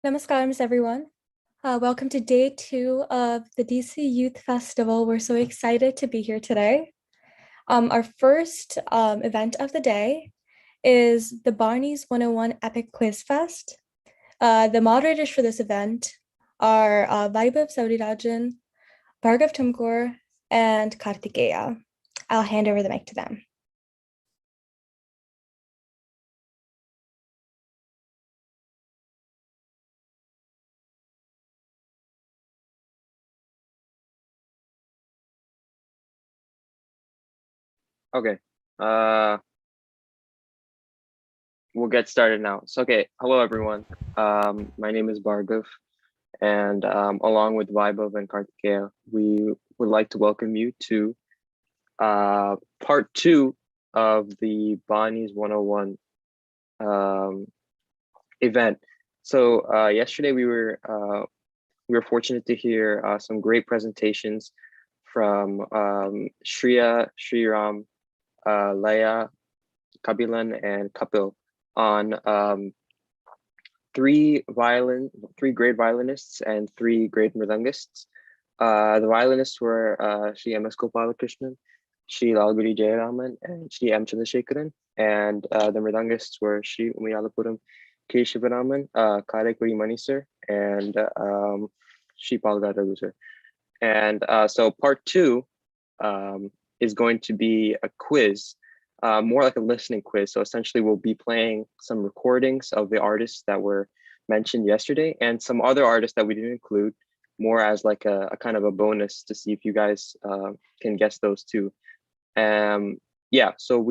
Namaskaram, everyone. Welcome to day 2 of the DC Youth Festival. We're so excited to be here today. Our first event of the day is the Barney's 101 Epic Quiz Fest. The moderators for this event are Vaibhav Saudirajan, Bhargav Tumkur, and Kartikeya. I'll hand over the mic to them. Okay, we'll get started now. So, okay, hello everyone. My name is Bhargav, and along with Vaibhav and Kartikeya, we would like to welcome you to part 2 of the Bonnie's 101 event. So yesterday we were fortunate to hear some great presentations from Shriya, Sriram, Laya, Kabilan, and Kapil on 3 great violinists and 3 great mridangists. The violinists were Shri M.S. Gopalakrishnan, Shri Lalguri Jayaraman, and Shri M. Chandrasekharan. And the mridangists were Shri Umayalapuram K. Shivaraman, Karekuri Manisar, and Shri Palgadaru sir. And so part 2 is going to be a quiz, more like a listening quiz. So essentially we'll be playing some recordings of the artists that were mentioned yesterday and some other artists that we didn't include, more as like a kind of a bonus to see if you guys can guess those too. Yeah, so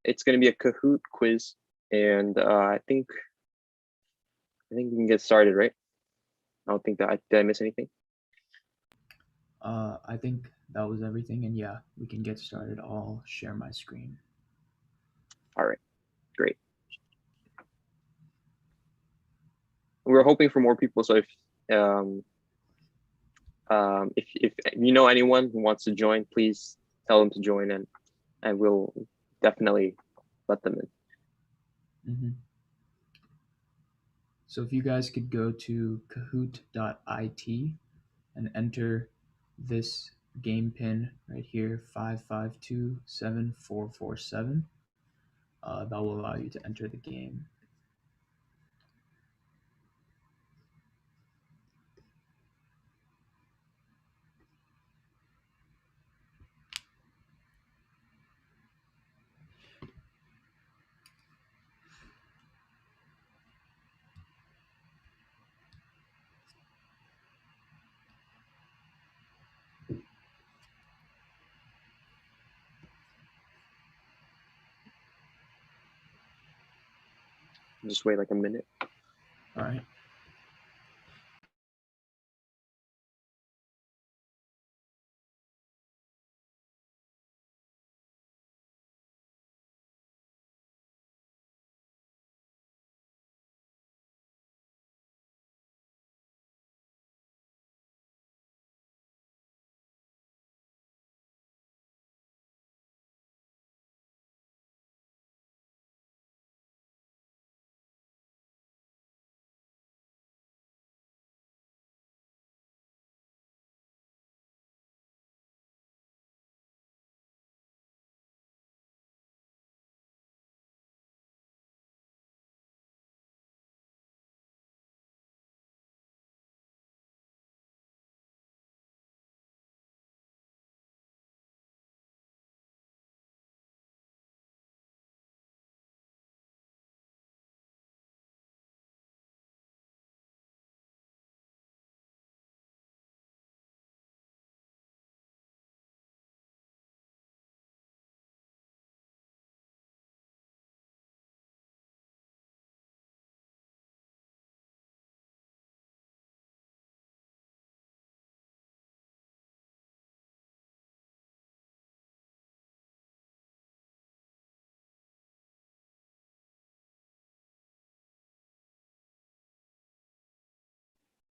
it's going to be a Kahoot quiz, and I think we can get started, right? I don't think that did I miss anything? I think that was everything, and yeah, we can get started. I'll share my screen. All right, great. We're hoping for more people, so if you know anyone who wants to join, please tell them to join, and we'll definitely let them in. Mm-hmm. So if you guys could go to kahoot.it and enter this game pin right here, 5527447, that will allow you to enter the game. Just wait like a minute. All right.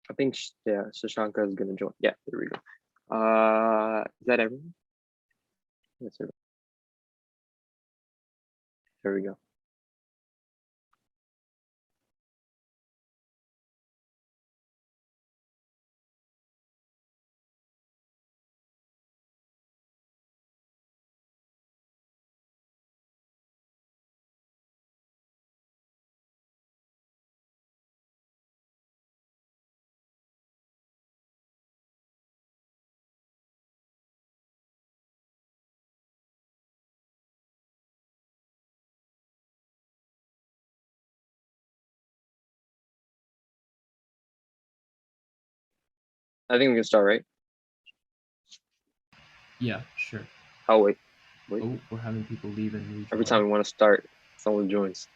I think yeah, Shashanka is gonna join. Yeah, there we go. Is that everyone? Yes, sir. There we go. I think we can start, right? Yeah, sure. Oh, wait. Oh, we're having people leave and rejoin. Every time we want to start, someone joins.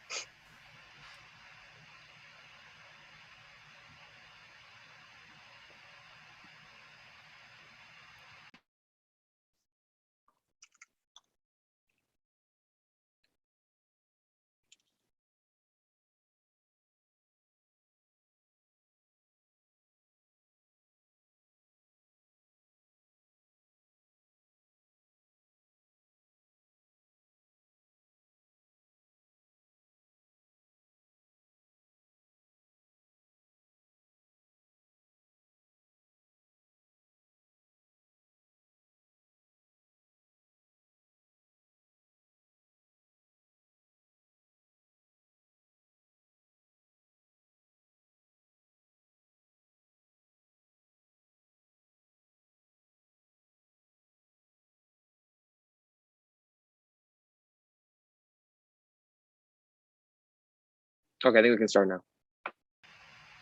Okay, I think we can start now.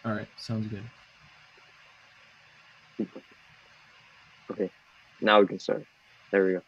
All right, sounds good. Okay, now we can start. There we go.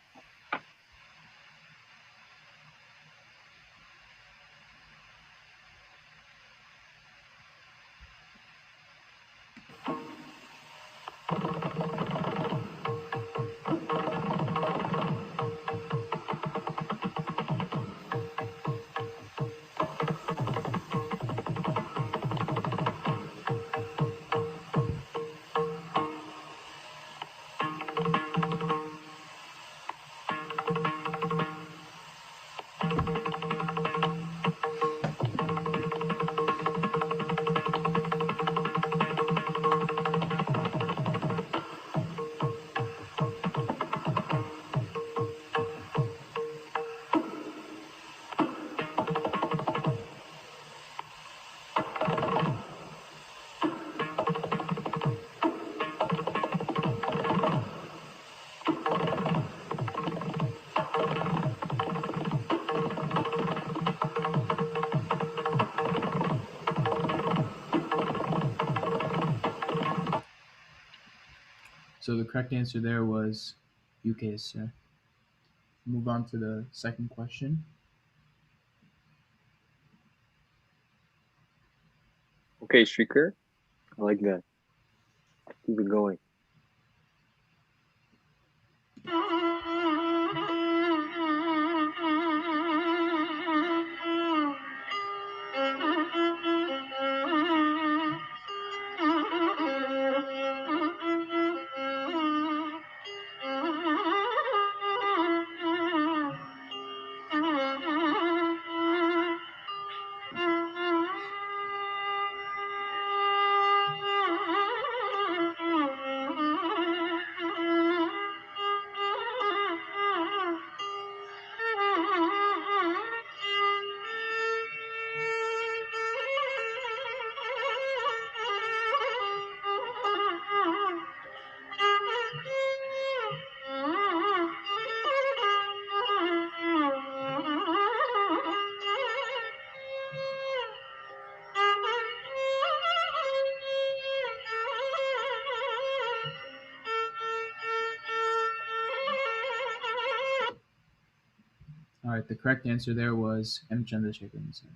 So the correct answer there was UK, sir. Move on to the second question. Okay, Shrieker. I like that. Keep it going. All right, the correct answer there was M. Chandrasekharan, sir.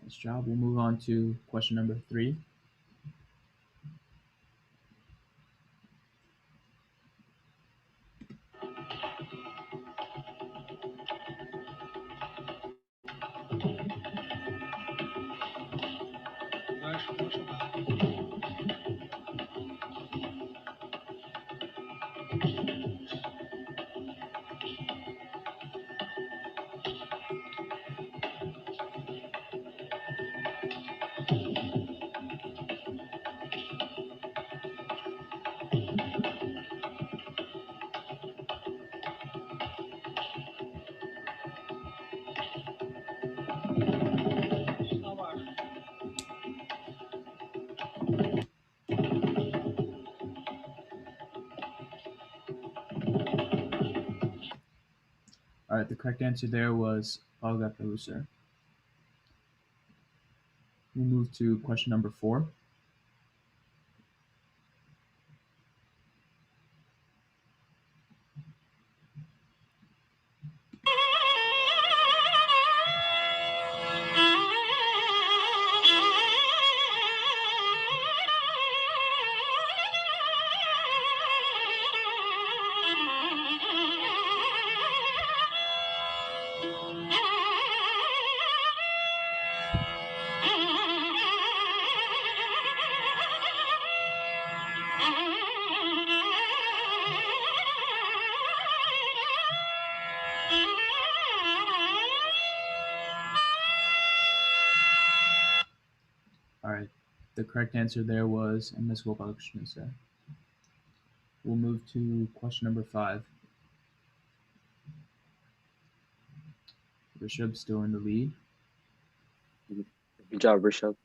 Nice job. We'll move on to question number 3. All right, the correct answer there was Palgatalu, sir. We'll move to question number 4. All right. The correct answer there was MS Wobakshnusa. We'll move to question number 5. Rishabh still in the lead. Good job, Rishabh.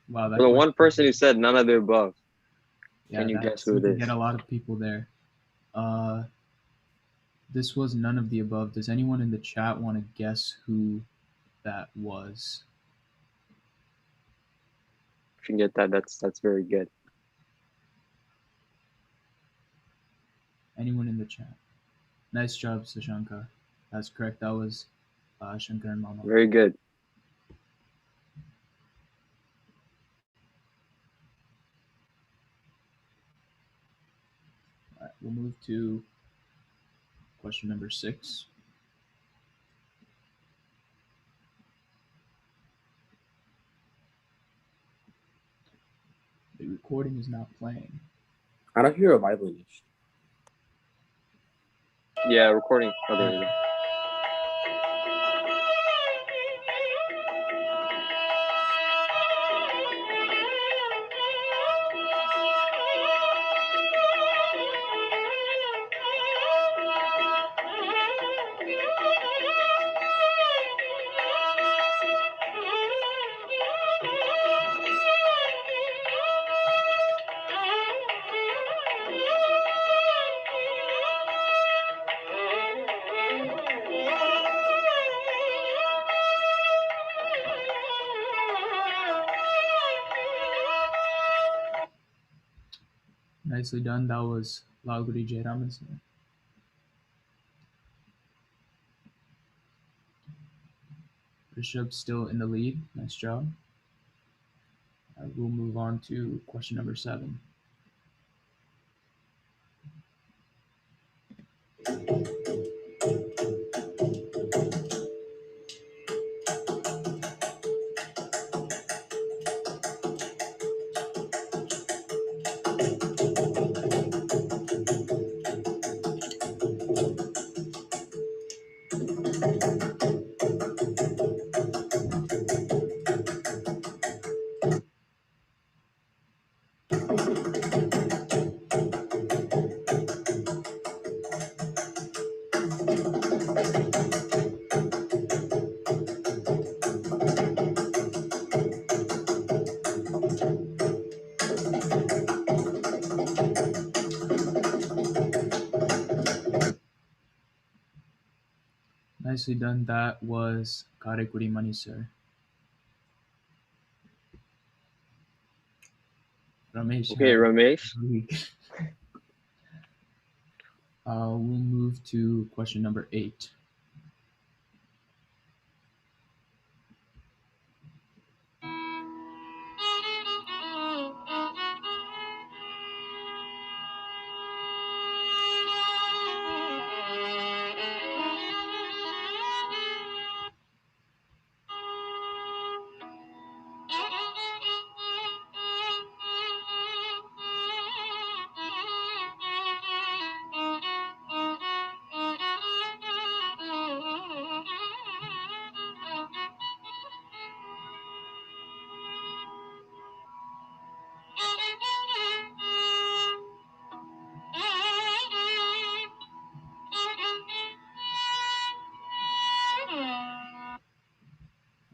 Wow, that For the one question, person who said none of the above, yeah, can you that guess who it you is? get a lot of people there. This was none of the above. Does anyone in the chat want to guess who that was? If you can get that, that's very good. Anyone in the chat? Nice job, Sashanka. That's correct. That was Shankar and Mama. Very good. All right, we'll move to question number 6. The recording is not playing. I don't hear a violinist. Yeah, recording. Oh, there we go. Nicely done. That was Laguri Jayaraman sir. Rishabh still in the lead. Nice job. We'll move on to question number 7. Nicely done. That was Karekuri Mani sir. Ramesh. Okay, Ramesh. We'll move to question number 8.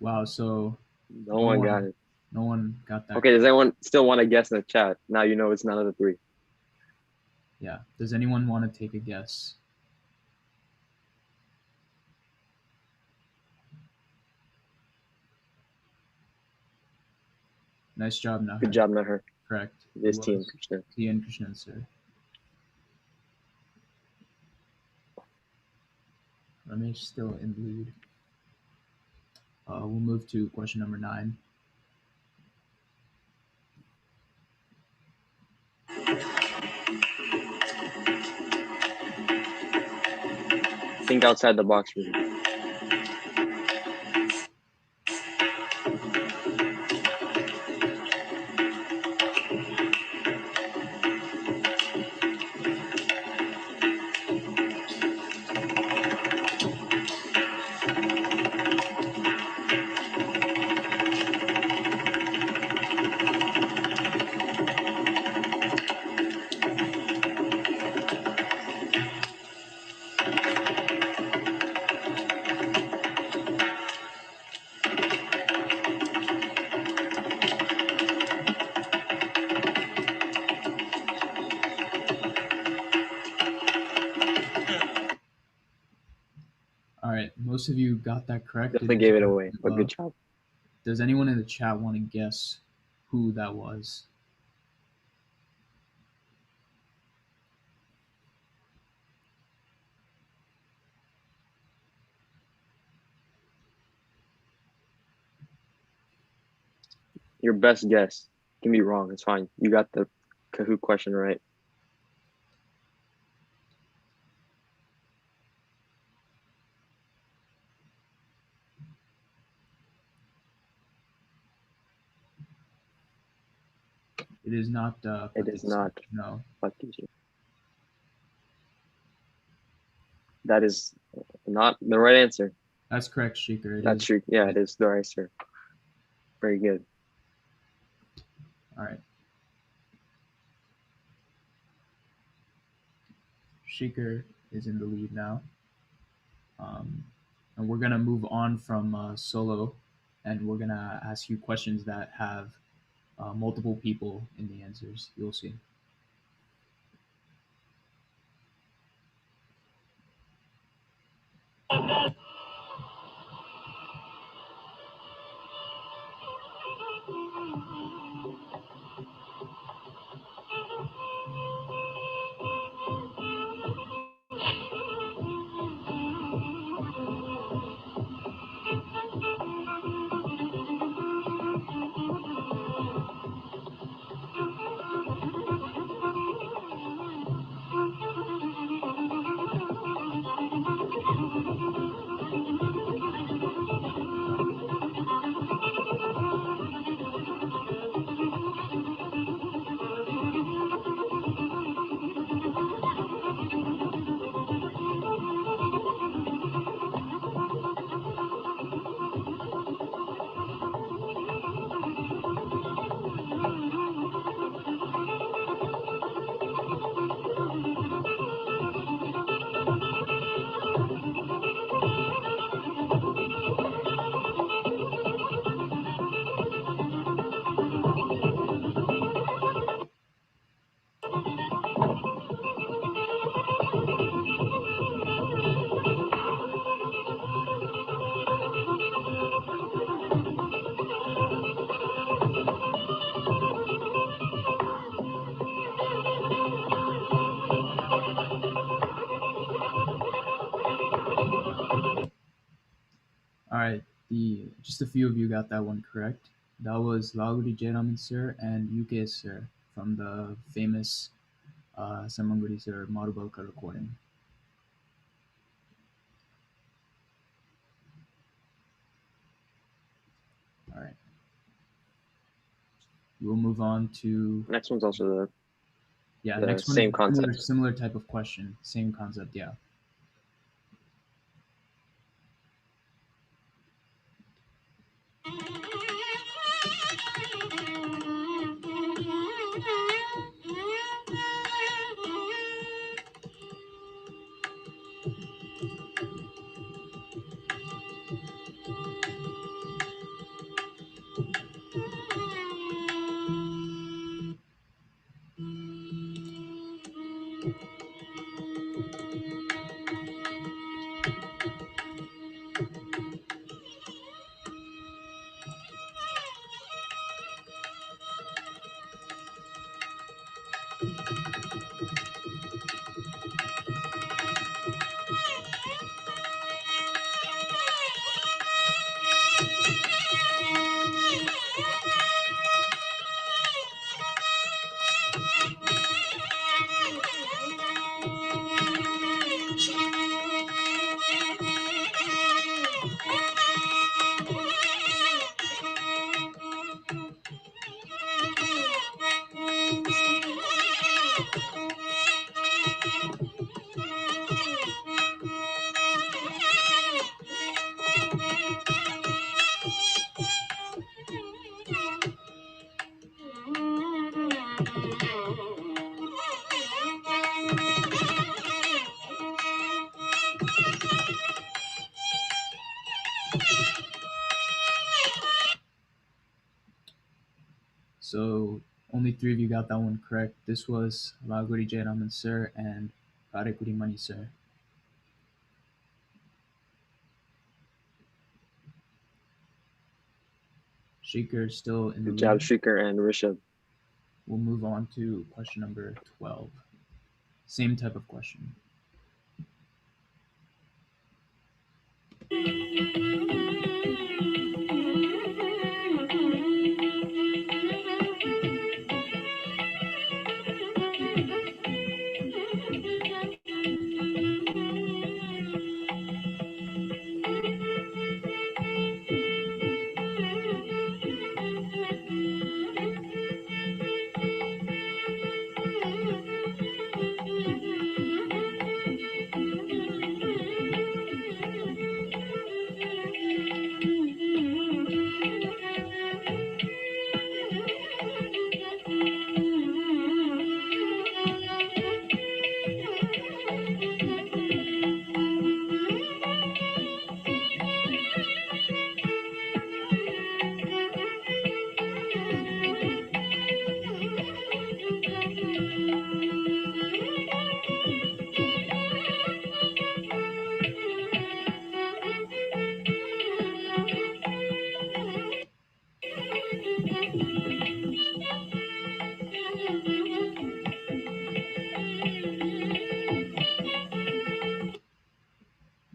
Wow. So No one got it. no one got that. Okay, does anyone still want to guess in the chat? Now you know it's none of the three. Yeah. Does anyone want to take a guess? Nice job, Nahar. Good job, Nahar. Correct. This It team, was Krishna. T and Krishnan, sir. Ramesh still in the lead. We'll move to question number 9. Think outside the box, really. All right. Most of you got that correct. Definitely gave it away, but good job. Does anyone in the chat want to guess who that was? Your best guess. Can be wrong. It's fine. You got the Kahoot question right. It is not. It is not. No. That is not the right answer. That's correct, Shaker. That's true. Yeah, it is the right answer. Very good. All right. Shaker is in the lead now. And we're gonna move on from solo, and we're gonna ask you questions that have multiple people in the answers. You'll see. All right, just a few of you got that one correct. That was Lalgudi Jayaraman sir and UK sir from the famous Samangudi sir Marubalka recording. All right. We'll move on to Next one's also the next one same is concept. Similar type of question, same concept. Yeah. So only three of you got that one correct. This was Laguri Jayaraman sir and Karekuri Mani sir. Shaker is still in the Good job, lead. Shrikar and Rishabh. We'll move on to question number 12. Same type of question.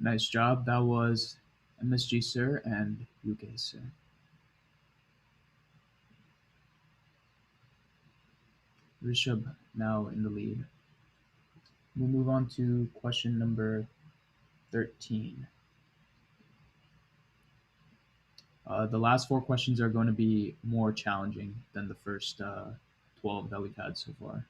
Nice job. That was MSG sir and UK sir. Rishabh now in the lead. We'll move on to question number 13. The last four questions are going to be more challenging than the first 12 that we've had so far.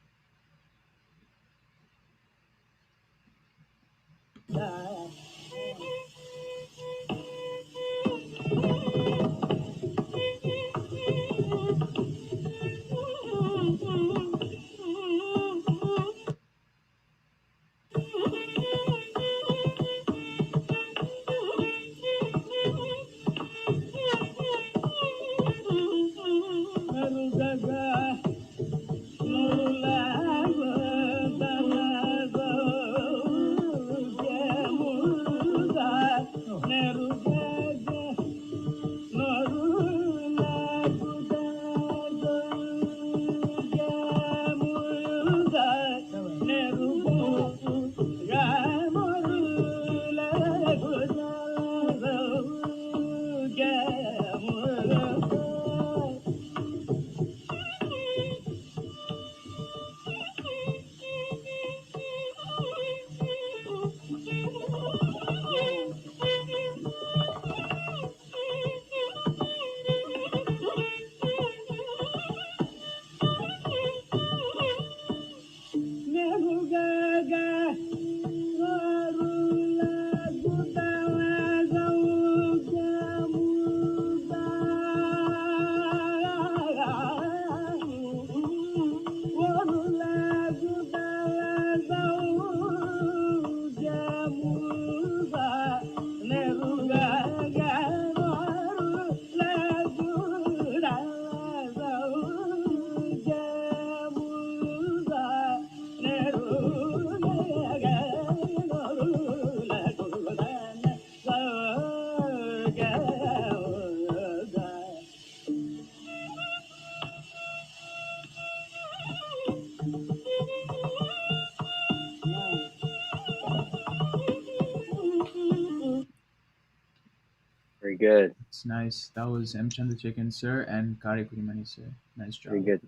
Very good. It's nice. That was M. Chandrasekhan, sir, and Kare Kurimani, sir. Nice Very job. good.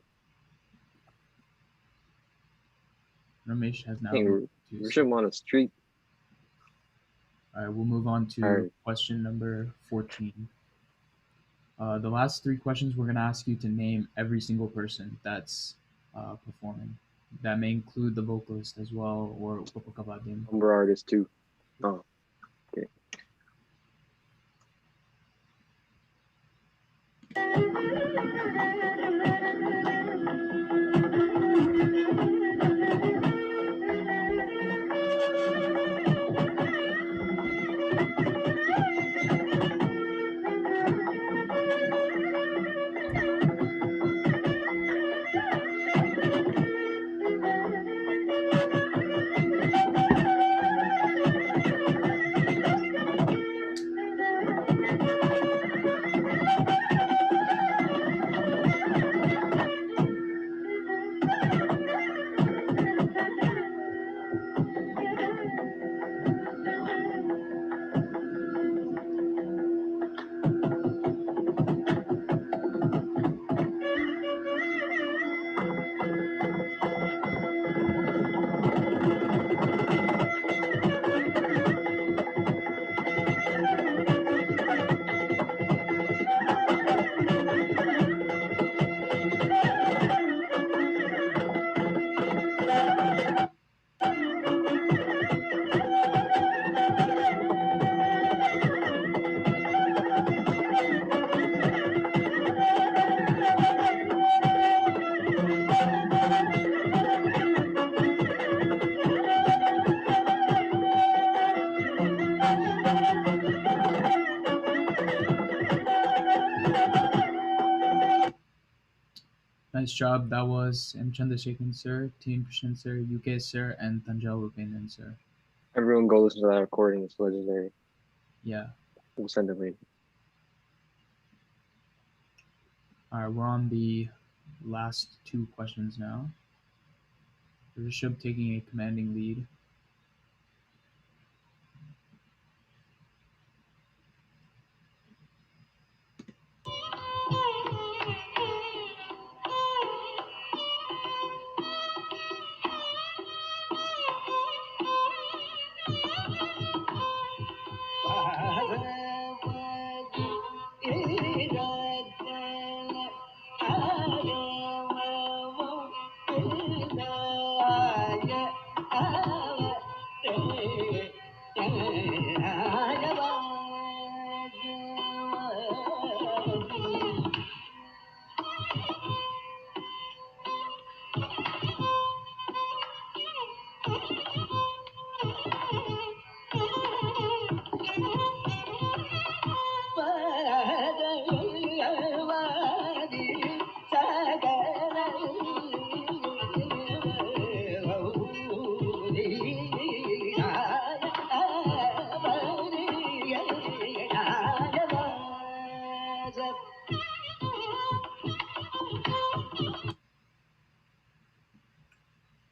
Ramesh has now Hey, moved to Rishabh on the street. All right, we'll move on to All right. question number 14. The last three questions, we're going to ask you to name every single person that's performing. That may include the vocalist as well, or Upakabadim. Number artist too. Oh, okay. Nice job. That was M. Chandrasekhan, sir, T. Krishnan, sir, UK, sir, and Tanjavur Pennan, sir. Everyone go listen to that recording. It's legendary. Yeah. We'll send it later. All right, we're on the last two questions now. Rishabh taking a commanding lead.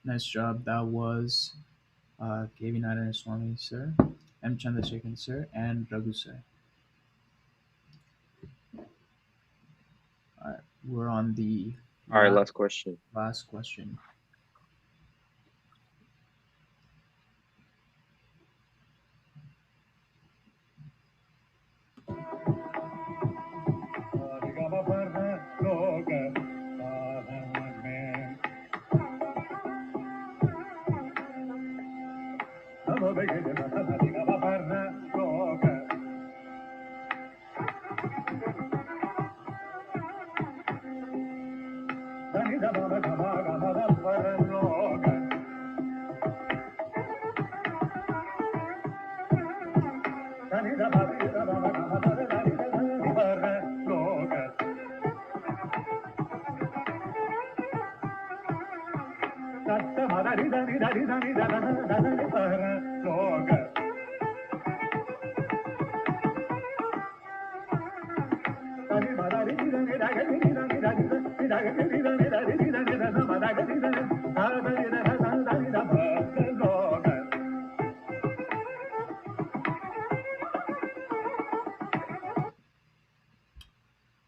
Nice job. That was K.V. Narayana Swami, sir, M. Chandrasekhan, sir, and Raghu, sir. All right, we're on the All right, last question. last question.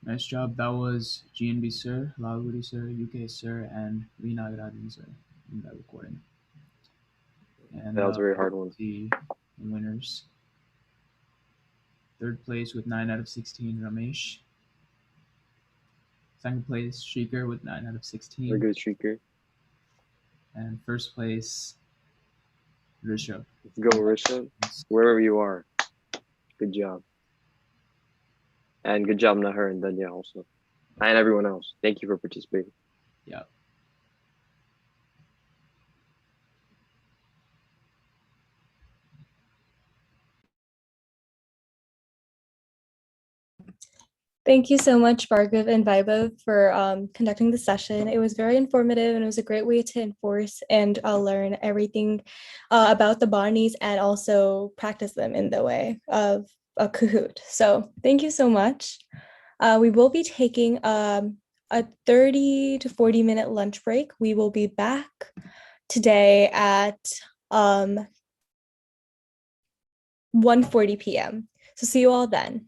Nice job. That was GNB sir, Lalgudi sir, UK sir, and Vinagradin sir in that recording. And That was a very hard one. the winners. Third place with 9 out of 16, Ramesh. Second place, Shrikar with 9 out of Very 16. good streaker. And first place, Rishabh. Let's go, Rishabh. Wherever you are. Good job. And good job, Nahar and Danya also. And everyone else. Thank you for participating. Yeah. Thank you so much, Bhargav and Vaibhav, for conducting the session. It was very informative and it was a great way to enforce and learn everything about the botanies and also practice them in the way of a Kahoot. So thank you so much. We will be taking a 30 to 40-minute lunch break. We will be back today at 1:40 p.m. So see you all then.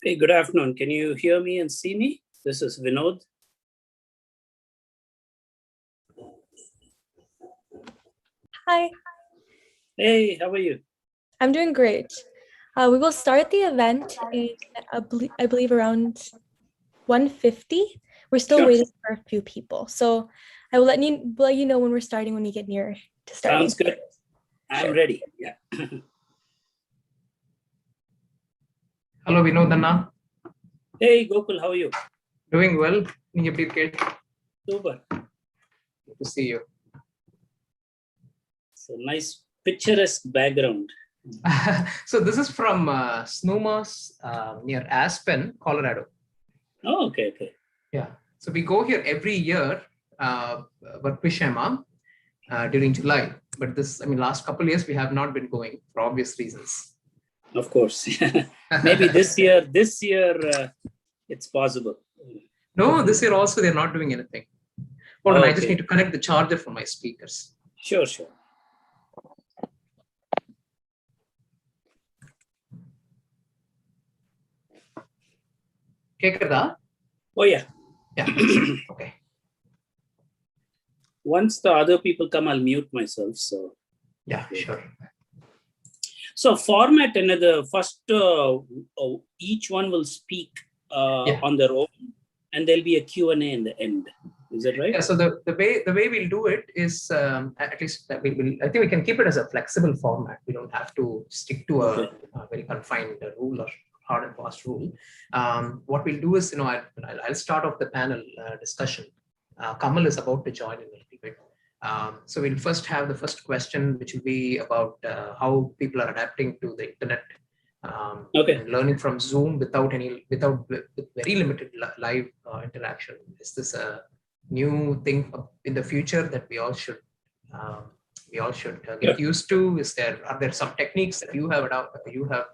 Hey, good afternoon. Can you hear me and see me? This is Vinod. Hi, Hey, how are you? I'm doing great. We will start the event in, I believe, around 1:50. We're still Sure. waiting for a few people. So I will let you know when we're starting when we get near to starting. Sounds good. I'm Sure. ready. Yeah. Hello, Vinodana. Hey, Gokul, how are you? Doing well. நீங்க எப்படி இருக்கீங்க? Super. Good to see you. So nice picturesque background. So this is from Snowmass near Aspen, Colorado. Oh, okay, okay. Yeah. So we go here every year, Varpishema, during July. But last couple of years we have not been going for obvious reasons. Of course. Maybe this year it's possible. No, this year also they're not doing anything. Hold on, I just Okay. need to connect the charger for my speakers. Sure, sure. கேக்குதா? Oh, yeah. Yeah. Okay. Once the other people come, I'll mute myself. So Yeah, sure. So format another first, each one will speak on their own, and there'll be a Q&A in the end. Is that right? Yeah. So the way we'll do it is at least I think we can keep it as a flexible format. We don't have to stick to a very confined rule or hard and fast rule. What we'll do is, I'll start off the panel discussion. Kamal is about to join in a little bit. So we'll first have the first question, which will be about how people are adapting to the internet, and learning from Zoom with very limited live interaction. Is this a new thing in the future that we all should get used to? Are there some techniques that you have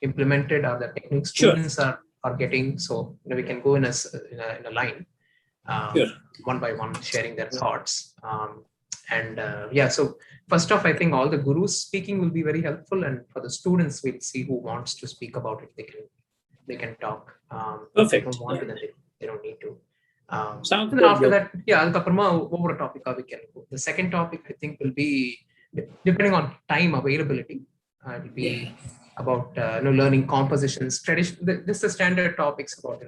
implemented? Are there techniques students are getting? So we can go in a line, one by one, sharing their thoughts. So first off, I think all the gurus speaking will be very helpful, and for the students, we'll see who wants to speak about it. They can talk. If they don't want to, then they don't need to. Sounds and good. After that, over a topic we can go. The second topic, I think, will be depending on time availability. It will be about learning compositions. This is standard topics about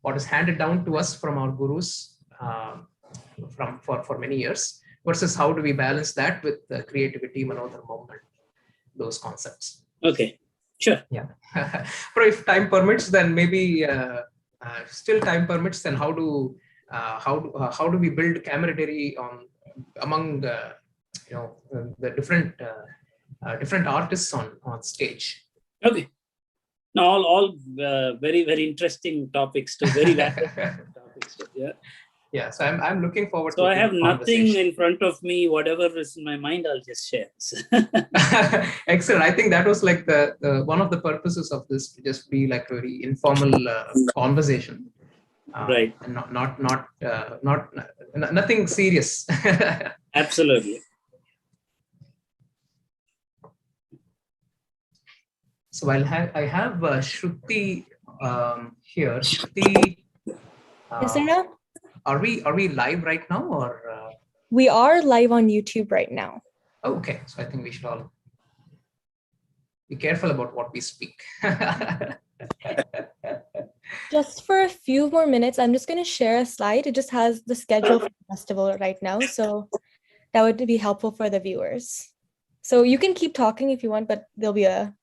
what is handed down to us from our gurus for many years, versus how do we balance that with creativity, manodhar movement, those concepts. Okay, sure. Yeah. But if time permits, then maybe still time permits, then how do we build camaraderie among the different artists on stage? Okay. Now all very, very interesting topics to very valid topics. Yeah. Yeah, so I'm looking forward. So I have nothing in front of me. Whatever is in my mind, I'll just share. Excellent. I think that was like the one of the purposes of this, to just be like a very informal conversation, right? And not nothing serious. Absolutely. So I have Shruti here. Shruti, Is there now? Are we live right now, or? We are live on YouTube right now. Okay, so I think we should all be careful about what we speak. Just for a few more minutes, I'm just going to share a slide. It just has the schedule for the festival right now, so that would be helpful for the viewers. So you can keep talking if you want, but there'll be a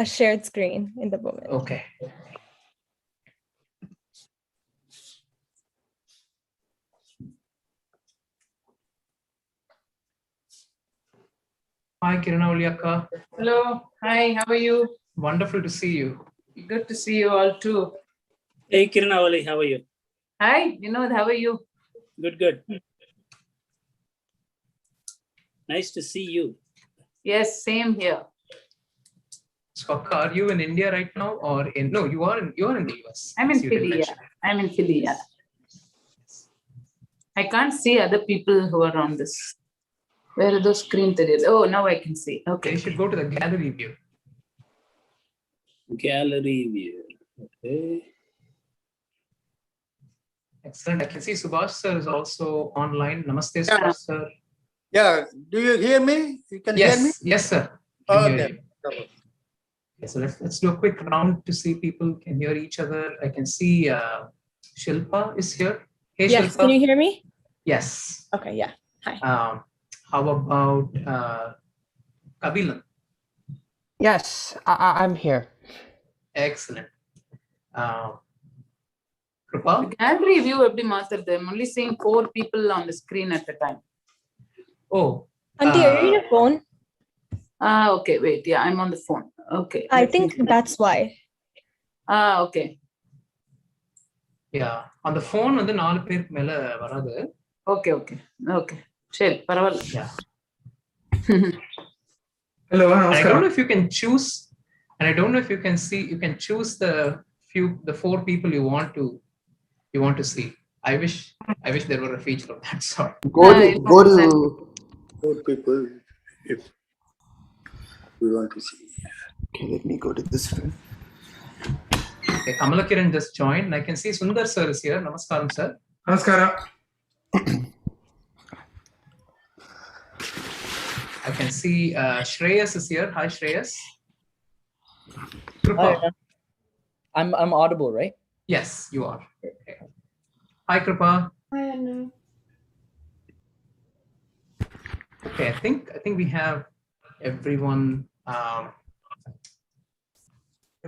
shared screen in the moment. Okay. Hi, Kiranavali. Hello. Hi, how are you? Wonderful to see you. Good to see you all too. Hey, Kiranavali, how are you? Hi, Vinod, how are you? Good. Nice to see you. Yes, same here. So, are you in India right now, or you are in the US? I'm in Philly. Yeah. I'm in Philly. Yeah. I can't see other people who are on this. Where are those screen? Oh, now I can see. Okay. You should go to the gallery view. Gallery view. Okay. Excellent. I can see Subhash sir is also online. Namaste, Subhash sir. Yeah, do you hear me? You can hear me? Yes, sir. Can hear Okay. you. Okay, so let's do a quick round to see people can hear each other. I can see Shilpa is here. Hey, Yes, Shilpa. can you hear me? Yes. Okay, yeah. Hi. How about Kabilan? Yes, I'm here. Excellent. Krupal? Gallery view எப்படி மாத்துறது? I'm only seeing 4 people on the screen at a time. Oh. Auntie, are you on your phone? Okay, wait. Yeah, I'm on the phone. Okay. I think that's why. Okay. Yeah, on the phone வந்து 4 பேருக்கு மேல வராது. Okay. சரி, பரவாயில்ல. Yeah. Hello, I don't know if you can choose, and I don't know if you can see, you can choose the 4 people you want to see. I wish there were a feature of that sort. Go to 4 people if we want to see. Okay, let me go to this one. Okay, Kamalakiran just joined. I can see Sundar sir is here. Namaskaram, sir. Namaskara. I can see Shreyas is here. Hi, Shreyas. Krupa. I'm audible, right? Yes, you are. Okay. Hi, Krupa. Hi, Anu. Okay, I think we have everyone.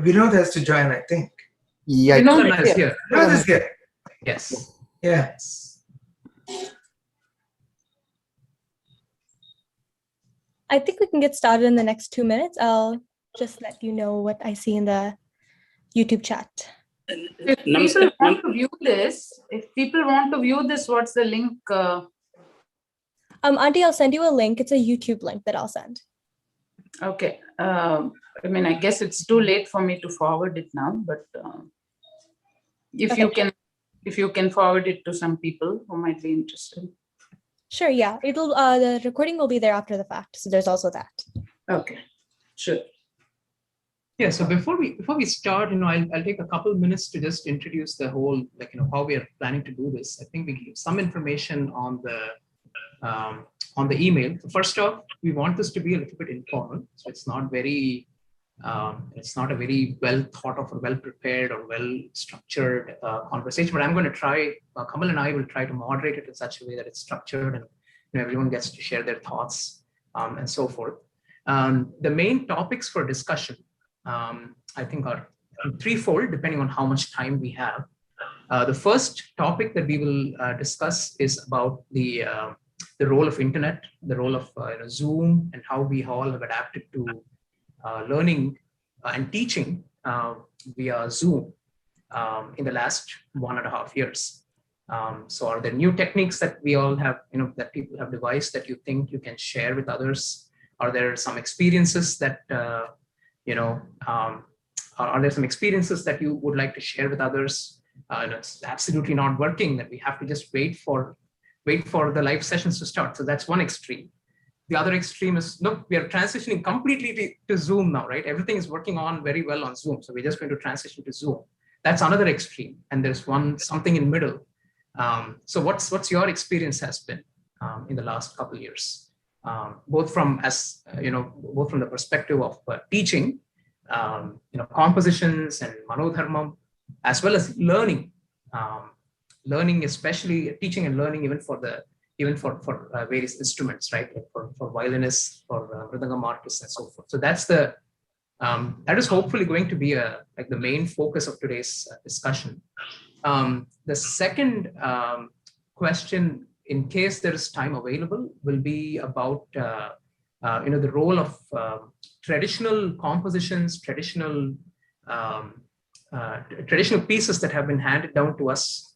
Vinod has to join, I think. Yeah. Vinod is here. Vinod is here. Yes. Yeah. I think we can get started in the next 2 minutes. I'll just let you know what I see in the YouTube chat. If people want to view this, what's the link? Auntie, I'll send you a link. It's a YouTube link that I'll send. Okay. I mean, I guess it's too late for me to forward it now, but if you can forward it to some people who might be interested. Sure, yeah. It'll the recording will be there after the fact. So there's also that. Okay. Sure. Yeah, so before we start, I'll take a couple minutes to just introduce the whole, how we are planning to do this. I think we give some information on the email. So first off, we want this to be a little bit informal. So it's not a very well thought of or well prepared or well structured conversation, but I'm going to try, Kamal and I will try to moderate it in such a way that it's structured and everyone gets to share their thoughts and so forth. The main topics for discussion, I think, are threefold, depending on how much time we have. The first topic that we will discuss is about the role of internet, the role of Zoom, and how we all have adapted to learning and teaching via Zoom in the last 1.5 years. So are there new techniques that we all have, that people have devised that you think you can share with others? Are there some experiences that, are there some experiences that you would like to share with others? It's absolutely not working, that we have to just wait for the live sessions to start. So that's one extreme. The other extreme is, look, we are transitioning completely to Zoom now, right? Everything is working on very well on Zoom. So we're just going to transition to Zoom. That's another extreme. And there's something in middle. So what's your experience has been in the last couple of years? Both from the perspective of teaching, compositions and manodharmam, as well as learning. Learning, especially teaching and learning, even for various instruments, right? Like for violinists, for mridangam artists, and so forth. So that is hopefully going to be the main focus of today's discussion. The second question, in case there is time available, will be about the role of traditional compositions, traditional pieces that have been handed down to us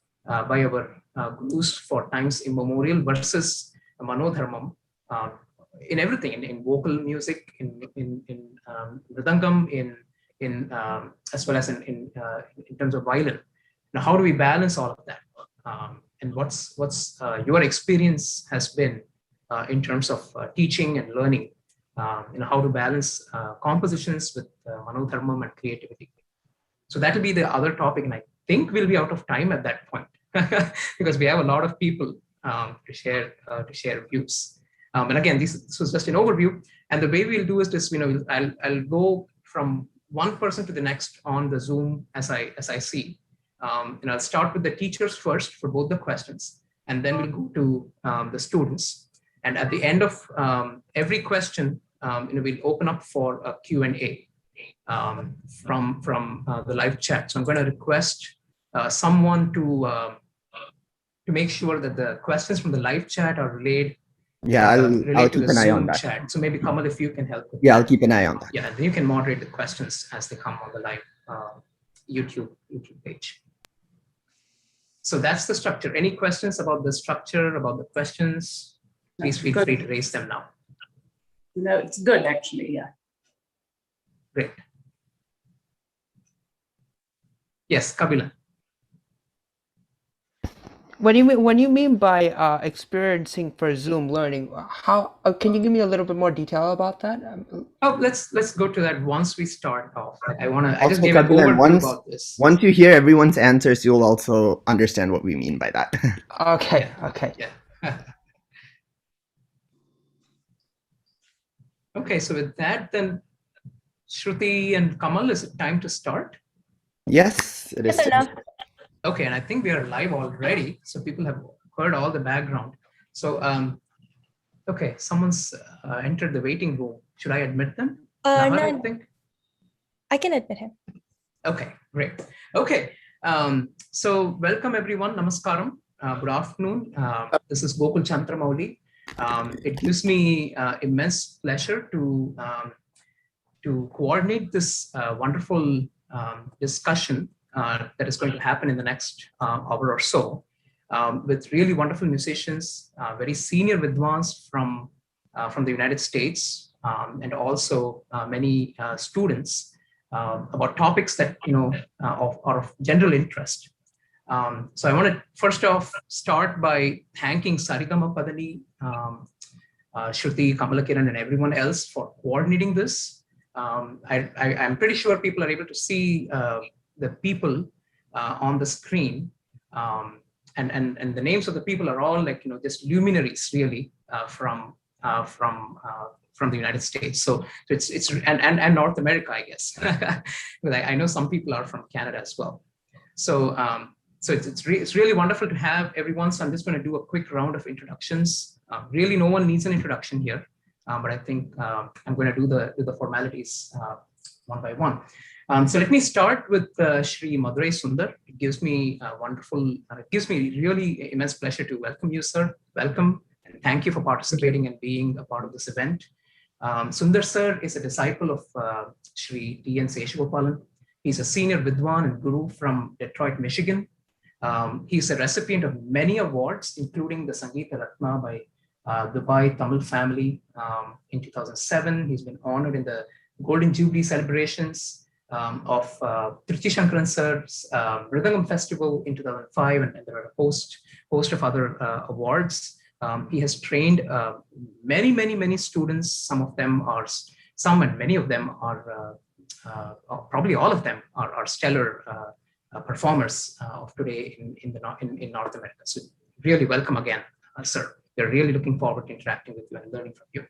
by our gurus for times immemorial versus manodharmam in everything, in vocal music, in mridangam, in as well as in terms of violin. Now, how do we balance all of that? And what's your experience has been in terms of teaching and learning how to balance compositions with manodharmam and creativity. So that will be the other topic, and I think we'll be out of time at that point because we have a lot of people to share views. And again, this was just an overview. And the way we'll do is this, I'll go from one person to the next on the Zoom as I see. And I'll start with the teachers first for both the questions, and then we'll go to the students. And at the end of every question, we'll open up for a Q&A from the live chat. So I'm going to request someone to make sure that the questions from the live chat are relayed. Yeah, I'll keep an eye on that. Chat. So maybe Kamal, if you can help with I'll keep an eye on that. Yeah, and then you can moderate the questions as they come on the live YouTube page. So that's the structure. Any questions about the structure, about the questions? Please feel free to raise them now. No, it's good actually, yeah. Great. Yes, Kabila. When you mean by experiencing for Zoom learning, how can you give me a little bit more detail about that? Oh, let's go to that once we start off. I just Also, gave an Kabila, overview about this. Once you hear everyone's answers, you'll also understand what we mean by that. Okay. Yeah. Okay, so with that, then Shruti and Kamal, is it time to start? Yes, it is. Okay, and I think we are live already, so people have heard all the background. So, okay, someone's entered the waiting room. Should I admit them? No, I think I can admit him. Okay, great. Okay, so welcome everyone. Namaskaram. Good afternoon. This is Gokul Chandramouli. It gives me immense pleasure to coordinate this wonderful discussion that is going to happen in the next hour or so with really wonderful musicians, very senior vidwans from the United States, and also many students about topics that are of general interest. So I want to first off start by thanking Sarigama Padani, Shruti, Kamalakiran, and everyone else for coordinating this. I'm pretty sure people are able to see the people on the screen, and the names of the people are all just luminaries really from the United States. So it's and North America, I guess. But I know some people are from Canada as well. So it's really wonderful to have everyone. So I'm just going to do a quick round of introductions. Really, no one needs an introduction here, but I think I'm going to do the formalities one by one. So let me start with Shri Madurai Sundar. It gives me really immense pleasure to welcome you, sir. Welcome, and thank you for participating and being a part of this event. Sundar sir is a disciple of Shri T.N. Seshagopalan. He's a senior Vidwan and Guru from Detroit, Michigan. He's a recipient of many awards, including the Sangeeta Ratna by Dubai Tamil Family in 2007. He's been honored in the Golden Jubilee celebrations of Trichy Shankaran sir's Mridangam Festival in 2005, and there are a host of other awards. He has trained many students. Some and many of them are probably all of them are stellar performers of today in North America. So really welcome again, sir. We're really looking forward to interacting with you and learning from you.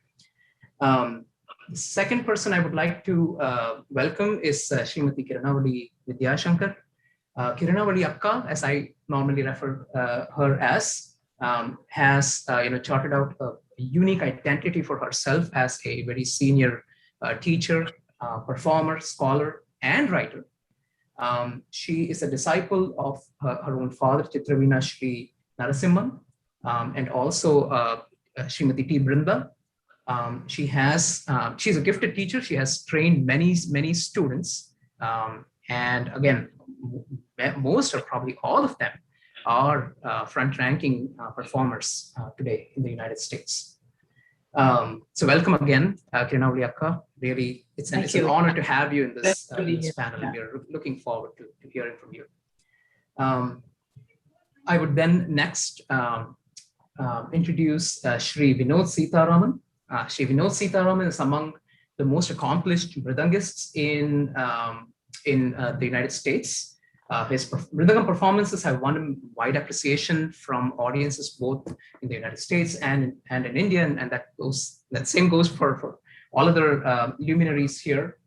The second person I would like to welcome is Srimati Kiranavali Vidyashankar. Kiranavali Akka, as I normally refer her as, has charted out a unique identity for herself as a very senior teacher, performer, scholar, and writer. She is a disciple of her own father, Chitravina Shri Narasimhan, and also Srimati T. Brinda. She's a gifted teacher. She has trained many students, and again, most or probably all of them are front-ranking performers today in the United States. So welcome again, Kiranavali Akka. Really, it's an honor to have you in this panel. Yeah. We're looking forward to hearing from you. I would then next introduce Shri Vinod Sitaraman. Shri Vinod Sitaraman is among the most accomplished mridangists in the United States. His mridangam performances have won him wide appreciation from audiences both in the United States and in India, and that same goes for all other luminaries here.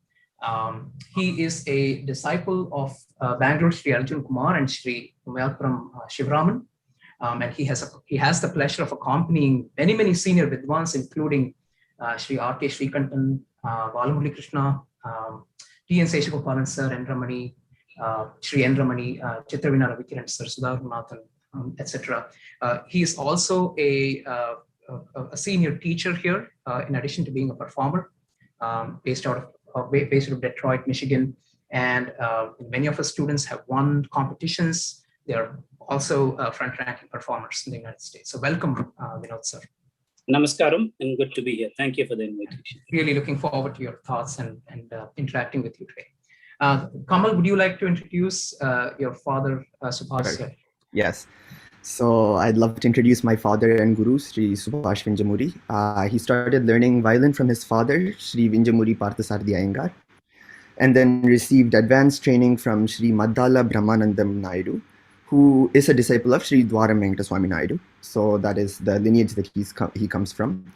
He is a disciple of Bangalore Sri Arjun Kumar and Sri Umayalpuram Shivraman, and he has the pleasure of accompanying many senior Vidwans, including Sri R.K. Srikantan, Valamuli Krishna, T.N. Seshagopalan sir, N. Ramani, Sri N. Ramani, Chitravina Ravikiran sir, Sudharanathan, etc. He is also a senior teacher here, in addition to being a performer, based out of Detroit, Michigan. And many of our students have won competitions. They are also front-ranking performers in the United States. So welcome, Vinod sir. Namaskaram, and good to be here. Thank you for the invitation. Really looking forward to your thoughts and interacting with you today. Kamal, would you like to introduce your father, Subhash? Sure. Yes. So I'd love to introduce my father and guru, Sri Subhash Vinjamuri. He started learning violin from his father, Sri Vinjamuri Parthasarthi Iyengar, and then received advanced training from Sri Maddala Brahmanandam Naidu, who is a disciple of Sri Dwaram Venkata Naidu. So that is the lineage that he comes from.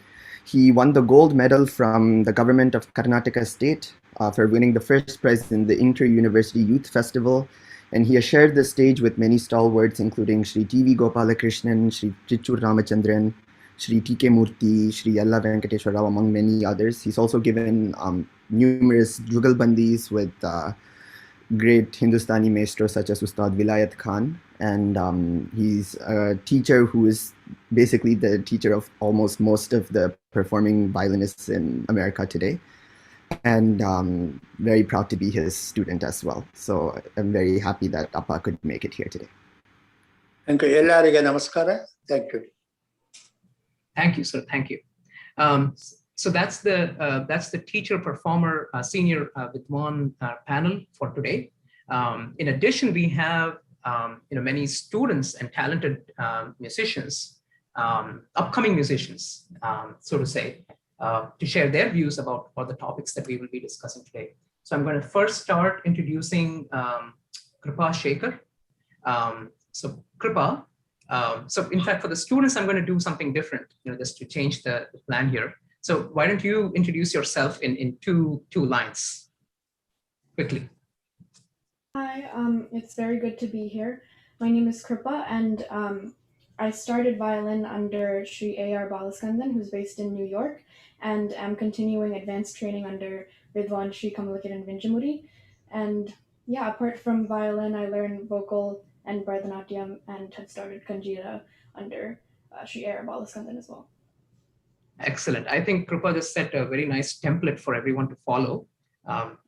He won the gold medal from the government of Karnataka state for winning the first prize in the Inter-University Youth Festival. And he has shared the stage with many stalwarts, including Sri T.V. Gopalakrishnan, Sri Trichur Ramachandran, Sri T.K. Murthy, Sri Yalla Venkateshwar Rao, among many others. He's also given numerous jugalbandis with great Hindustani maestros such as Ustad Vilayat Khan. And he's a teacher who is basically the teacher of almost most of the performing violinists in America today. And very proud to be his student as well. So I'm very happy that Appa could make it here today. Thank you. Ellariga namaskara. Thank you. Thank you, sir. Thank you. So that's the teacher performer senior Vidwan panel for today. In addition, we have many students and talented musicians, upcoming musicians, so to say, to share their views about the topics that we will be discussing today. So I'm going to first start introducing Kripa Shekhar. So Kripa, so in fact, for the students, I'm going to do something different, just to change the plan here. So why don't you introduce yourself in two lines, quickly. Hi, it's very good to be here. My name is Kripa, and I started violin under Sri A.R. Balaskandan, who's based in New York, and I'm continuing advanced training under Vidwan Sri Kamalakiran Vinjamuri. And yeah, apart from violin, I learn vocal and Bharatanatyam and have started Kanjira under Sri A.R. Balaskandan as well. Excellent. I think Kripa just set a very nice template for everyone to follow.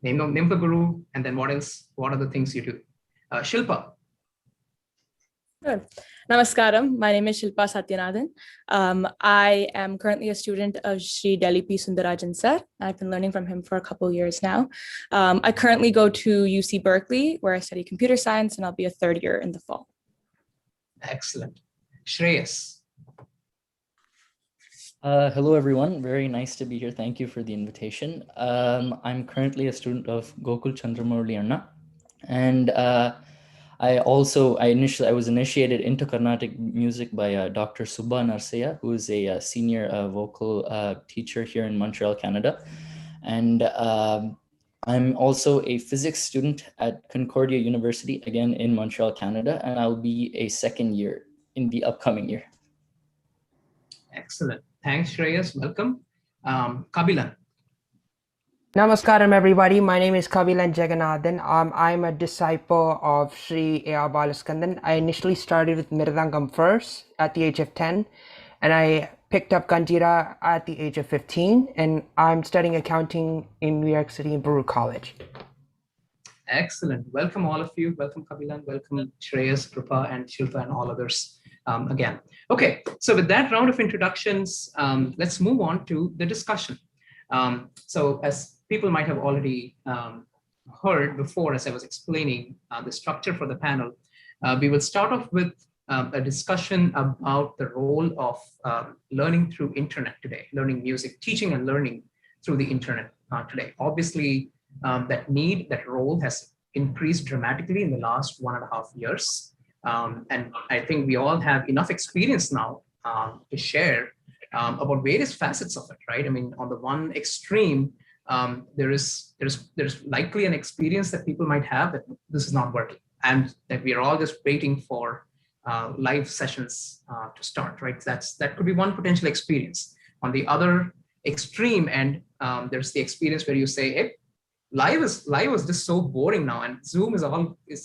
Name the guru, and then what else? What are the things you do? Shilpa. Good. Namaskaram. My name is Shilpa Satyanathan. I am currently a student of Sri Delhi P. Sundarajan sir. I've been learning from him for a couple years now. I currently go to UC Berkeley, where I study computer science, and I'll be a third year in the fall. Excellent. Shreyas. Hello, everyone. Very nice to be here. Thank you for the invitation. I'm currently a student of Gokul Chandramurli Anna, and I was initiated into Carnatic music by Dr. Subba Narsaya, who is a senior vocal teacher here in Montreal, Canada. And I'm also a physics student at Concordia University, again in Montreal, Canada, and I'll be a second year in the upcoming year. Excellent. Thanks, Shreyas. Welcome. Kabilan. Namaskaram, everybody. My name is Kabilan Jagannathan. I'm a disciple of Sri A.R. Balaskandan. I initially started with Mirdangam first at the age of 10, and I picked up Kanjira at the age of 15, and I'm studying accounting in New York City in Baruch College. Excellent. Welcome, all of you. Welcome, Kabilan. Welcome, Shreyas, Kripa, and Shilpa, and all others again. Okay, so with that round of introductions, let's move on to the discussion. So as people might have already heard before, as I was explaining the structure for the panel, we will start off with a discussion about the role of learning through internet today, learning music, teaching and learning through the internet today. Obviously, that role has increased dramatically in the last 1.5 years. And I think we all have enough experience now to share about various facets of it, right? I mean, on the one extreme, there's likely an experience that people might have that this is not working, and that we are all just waiting for live sessions to start, right? That could be one potential experience. On the other extreme end, there's the experience where you say, hey, live is just so boring now, and Zoom is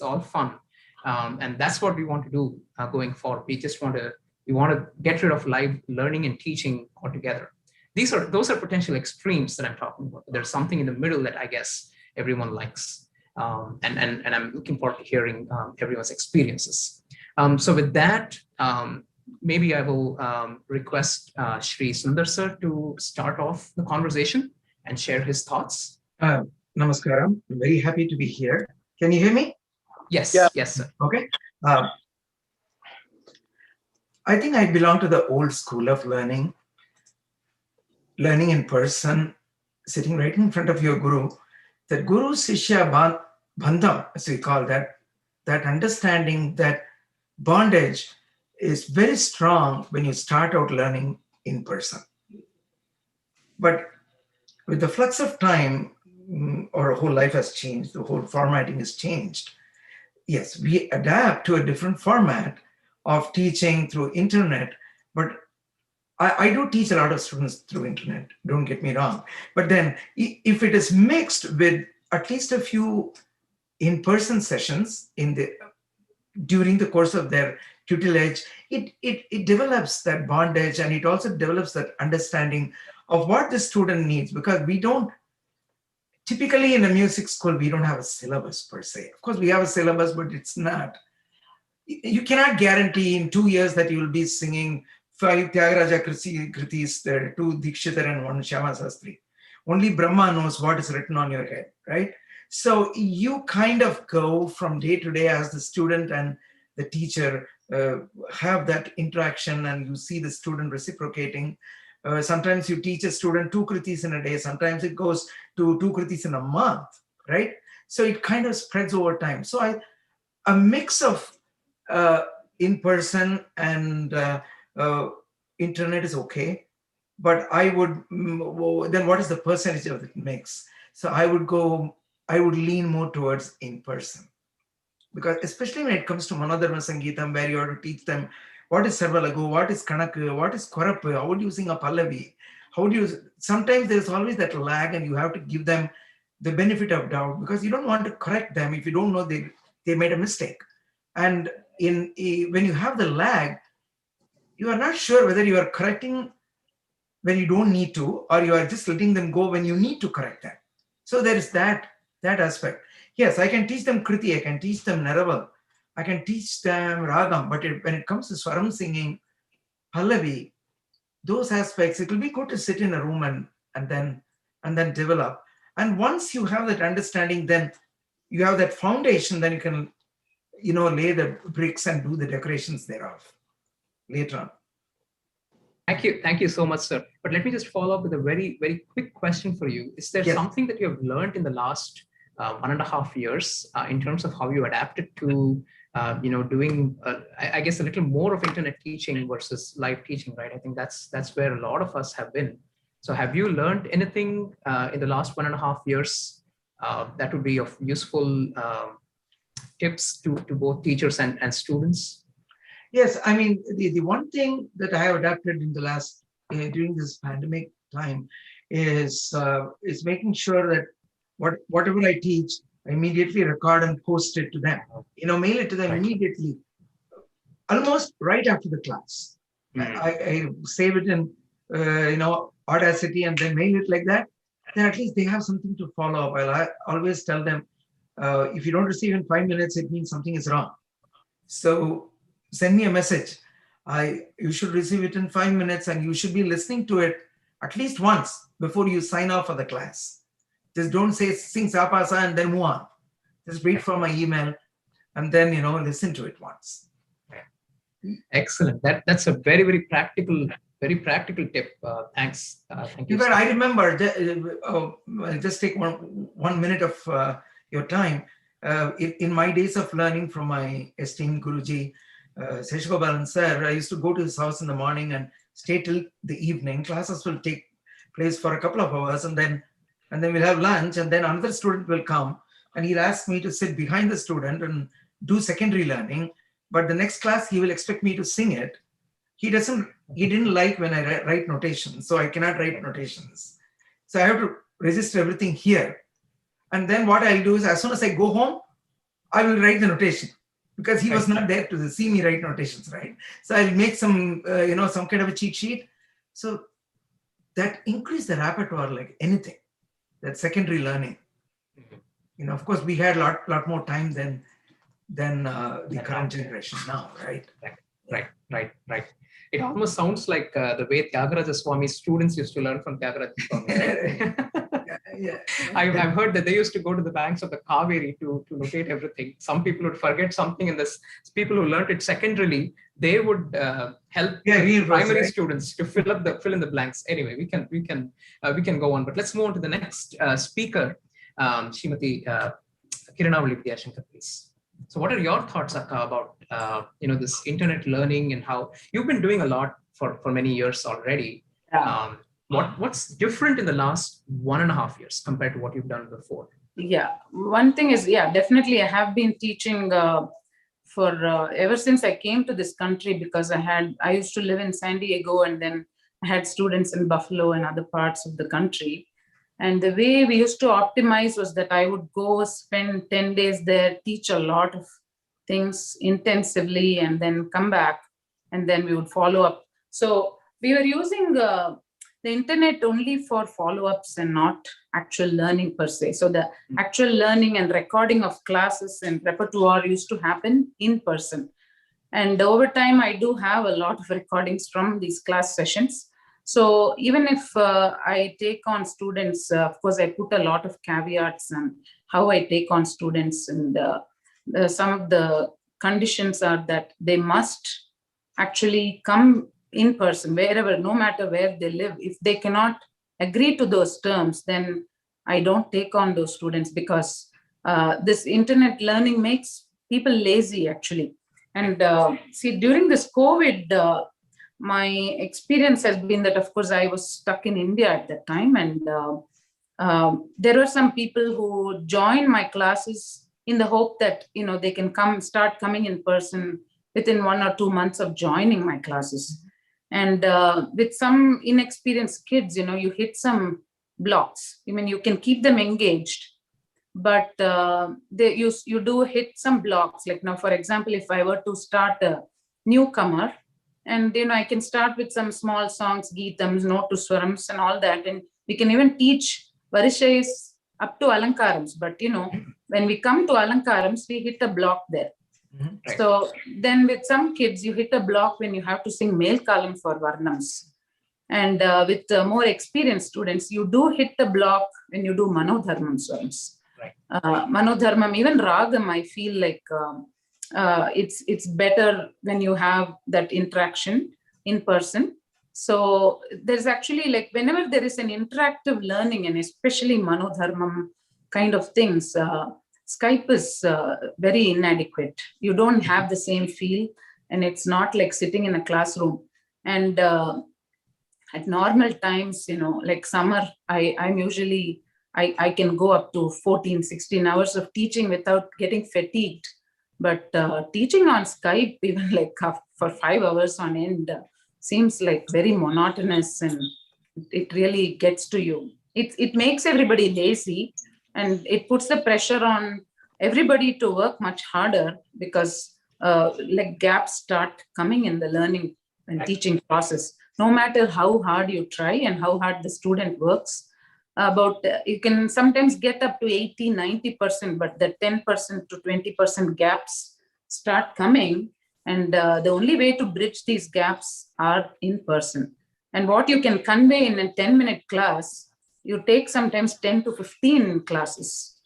all fun, and that's what we want to do going forward. We want to get rid of live learning and teaching altogether. Those are potential extremes that I'm talking about. There's something in the middle that I guess everyone likes, and I'm looking forward to hearing everyone's experiences. So with that, maybe I will request Shri Sundar sir to start off the conversation and share his thoughts. Namaskaram. I'm very happy to be here. Can you hear me? Yes, yes, sir. Okay. I think I belong to the old school of learning in person, sitting right in front of your guru. That guru Sishya Bandham, as we call that understanding, that bondage is very strong when you start out learning in person. But with the flux of time, our whole life has changed, the whole formatting has changed. Yes, we adapt to a different format of teaching through internet, but I do teach a lot of students through internet, don't get me wrong. But then if it is mixed with at least a few in-person sessions during the course of their tutelage, it develops that bondage, and it also develops that understanding of what the student needs, because we don't, typically in a music school, we don't have a syllabus per se. Of course, we have a syllabus, but it's not. You cannot guarantee in 2 years that you will be singing 5 Tyagaraja Kritis, 2 Dikshitar and 1 Shyama Sastri. Only Brahma knows what is written on your head, right? So you kind of go from day to day as the student and the teacher have that interaction, and you see the student reciprocating. Sometimes you teach a student 2 kritis in a day, sometimes it goes to 2 kritis in a month, right? So it kind of spreads over time. So a mix of in-person and internet is okay, but I would, then what is the percentage of the mix? So I would lean more towards in-person, because especially when it comes to Manodharma Sangeetam, where you have to teach them what is Sarvalagu, what is Kanaku, what is Korapu, how do you sing a Pallavi, sometimes there's always that lag, and you have to give them the benefit of doubt, because you don't want to correct them if you don't know they made a mistake. And when you have the lag, you are not sure whether you are correcting when you don't need to, or you are just letting them go when you need to correct them. So there is that aspect. Yes, I can teach them Kriti, I can teach them Naraval, I can teach them Ragam, but when it comes to Swaram singing, Pallavi, those aspects, it will be good to sit in a room and then develop. And once you have that understanding, then you have that foundation, then you can lay the bricks and do the decorations thereof later on. Thank you so much, sir. But let me just follow up with a very, very quick question for you. Is there something that you have learned in the last 1.5 years in terms of how you adapted to doing I guess a little more of internet teaching versus live teaching, right? I think that's where a lot of us have been. So have you learned anything in the last 1.5 years that would be of useful tips to both teachers and students? Yes, I mean, the one thing that I have adapted in the last, during this pandemic time is making sure that whatever I teach, I immediately record and post it to them. Mail it to them immediately, almost right after the class. I save it in, Audacity and then mail it like that. Then at least they have something to follow up. I always tell them, if you don't receive in 5 minutes, it means something is wrong. So send me a message. You should receive it in 5 minutes, and you should be listening to it at least once before you sign off for the class. Just don't say sing sapasa and then move on. Just wait for my email and then listen to it once. Excellent. That's a very practical tip. Thanks. Thank you. In fact, I remember, I'll just take one minute of your time. In my days of learning from my esteemed Guruji, Seshgopalan sir, I used to go to his house in the morning and stay till the evening. Classes will take place for a couple of hours, and then we'll have lunch, and then another student will come and he'll ask me to sit behind the student and do secondary learning. But the next class, he will expect me to sing it. He didn't like when I write notations, so I cannot write notations. So I have to register everything here. And then what I'll do is, as soon as I go home, I will write the notation, because he was not there to see me write notations, right? So I'll make some, some kind of a cheat sheet. So that increased the repertoire like anything, that secondary learning. Of course, we had a lot more time than the current generation now, right? Right. It almost sounds like the way Tyagaraja Swami's students used to learn from Tyagaraja Swami. Yeah. I've heard that they used to go to the banks of the Kaveri to notate everything. Some people would forget something, and the people who learned it secondarily, they would help primary students to fill in the blanks. Anyway, we can go on, but let's move on to the next speaker, Srimati Kiranavali Vidyashankar, please. So what are your thoughts, Akka, about this internet learning and how you've been doing a lot for many years already? Yeah. What's different in the last 1.5 years compared to what you've done before? Yeah, one thing is, definitely I have been teaching for ever since I came to this country, because I used to live in San Diego, and then I had students in Buffalo and other parts of the country. And the way we used to optimize was that I would go spend 10 days there, teach a lot of things intensively, and then come back, and then we would follow up. So we were using the internet only for follow-ups and not actual learning per se. So the actual learning and recording of classes and repertoire used to happen in person. And over time, I do have a lot of recordings from these class sessions. So even if I take on students, of course, I put a lot of caveats on how I take on students. And some of the conditions are that they must actually come in person, wherever, no matter where they live. If they cannot agree to those terms, then I don't take on those students, because this internet learning makes people lazy, actually. And see, during this COVID, my experience has been that, of course, I was stuck in India at that time. And there were some people who joined my classes in the hope that, they can start coming in person within 1 or 2 months of joining my classes. And with some inexperienced kids, you hit some blocks. You can keep them engaged, but you do hit some blocks. Like now, for example, if I were to start a newcomer, and I can start with some small songs, Geetams, Notu Swarams, and all that. And we can even teach Varishais up to Alankarams. But when we come to Alankarams, we hit a block there. Right. So then with some kids, you hit a block when you have to sing Mel Kalam for Varnams. And with more experienced students, you do hit the block when you do Manodharmam Swarams. Right. Manodharmam, even Ragam, I feel like it's better when you have that interaction in person. So there's actually, like, whenever there is an interactive learning, and especially Manodharmam kind of things, Skype is very inadequate. You don't have the same feel, and it's not like sitting in a classroom. And at normal times, like summer, I'm usually, I can go up to 14, 16 hours of teaching without getting fatigued. But teaching on Skype, even like for 5 hours on end, seems like very monotonous, and it really gets to you. It makes everybody lazy, and it puts the pressure on everybody to work much harder, because like gaps start coming in the learning and teaching process. No matter how hard you try and how hard the student works, you can sometimes get up to 80-90%, but the 10% to 20% gaps start coming. And the only way to bridge these gaps are in person. And what you can convey in a 10-minute class, you take sometimes 10 to 15 classes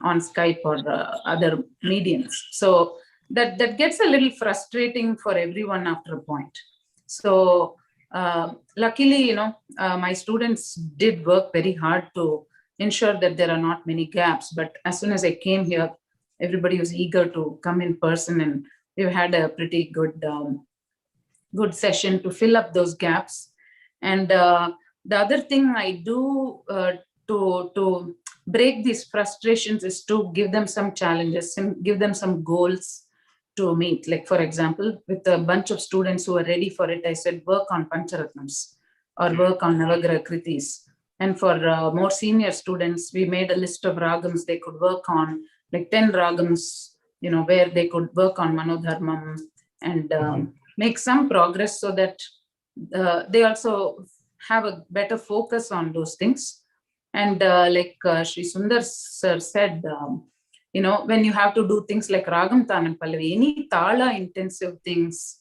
on Skype or other mediums. So that gets a little frustrating for everyone after a point. So luckily, my students did work very hard to ensure that there are not many gaps. But as soon as I came here, everybody was eager to come in person, and we've had a pretty good session to fill up those gaps. And the other thing I do to break these frustrations is to give them some challenges and give them some goals to meet. Like, for example, with a bunch of students who are ready for it, I said, work on Pancharatnams or work on Navagraha Kritis. And for more senior students, we made a list of ragams they could work on, like 10 ragams, where they could work on Manodharmam and make some progress so that they also have a better focus on those things. And like Sri Sundar sir said, when you have to do things like Ragam Tanam Pallavi, any Tala intensive things,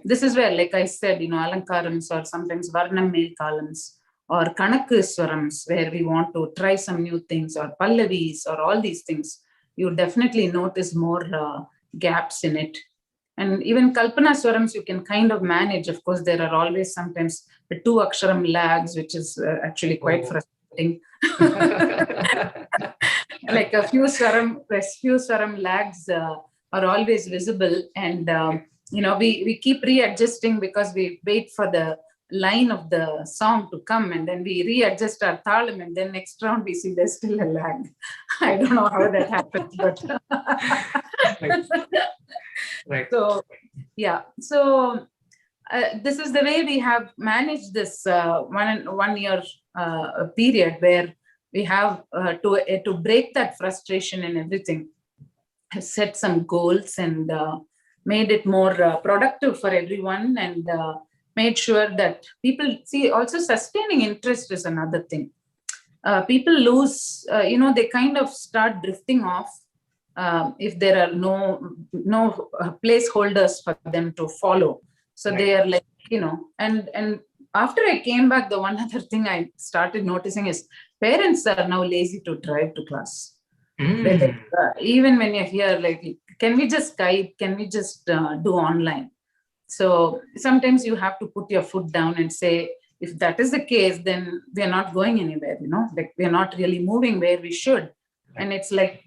this is where, like I said, Alankarams or sometimes Varnam Mel Kalams or Kanakaswarams, where we want to try some new things, or Pallavis or all these things, you definitely notice more gaps in it. And even Kalpana Swarams, you can kind of manage. Of course, there are always sometimes the 2 aksharam lags, which is actually quite frustrating. Like a few swaram lags are always visible. And, we keep readjusting because we wait for the line of the song to come, and then we readjust our thalam, and then next round we see there's still a lag. I don't know how that happens, but right. So yeah, so this is the way we have managed this 1 year period, where we have to break that frustration and everything, set some goals and made it more productive for everyone, and made sure that people see. Also, sustaining interest is another thing. People lose, they kind of start drifting off if there are no placeholders for them to follow. So they are like, and after I came back, the one other thing I started noticing is parents are now lazy to drive to class. Even when you're here, like, can we just Skype? Can we just do online? So sometimes you have to put your foot down and say, if that is the case, then we are not going anywhere, like we are not really moving where we should. And it's like,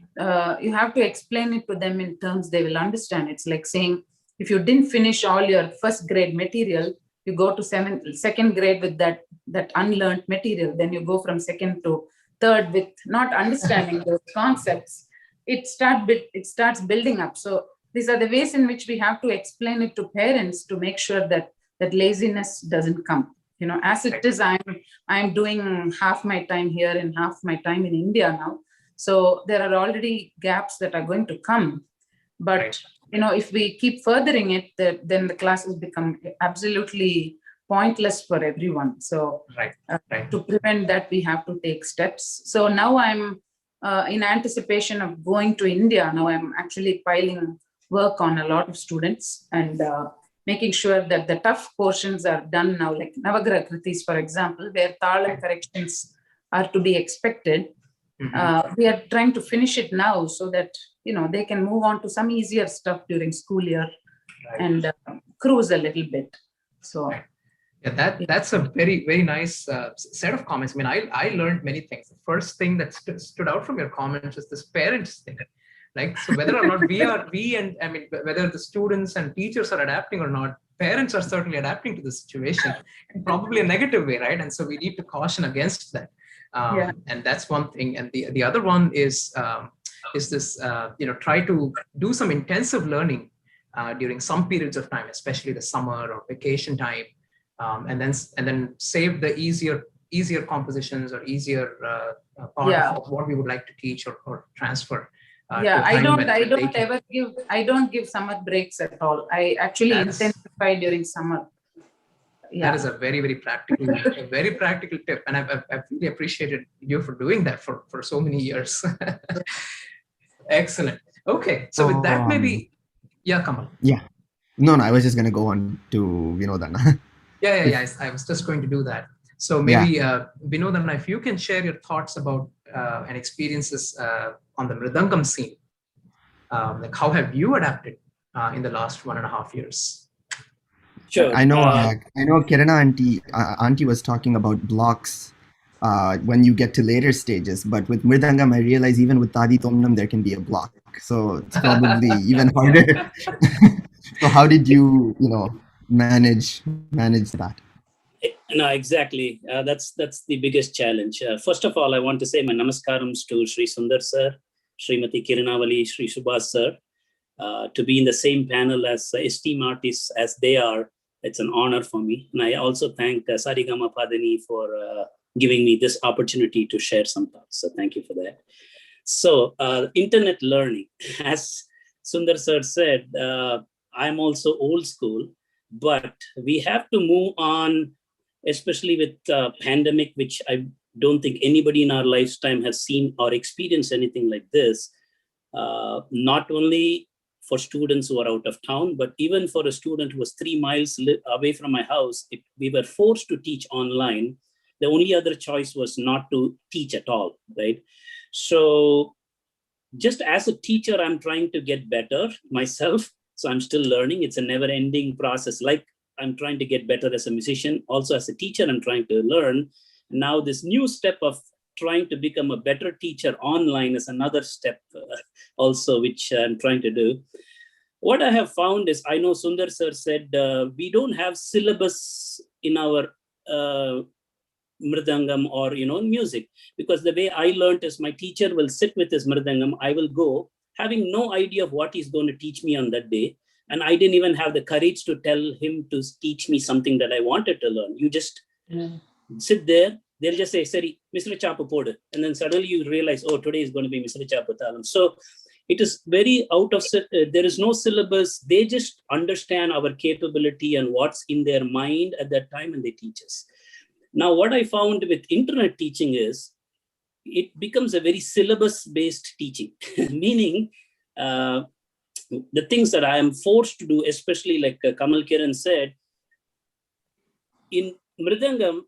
you have to explain it to them in terms they will understand. It's like saying, if you didn't finish all your first grade material, you go to second grade with that unlearned material. Then you go from second to third with not understanding those concepts. It starts building up. So these are the ways in which we have to explain it to parents to make sure that laziness doesn't come. As it is, I'm doing half my time here and half my time in India now. So there are already gaps that are going to come. But, if we keep furthering it, then the classes become absolutely pointless for everyone. So to prevent that, we have to take steps. So now I'm in anticipation of going to India. Now I'm actually piling work on a lot of students and making sure that the tough portions are done now, like Navagraha Kritis, for example, where Thalam corrections are to be expected. We are trying to finish it now so that, they can move on to some easier stuff during school year and cruise a little bit. So yeah, that's a very, very nice set of comments. I mean, I learned many things. The first thing that stood out from your comments is this parents thing. Like, so whether or not whether the students and teachers are adapting or not, parents are certainly adapting to the situation in probably a negative way, right? And so we need to caution against that. And that's one thing. And the other one is this, try to do some intensive learning during some periods of time, especially the summer or vacation time, and then save the easier compositions or easier part of what we would like to teach or transfer. I don't give summer breaks at all. I actually intensify during summer. That is a very, very practical tip. And I've really appreciated you for doing that for so many years. Excellent. Okay. So with that, maybe, Kamal. Yeah. No, I was just going to go on to Vinodana. Yeah. I was just going to do that. So maybe, Vinodana, if you can share your thoughts about and experiences on the Mridangam scene. Like how have you adapted in the last 1.5 years? Sure. I know Kirana auntie was talking about blocks when you get to later stages, but with Mridangam, I realize even with Tadi Tomnam, there can be a block. So it's probably even harder. So how did you, manage that? No, exactly. That's the biggest challenge. First of all, I want to say my namaskarams to Sri Sundar sir, Srimati Kiranavali, Sri Subhas sir. To be in the same panel as esteemed artists as they are, it's an honor for me. And I also thank SRGMPDN for giving me this opportunity to share some thoughts. So thank you for that. So internet learning, as Sundar sir said, I'm also old school, but we have to move on, especially with pandemic, which I don't think anybody in our lifetime has seen or experienced anything like this. Not only for students who are out of town, but even for a student who was 3 miles away from my house, we were forced to teach online. The only other choice was not to teach at all, right? So just as a teacher, I'm trying to get better myself. So I'm still learning. It's a never-ending process. Like I'm trying to get better as a musician. Also as a teacher, I'm trying to learn. Now this new step of trying to become a better teacher online is another step also, which I'm trying to do. What I have found is, I know Sundar sir said, we don't have syllabus in our mridangam or, music, because the way I learned is my teacher will sit with his mridangam. I will go having no idea of what he's going to teach me on that day. And I didn't even have the courage to tell him to teach me something that I wanted to learn. You just sit there. They'll just say, Sari, Mr. Chapu Podu. And then suddenly you realize, oh, today is going to be Mr. Chapu Talam. So it is very out of, there is no syllabus. They just understand our capability and what's in their mind at that time, and they teach us. Now, what I found with internet teaching is it becomes a very syllabus-based teaching, meaning the things that I am forced to do, especially like Kamal Kiran said, in Mridangam,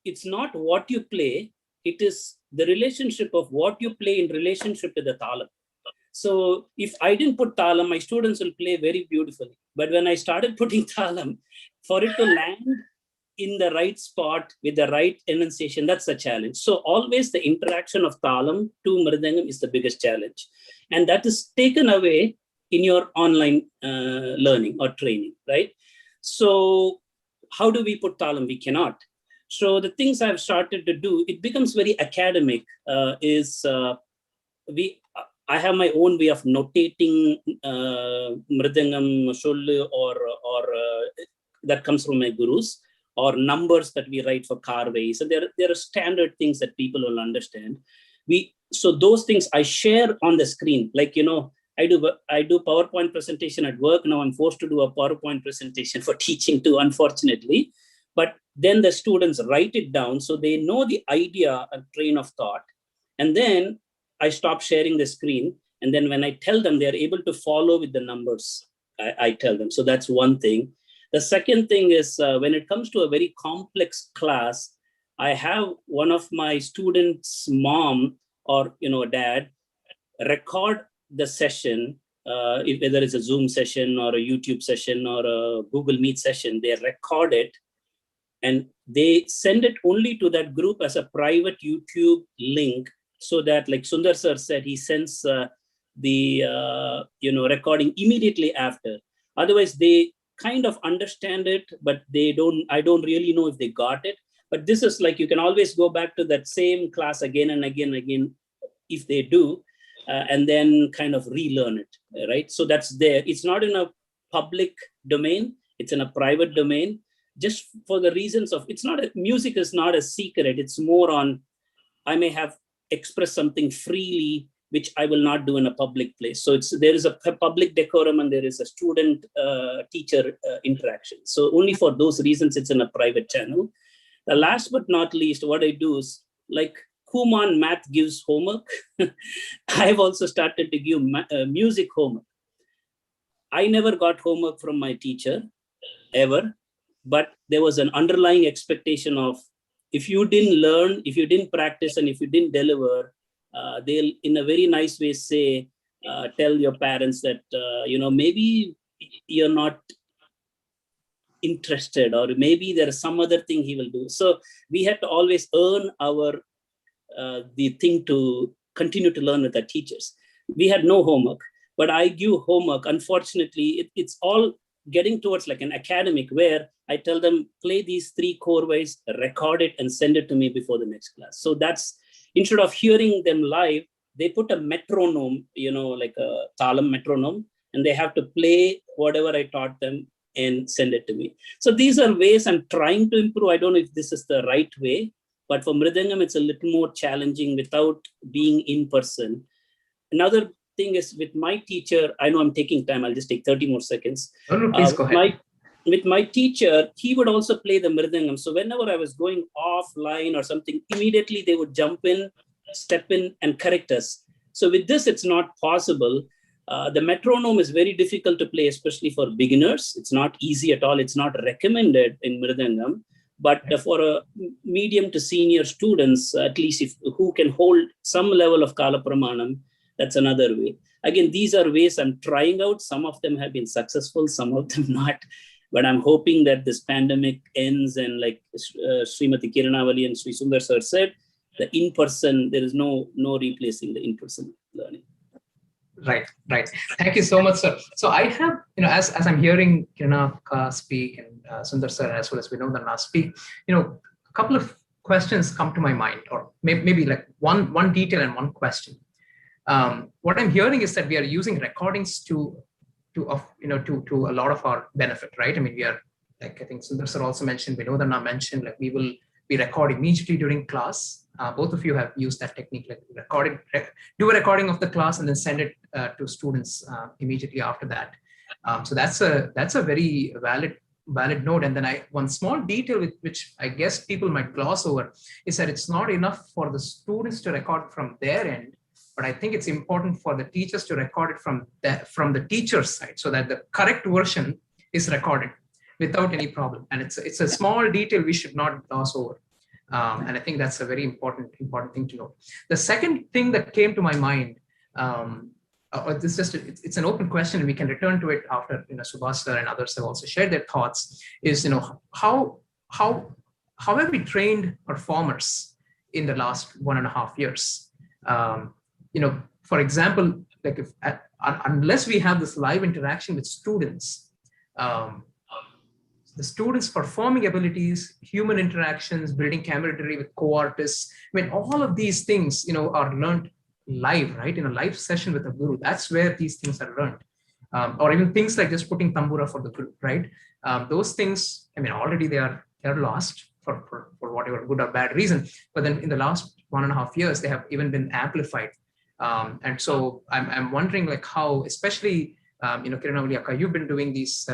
it's not what you play, it is the relationship of what you play in relationship to the talam. So if I didn't put talam, my students will play very beautifully. But when I started putting talam, for it to land in the right spot with the right enunciation, that's a challenge. So always the interaction of talam to mridangam is the biggest challenge. And that is taken away in your online learning or training, right? So how do we put talam? We cannot. So the things I've started to do, it becomes very academic, I have my own way of notating mridangam sollu or that comes from my gurus, or numbers that we write for carways. So there are standard things that people will understand. So those things I share on the screen, like, I do PowerPoint presentation at work. Now I'm forced to do a PowerPoint presentation for teaching too, unfortunately. But then the students write it down so they know the idea and train of thought. And then I stop sharing the screen. And then when I tell them, they're able to follow with the numbers. I tell them. So that's one thing. The second thing is when it comes to a very complex class, I have one of my students' mom or dad record the session, whether it's a Zoom session or a YouTube session or a Google Meet session. They record it and they send it only to that group as a private YouTube link, so that, like Sundar sir said, he sends the recording immediately after. Otherwise, they kind of understand it, but I don't really know if they got it. But this is like, you can always go back to that same class again and again and again if they do, and then kind of relearn it, right? So that's there. It's not in a public domain, it's in a private domain, just for the reasons of, music is not a secret. It's more on, I may have expressed something freely, which I will not do in a public place. So there is a public decorum and there is a student teacher interaction. So only for those reasons, it's in a private channel. The last but not least, what I do is, like Kuman Math gives homework, I've also started to give music homework. I never got homework from my teacher, ever, but there was an underlying expectation of, if you didn't learn, if you didn't practice, and if you didn't deliver, they'll in a very nice way say, tell your parents that, maybe you're not interested, or maybe there is some other thing he will do. So we had to always earn the thing to continue to learn with our teachers. We had no homework, but I give homework. Unfortunately, it's all getting towards like an academic, where I tell them, play these 3 core ways, record it, and send it to me before the next class. So that's, instead of hearing them live, they put a metronome, like a talam metronome, and they have to play whatever I taught them and send it to me. So these are ways I'm trying to improve. I don't know if this is the right way, but for Mridangam, it's a little more challenging without being in person. Another thing is with my teacher, I know I'm taking time, I'll just take 30 more seconds. No, please go ahead. With my teacher, he would also play the Mridangam. So whenever I was going offline or something, immediately they would jump in, step in, and correct us. So with this, it's not possible. The metronome is very difficult to play, especially for beginners. It's not easy at all. It's not recommended in Mridangam. But for a medium to senior students, at least who can hold some level of Kala Pramanam, that's another way. Again, these are ways I'm trying out. Some of them have been successful, some of them not. But I'm hoping that this pandemic ends, and like Srimati Kiranavali and Sri Sundar sir said, the in-person, there is no replacing the in-person learning. Right. Thank you so much, sir. So I have, as I'm hearing Kirana speak and Sundar sir, as well as Vinodana speak, a couple of questions come to my mind, or maybe like one detail and one question. What I'm hearing is that we are using recordings to a lot of our benefit, right? I mean, we are, like, I think Sundar sir also mentioned, Vinodana mentioned, like, we record immediately during class. Both of you have used that technique, like do a recording of the class and then send it to students immediately after that. So that's a very valid note. And then one small detail which I guess people might gloss over is that it's not enough for the students to record from their end, but I think it's important for the teachers to record it from the teacher's side, so that the correct version is recorded without any problem. And it's a small detail we should not gloss over. And I think that's a very important thing to know. The second thing that came to my mind, it's an open question, and we can return to it after Subhash sir and others have also shared their thoughts, is how have we trained performers in the last 1.5 years? For example, like unless we have this live interaction with students, the students' performing abilities, human interactions, building camaraderie with co-artists, I mean, all of these things, are learned live, right? In a live session with a guru. That's where these things are learned. Or even things like just putting tambura for the group, right? Those things, I mean, already they're lost for whatever good or bad reason. But then in the last 1.5 years, they have even been amplified. And so I'm wondering, like, how, especially, Kiranavali Akka, you've been doing these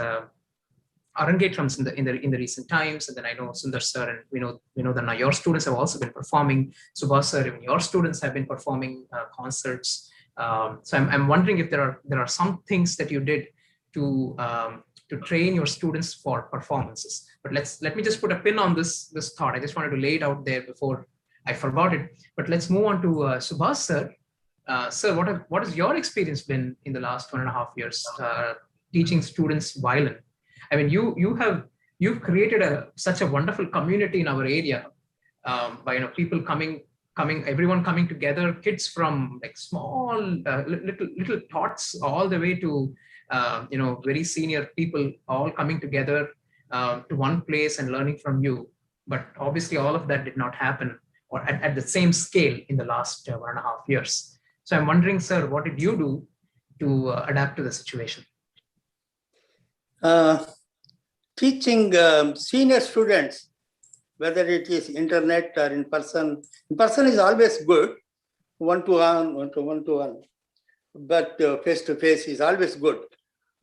Arangetrams in the recent times, and then I know Sundar sir and we know that now your students have also been performing. Subhash sir, even your students have been performing concerts. So I'm wondering if there are some things that you did to train your students for performances. But let me just put a pin on this thought. I just wanted to lay it out there before I forgot it. But let's move on to Subhash sir. Sir, what has your experience been in the last 1.5 years teaching students violin? I mean, you've created such a wonderful community in our area by people everyone coming together, kids from like small little tots all the way to very senior people, all coming together to one place and learning from you. But obviously, all of that did not happen or at the same scale in the last 1.5 years. So I'm wondering, sir, what did you do to adapt to the situation? Teaching senior students, whether it is internet or in person is always good, one-to-one, but face-to-face is always good.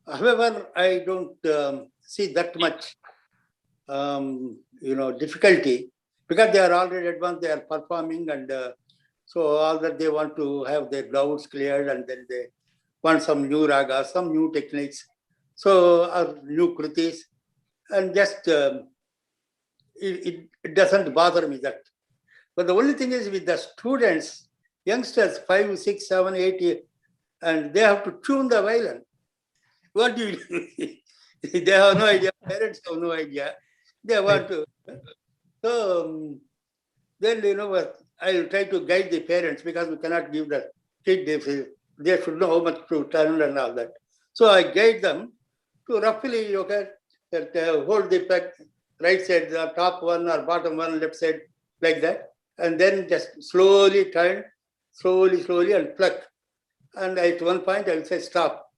However, I don't see that much, difficulty, because they are already advanced, they are performing, and so all that they want to have their doubts cleared, and then they want some new raga, some new techniques, so new kritis. And just it doesn't bother me that. But the only thing is with the students, youngsters, 5, 6, 7, 8 and they have to tune the violin. What do you do? They have no idea. Parents have no idea. They want to. So then, I'll try to guide the parents because we cannot give the kid. They should know how much to turn and all that. So I guide them to roughly, hold the peg, right side, the top one or bottom one, left side, like that. And then just slowly turn, slowly, and pluck. And at one point, I will say stop.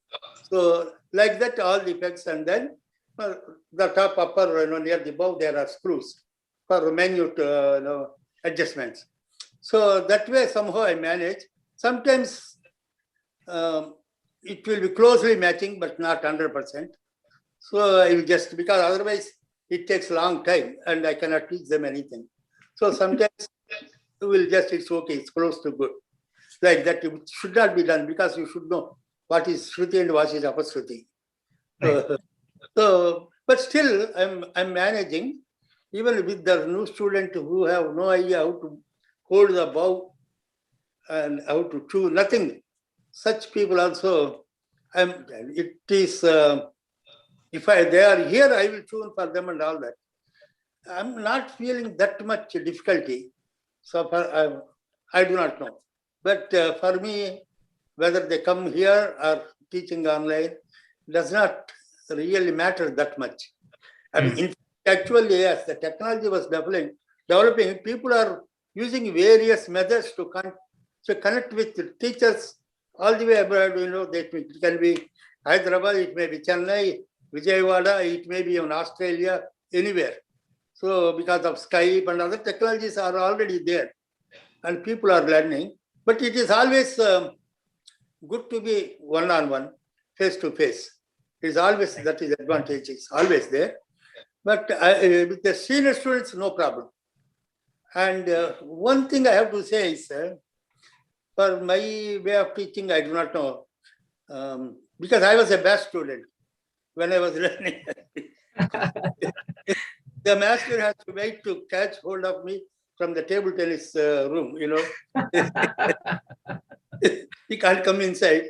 So like that, all the pegs, and then the top, upper, near the bow, there are screws for minute, adjustments. So that way, somehow I manage. Sometimes it will be closely matching, but not 100%. So I will just, because otherwise it takes a long time and I cannot teach them anything. So sometimes it's okay, it's close to good. Like that, it should not be done because you should know what is Shruti and what is Apashruti. Right. But still, I'm managing, even with the new student who have no idea how to hold the bow and how to chew, nothing. Such people also, it is, if they are here, I will tune for them and all that. I'm not feeling that much difficulty. So I do not know. But for me, whether they come here or teaching online does not really matter that much. I mean, actually, as the technology was developing, people are using various methods to connect with teachers all the way abroad. It can be Hyderabad, it may be Chennai, Vijayawada, it may be in Australia, anywhere. So because of Skype and other technologies are already there and people are learning. But it is always good to be one-on-one, face-to-face. It is always, that is advantage, is always there. But with the senior students, no problem. And one thing I have to say is, for my way of teaching, I do not know. Because I was a best student when I was learning. The master has to wait to catch hold of me from the table tennis room, He can't come inside.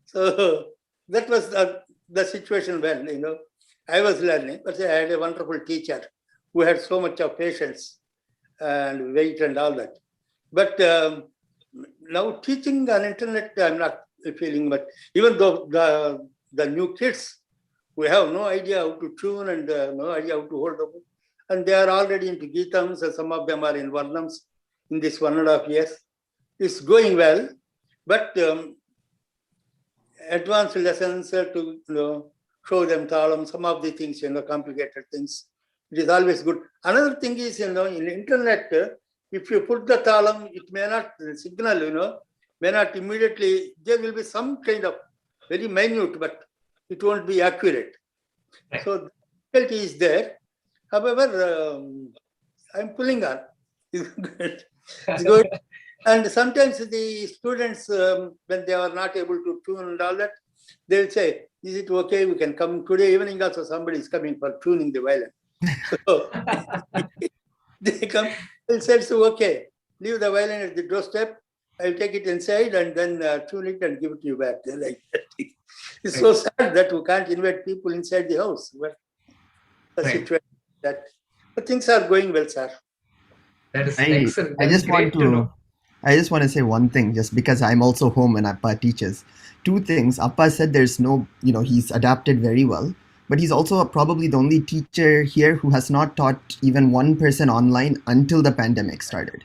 So that was the situation when, I was learning, but I had a wonderful teacher who had so much of patience and wait and all that. But now teaching on internet, I'm not feeling much, even though the new kids, we have no idea how to tune and no idea how to hold the book. And they are already into Geetams, and some of them are in Varnams in this 1.5 years. It's going well, but advanced lessons to show them talam, some of the things, complicated things. It is always good. Another thing is, in internet, if you put the talam, it may not signal, may not immediately, there will be some kind of very minute, but it won't be accurate. Right. So the difficulty is there. However, I'm pulling on. It's good. And sometimes the students, when they are not able to tune and all that, they'll say, is it okay? We can come today evening also, somebody is coming for tuning the violin. So they come, they'll say, so okay, leave the violin at the doorstep. I'll take it inside and then tune it and give it to you back. Like that. It's so sad that we can't invite people inside the house. But the situation that, but things are going well, sir. That is excellent. I just want to say one thing, just because I'm also home and Appa teaches. Two things. Appa said there's no, he's adapted very well, but he's also probably the only teacher here who has not taught even one person online until the pandemic started.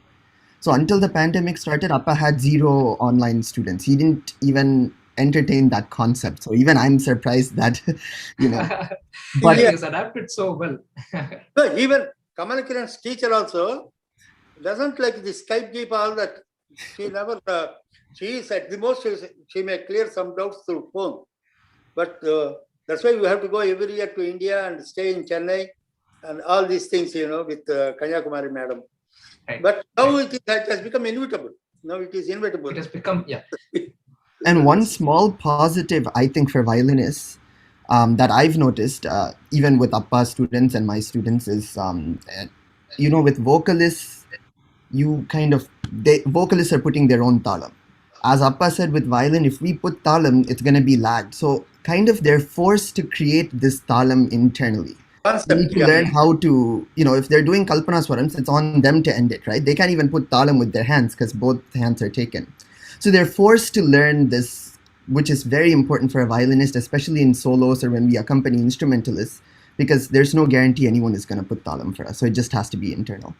So until the pandemic started, Appa had 0 online students. He didn't even entertain that concept. So even I'm surprised that, but he has adapted so well. So even Kamalkiran's teacher also doesn't like the Skype keep all that. She never, she is at the most, she may clear some doubts through phone. But that's why we have to go every year to India and stay in Chennai and all these things, with Kanyakumari madam. Right. But now it has become inevitable. Now it is inevitable. It has become, And one small positive, I think, for violinists that I've noticed, even with Appa's students and my students, is, with vocalists, vocalists are putting their own talam. as Appa said with violin, if we put talam, it's going to be lagged. So kind of they're forced to create this talam internally. They need to learn how to, if they're doing Kalpana Swarams, it's on them to end it, right? They can't even put talam with their hands because both hands are taken. So they're forced to learn this, which is very important for a violinist, especially in solos or when we accompany instrumentalists, because there's no guarantee anyone is going to put talam for us. So it just has to be internal.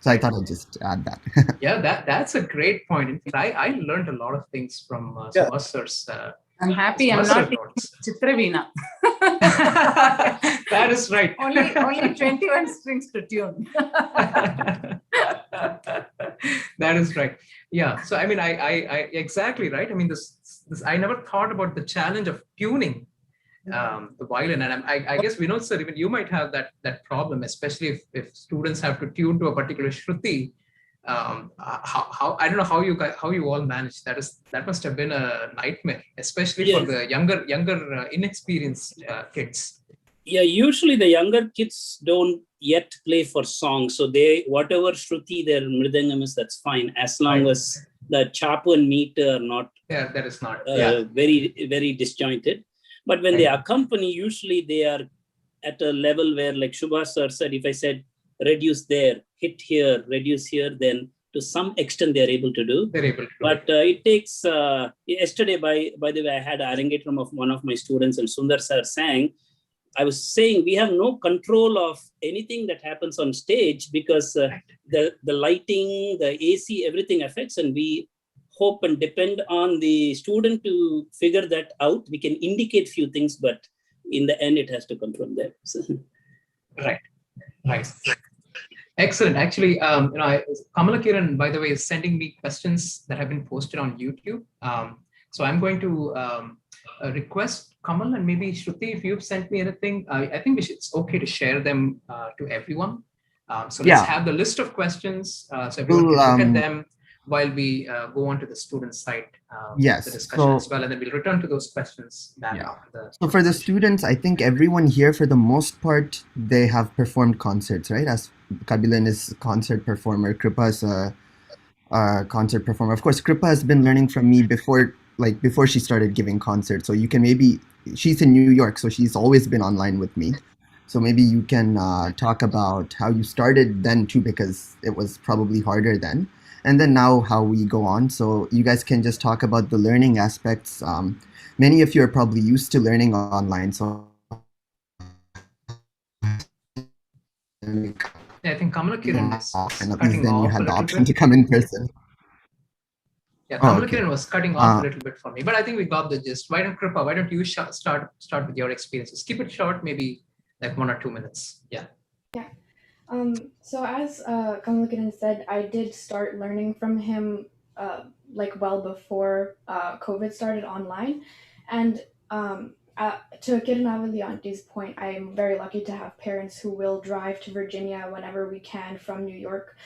So I thought I'd just add that. Yeah, that's a great point. In fact, I learned a lot of things from Subhash sir's. I'm happy I'm not Chitraveena. That is right. only 21 strings to tune. That is right. Yeah. So I mean, I exactly right. I mean, this I never thought about the challenge of tuning the violin, and I guess Vinod sir, even you might have that problem, especially if students have to tune to a particular shruti. How I don't know how you all manage that. That must have been a nightmare, especially for the younger inexperienced kids. Yeah, usually the younger kids don't yet play for songs, so they whatever shruti their mridangam is, that's fine, as long as the chapu and meter are not that is not very very disjointed. But when they accompany, usually they are at a level where, like Subhash sir said, if I said reduce there, hit here, reduce here, then to some extent they're able to do. They're able to. But it takes, yesterday, by the way, I had an arrangetram of one of my students, and Sundar sir sang. I was saying we have no control of anything that happens on stage because the lighting, the AC, everything affects, and we hope and depend on the student to figure that out. We can indicate few things, but in the end, it has to come from them. So. Right. Excellent. Actually, Kamala Kiran, by the way, is sending me questions that have been posted on YouTube. So I'm going to request Kamal and maybe Shruti, if you've sent me anything, I think it's okay to share them to everyone. So let's have the list of questions so everyone can look at them while we go on to the student side, the discussion as well, and then we'll return to those questions. So for the students, I think everyone here, for the most part, they have performed concerts, right? As Kabilan is a concert performer, Kripa is a concert performer. Of course, Kripa has been learning from me before she started giving concerts. So you can she's in New York, so she's always been online with me. So maybe you can talk about how you started then too, because it was probably harder then. And then now how we go on. So you guys can just talk about the learning aspects. Many of you are probably used to learning online. So I think Kamala Kiran is then you had the option to come in person. Yeah, Kamala Kiran was cutting off a little bit for me, but I think we got the gist. Why don't you start with your experiences? Keep it short, maybe like 1 or 2 minutes. Yeah. So as Kamala Kiran said, I did start learning from him like well before COVID started online, and to Kiranavali Auntie's point, I'm very lucky to have parents who will drive to Virginia whenever we can from New York,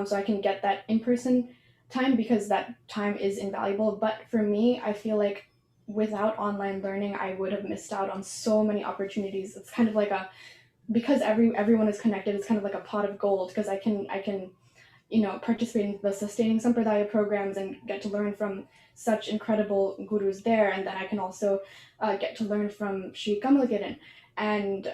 so I can get that in-person time, because that time is invaluable. But for me, I feel like without online learning, I would have missed out on so many opportunities. It's kind of like because everyone is connected, it's kind of like a pot of gold, because I can participate in the Sustaining Sampradaya programs and get to learn from such incredible gurus there, and then I can also get to learn from Sri Kamalakiran. And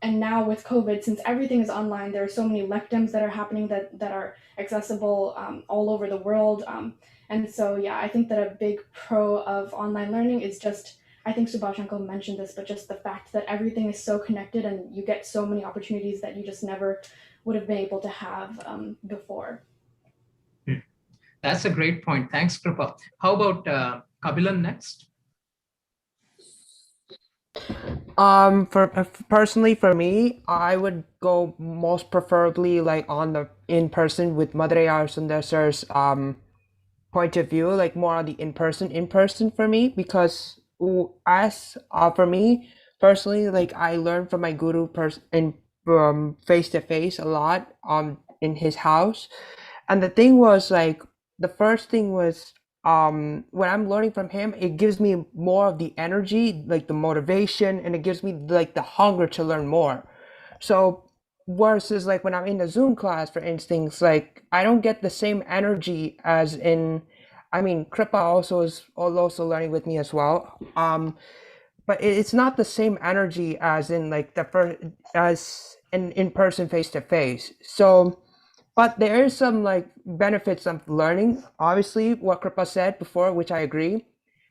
now with COVID, since everything is online, there are so many lectums that are happening that are accessible all over the world. And so, yeah, I think that a big pro of online learning is just, I think Subhash Uncle mentioned this, but just the fact that everything is so connected and you get so many opportunities that you just never would have been able to have before. That's a great point. Thanks, Kripa. How about Kabilan next? Personally for me, I would go most preferably like on the in-person with Madurai Sundar sir's point of view, like more on the in-person for me, because for me personally, like I learned from my guru in face to face a lot in his house. And the thing was, like, the first thing was when I'm learning from him, it gives me more of the energy, like the motivation, and it gives me like the hunger to learn more. So versus like when I'm in a Zoom class, for instance, like I don't get the same energy as in I mean, Kripa also is also learning with me as well. But it's not the same energy as in like as in person face to face. So, but there is some like benefits of learning. Obviously, what Kripa said before, which I agree,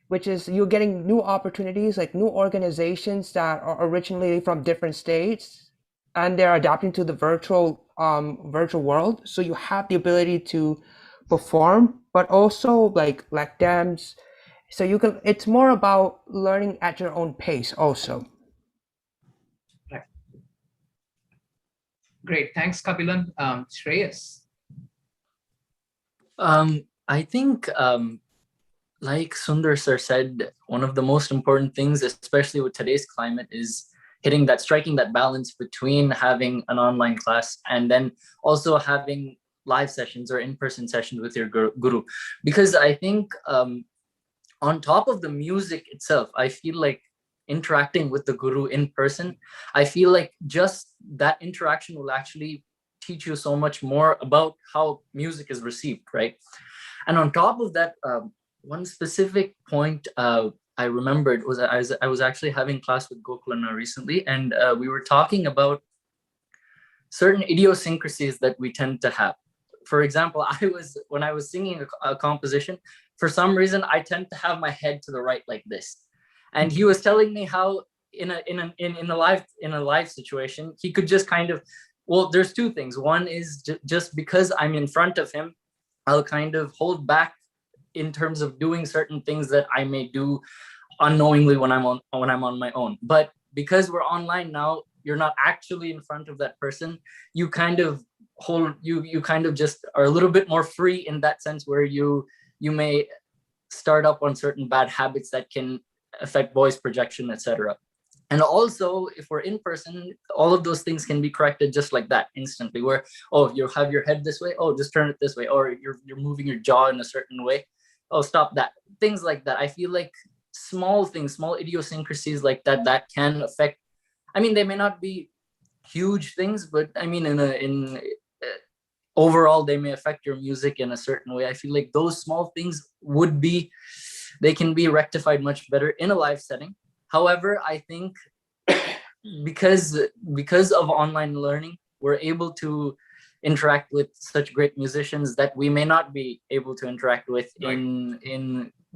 which is you're getting new opportunities, like new organizations that are originally from different states, and they're adapting to the virtual world. So you have the ability to perform, but also like dams. So you can. It's more about learning at your own pace, also. Right. Great, thanks, Kapilan. Shreyas. I think, like Sundar sir said, one of the most important things, especially with today's climate, is striking that balance between having an online class and then also having live sessions or in-person sessions with your guru. Because I think on top of the music itself, I feel like interacting with the guru in person, I feel like just that interaction will actually teach you so much more about how music is received, right? And on top of that, one specific point I remembered was I was actually having class with Gokulana recently, and we were talking about certain idiosyncrasies that we tend to have. For example, when I was singing a composition, for some reason I tend to have my head to the right like this, and he was telling me how in a live situation he could just kind of, well, there's two things. One is just because I'm in front of him, I'll kind of hold back in terms of doing certain things that I may do unknowingly when I'm on my own. But because we're online now, you're not actually in front of that person. You kind of just are a little bit more free in that sense, where you may start up on certain bad habits that can affect voice projection, etc. And also, if we're in person, all of those things can be corrected just like that instantly, where, oh, you have your head this way, oh, just turn it this way, or you're moving your jaw in a certain way, oh, stop that. Things like that. I feel like small things, small idiosyncrasies like that can affect, I mean, they may not be huge things, but I mean, overall, they may affect your music in a certain way. I feel like those small things they can be rectified much better in a live setting. However, I think because of online learning, we're able to interact with such great musicians that we may not be able to interact with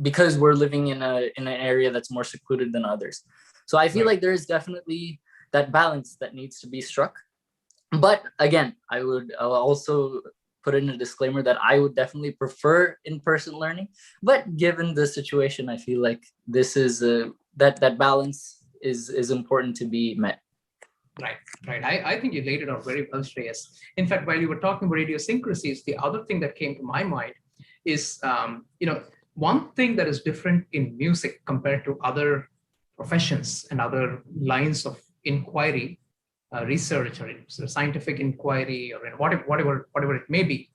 because we're living in an area that's more secluded than others. So I feel like there is definitely that balance that needs to be struck. But again, I'll also put in a disclaimer that I would definitely prefer in-person learning. But given the situation, I feel like this is that balance is important to be met. Right. I think you laid it out very well, Shreyas. In fact, while you were talking about idiosyncrasies, the other thing that came to my mind is, one thing that is different in music compared to other professions and other lines of inquiry, research, or scientific inquiry, or whatever it may be.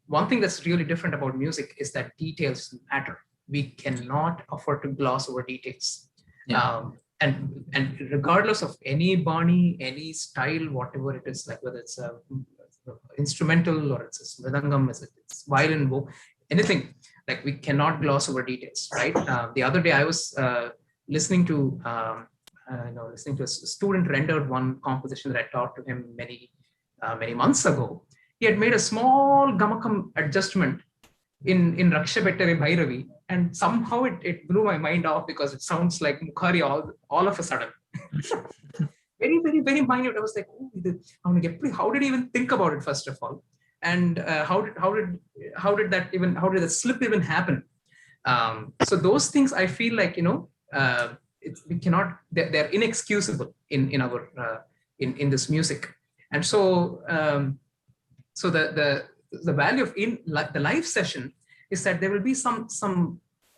One thing that's really different about music is that details matter. We cannot afford to gloss over details. Yeah. And regardless of any bani, any style, whatever it is, like whether it's a instrumental or it's a mridangam, it's violin, anything, like we cannot gloss over details, right? The other day I was listening to a student rendered one composition that I taught to him many months ago. He had made a small gamakam adjustment in Raksha Bettare Bhairavi, and somehow it blew my mind off because it sounds like Mukhari all of a sudden. Very, very, very minute. I was like, how did he even think about it, first of all? And how did the slip even happen? So those things, I feel like, we cannot, they're inexcusable in our in this music. And so the value of the live session is that there will be some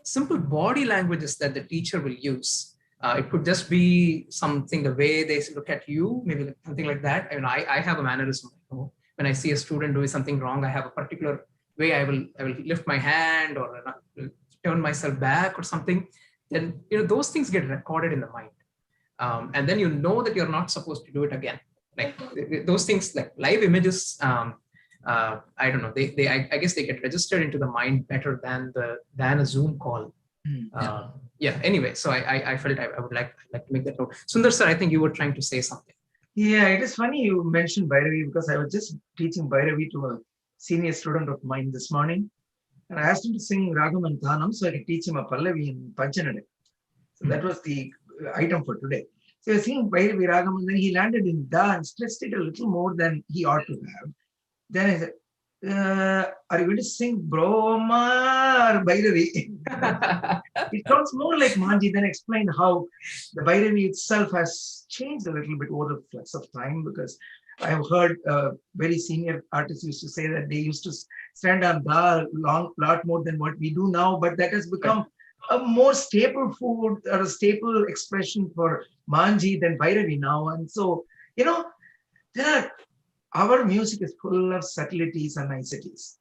simple body languages that the teacher will use. It could just be something, the way they look at you, maybe something like that. I mean, I have a mannerism. When I see a student doing something wrong, I have a particular way I will lift my hand or turn myself back or something. Then those things get recorded in the mind, and then that you're not supposed to do it again. Like those things, like live images, I don't know, I guess they get registered into the mind better than a Zoom call. Yeah. Anyway, so I felt I would like to make that note. Sundar sir, I think you were trying to say something. Yeah, it is funny you mentioned Bhairavi because I was just teaching Bhairavi to a senior student of mine this morning. And I asked him to sing Ragam and Thanam so I could teach him a Pallavi in Panchanade. So that was the item for today. So he was singing Bhairavi Ragam and then he landed in Da and stressed it a little more than he ought to have. Then I said, are you going to sing Brahma or Bhairavi? It sounds more like Manji. Then explained how the Bhairavi itself has changed a little bit over the flux of time, because I have heard very senior artists used to say that they used to stand on Da lot more than what we do now, but that has become a more staple food or a staple expression for Manji than Bhairavi now. And so, our music is full of subtleties and niceties.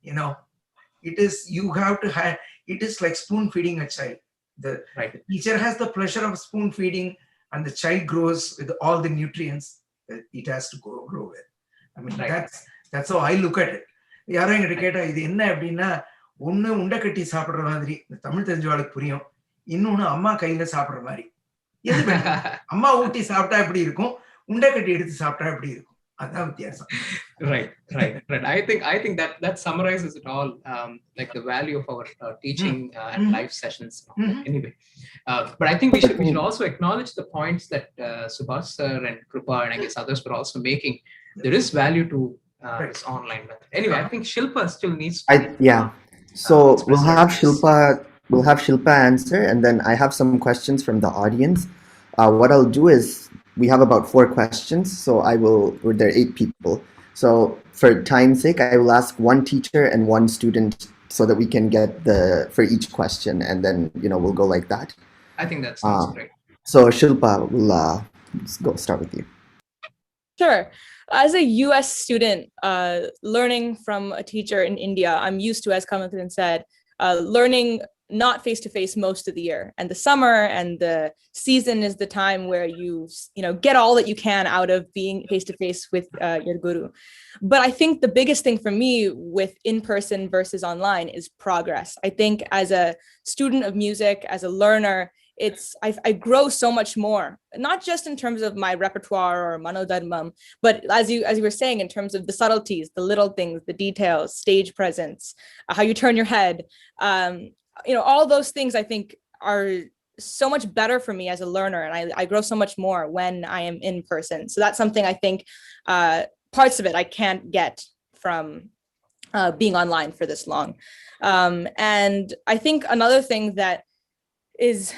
It is, you have to have, it is like spoon feeding a child. The teacher has the pleasure of spoon feeding and the child grows with all the nutrients that it has to grow with. I mean, that's how I look at it. யாரும் என்கிட்ட கேட்டா இது என்ன அப்படின்னா, ஒண்ணு உண்டை கட்டி சாப்பிடுற மாதிரி, தமிழ் தெரிஞ்சவாளுக்கு புரியும், இன்னொன்னு அம்மா கையில சாப்பிடுற மாதிரி. அம்மா ஊட்டி சாப்பிட்டா எப்படி இருக்கும், உண்டை கட்டி எடுத்து சாப்பிட்டா எப்படி இருக்கும். Right. I think that summarizes it all, like the value of our teaching and live sessions. Anyway, but I think we should also acknowledge the points that Subhash sir and Krupa and I guess others were also making. There is value to this online method. Anyway, I think Shilpa still needs to So we'll have Shilpa answer, and then I have some questions from the audience. What I'll do is, we have about 4 questions, so there are 8 people. So for time's sake, I will ask one teacher and one student so that we can get for each question, and then, we'll go like that. I think that sounds great. So Shilpa, we'll start with you. Sure. As a US student, learning from a teacher in India, I'm used to, as Kamathan said, learning not face-to-face most of the year, and the summer and the season is the time where you get all that you can out of being face-to-face with your guru. But I think the biggest thing for me with in-person versus online is progress. I think as a student of music, as a learner, I grow so much more, not just in terms of my repertoire or manodharmam, but as you were saying, in terms of the subtleties, the little things, the details, stage presence, how you turn your head. All those things I think are so much better for me as a learner, and I grow so much more when I am in person. So that's something I think parts of it I can't get from being online for this long. And I think another thing that is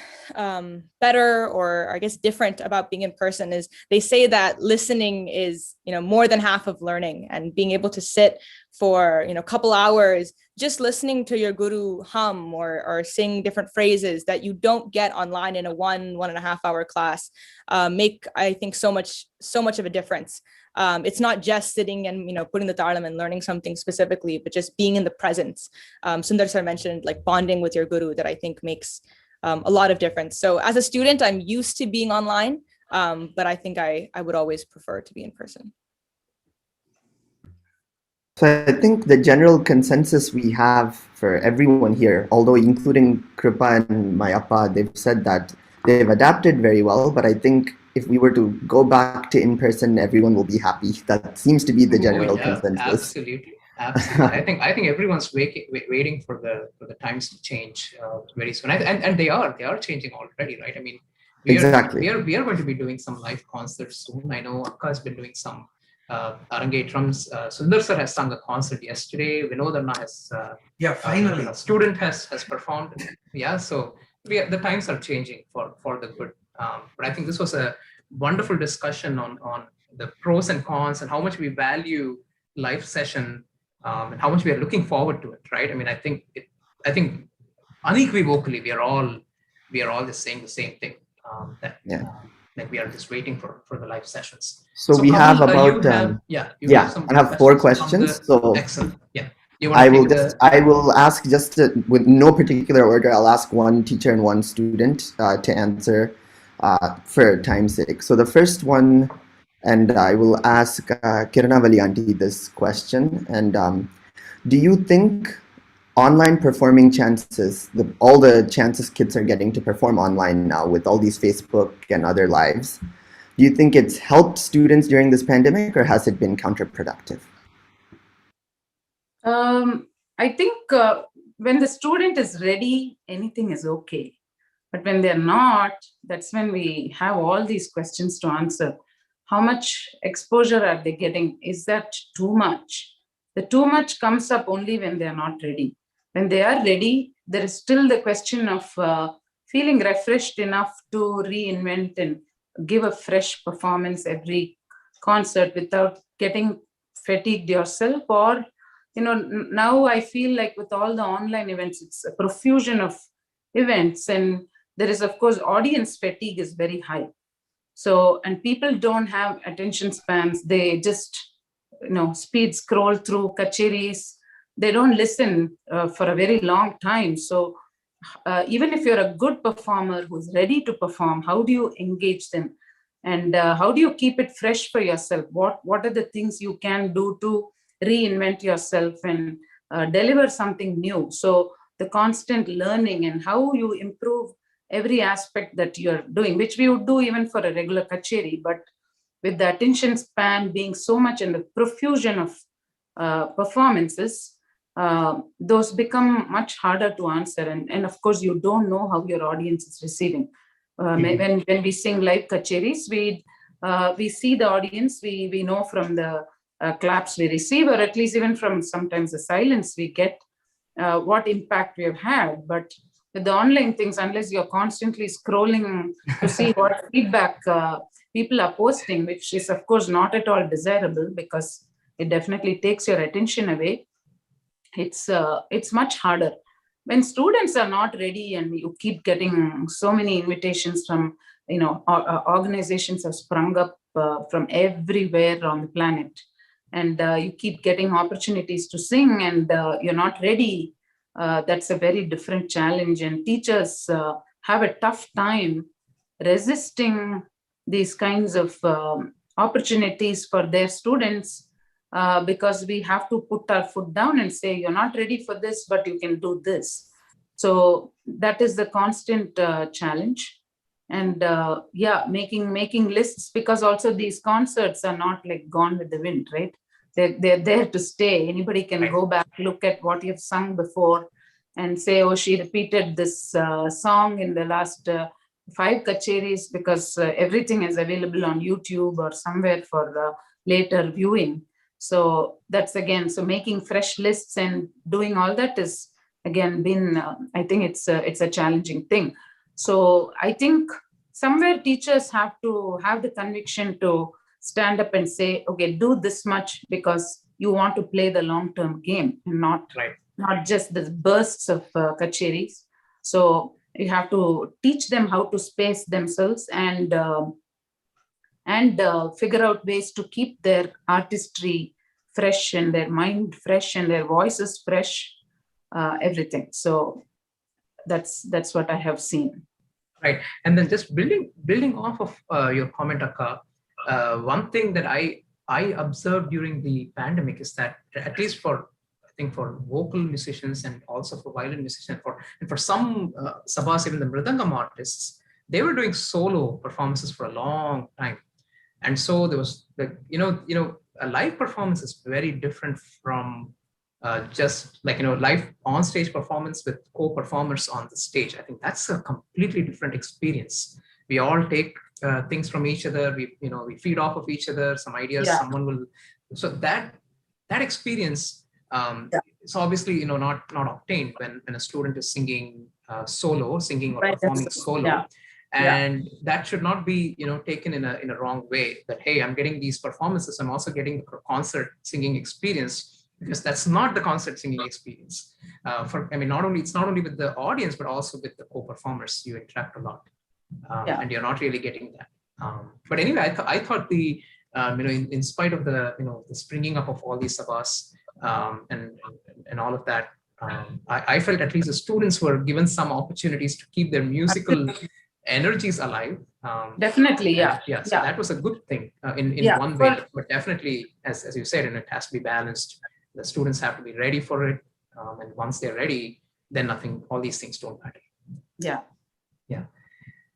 better, or I guess different about being in person, is they say that listening is more than half of learning, and being able to sit for a couple hours just listening to your guru hum or sing different phrases that you don't get online in a 1.5 hour class make, I think, so much of a difference. It's not just sitting and putting the talam and learning something specifically, but just being in the presence. Sundar sir mentioned like bonding with your guru, that I think makes a lot of difference. So as a student, I'm used to being online, but I think I would always prefer to be in person. So I think the general consensus we have for everyone here, although including Kripa and my appa, they've said that they've adapted very well, but I think if we were to go back to in-person, everyone will be happy. That seems to be the general consensus. Absolutely. I think everyone's waiting for the times to change very soon, and they are changing already, right? I mean, we are going to be doing some live concerts soon. I know Akka has been doing some Arangetrams. Sundar sir has sung a concert yesterday. Vinod Anna has finally a student has performed. So the times are changing for the good. But I think this was a wonderful discussion on the pros and cons and how much we value live session. And how much we are looking forward to it, right? I mean, I think unequivocally we are all just saying the same thing. That we are just waiting for the live sessions. So we have about I have 4 questions. So excellent. I will ask just with no particular order. I'll ask one teacher and one student to answer for time's sake. So the first one And I will ask Kirana Valianti this question. And do you think online performing chances, all the chances kids are getting to perform online now with all these Facebook and other lives, do you think it's helped students during this pandemic, or has it been counterproductive? I think when the student is ready, anything is okay. But when they're not, that's when we have all these questions to answer. How much exposure are they getting? Is that too much? The too much comes up only when they're not ready. When they are ready, there is still the question of feeling refreshed enough to reinvent and give a fresh performance every concert without getting fatigued yourself. Or now I feel like with all the online events, it's a profusion of events, and there is, of course, audience fatigue is very high. So, and people don't have attention spans. They just speed scroll through kacheris. They don't listen for a very long time. So even if you're a good performer who's ready to perform, how do you engage them? And how do you keep it fresh for yourself? What are the things you can do to reinvent yourself and deliver something new? So the constant learning and how you improve every aspect that you're doing, which we would do even for a regular kacheri, but with the attention span being so much and the profusion of performances, those become much harder to answer. And of course, you don't know how your audience is receiving. When we sing live kacheris, we see the audience, we know from the claps we receive, or at least even from sometimes the silence we get, what impact we have had. But with the online things, unless you're constantly scrolling to see what feedback people are posting, which is of course not at all desirable because it definitely takes your attention away, it's much harder. When students are not ready and you keep getting so many invitations from, organizations have sprung up from everywhere on the planet, and you keep getting opportunities to sing, and you're not ready, that's a very different challenge. And teachers have a tough time resisting these kinds of opportunities for their students, because we have to put our foot down and say, you're not ready for this, but you can do this. So that is the constant challenge. And making lists, because also these concerts are not like gone with the wind, right? They're there to stay. Anybody can go back, look at what you've sung before and say, oh, she repeated this song in the last 5 kacheris, because everything is available on YouTube or somewhere for later viewing. So that's again, so making fresh lists and doing all that is again been, I think it's a challenging thing. So I think somewhere teachers have to have the conviction to stand up and say, okay, do this much because you want to play the long-term game and not just the bursts of kacheris. So you have to teach them how to space themselves and figure out ways to keep their artistry fresh and their mind fresh and their voices fresh, everything. So that's what I have seen. Right. And then just building off of your comment, Akka, one thing that I observed during the pandemic is that, at least for vocal musicians and also for violin musicians, and for some sabhas, even the mridangam artists, they were doing solo performances for a long time. And so there was like, a live performance is very different from just like, live on stage performance with co-performers on the stage. I think that's a completely different experience. We all take things from each other. We feed off of each other, some ideas, someone will. So that experience is obviously, not obtained when a student is singing singing or performing solo. And that should not be, taken in a wrong way, that, hey, I'm getting these performances, I'm also getting the concert singing experience, because that's not the concert singing experience. It's not only with the audience, but also with the co-performers. You interact a lot, and you're not really getting that. But anyway, I thought the, in spite of the, the springing up of all these sabhas and all of that, I felt at least the students were given some opportunities to keep their musical energy is alive. Definitely, yeah. Yeah, so that was a good thing in one way, but definitely, as you said, and it has to be balanced. The students have to be ready for it, and once they're ready, then nothing, all these things don't matter. Yeah. Yeah.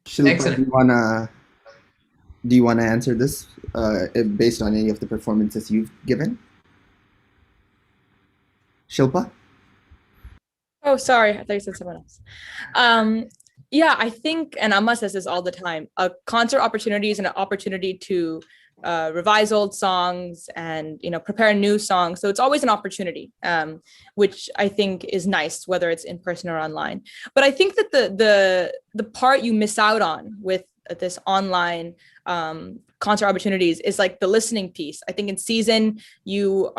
Shilpa, Excellent. Do you wanna answer this based on any of the performances you've given? Shilpa? Oh, sorry. I thought you said someone else. Yeah, I think, and Amma says this all the time, a concert opportunity is an opportunity to revise old songs and, prepare new songs. So it's always an opportunity, which I think is nice, whether it's in person or online. But I think that the part you miss out on with this online concert opportunities is like the listening piece. I think in season you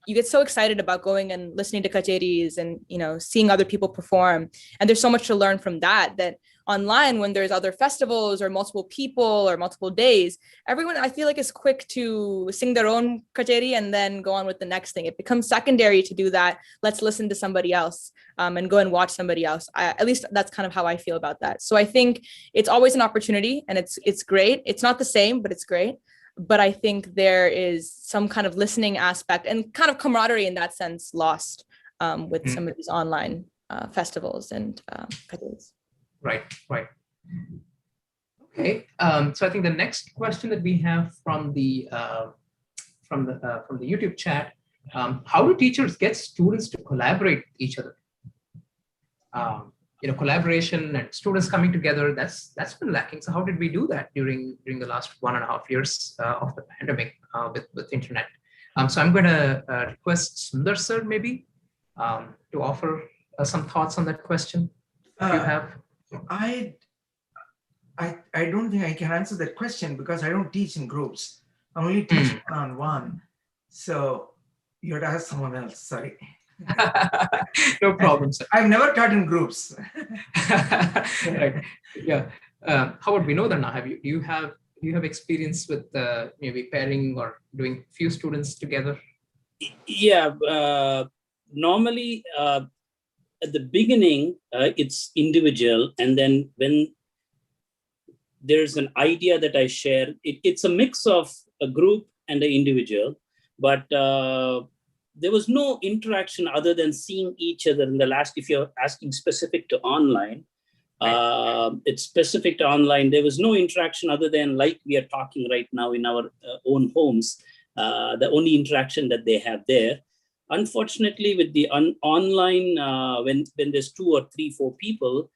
get so excited about going and listening to kacheris and seeing other people perform, and there's so much to learn from that online, when there's other festivals or multiple people or multiple days, everyone, I feel like, is quick to sing their own kacheri and then go on with the next thing. It becomes secondary to do that. Let's listen to somebody else and go and watch somebody else. At least that's kind of how I feel about that. So I think it's always an opportunity, and it's great. It's not the same, but it's great. But I think there is some kind of listening aspect and kind of camaraderie in that sense lost with some of these online festivals and kacheris. Right. Okay. So I think the next question that we have from the YouTube chat: how do teachers get students to collaborate with each other? Collaboration and students coming together, that's been lacking. So how did we do that during the last 1.5 years of the pandemic with internet? So I'm going to request Sundar sir maybe to offer some thoughts on that question. If you have. I don't think I can answer that question because I don't teach in groups. I only teach one-on-one. So you have to ask someone else. Sorry. No problem, sir. I've never taught in groups. Right. Yeah. How about Vinodana? You have experience with maybe pairing or doing few students together? Yeah. Normally, at the beginning, it's individual, and then when there's an idea that I share, it's a mix of a group and an individual, but there was no interaction other than seeing each other in the last. If you're asking specific to online, it's specific to online. There was no interaction other than like we are talking right now in our own homes. The only interaction that they have there. Unfortunately, with the online, when there's 2 or 3, 4 people,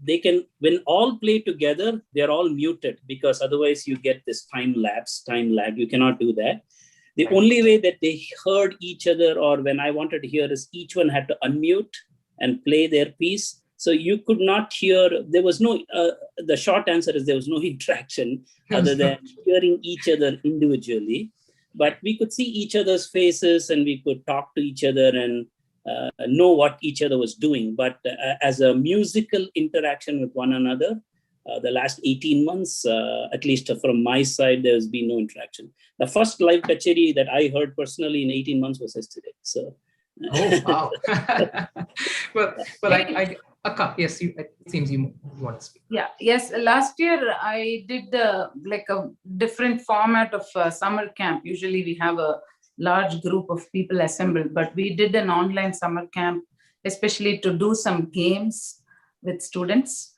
they can, when all play together, they're all muted, because otherwise you get this time lag. You cannot do that. The only way that they heard each other, or when I wanted to hear, is each one had to unmute and play their piece. So you could not hear, there was no, the short answer is there was no interaction other than hearing each other individually. But we could see each other's faces and we could talk to each other and know what each other was doing. But as a musical interaction with one another, the last 18 months, at least from my side, there's been no interaction. The first live kacheri that I heard personally in 18 months was yesterday. So. Oh, wow. well, Akka, yes, it seems you want to speak. Yeah, yes. Last year I did like a different format of summer camp. Usually we have a large group of people assembled, but we did an online summer camp, especially to do some games with students,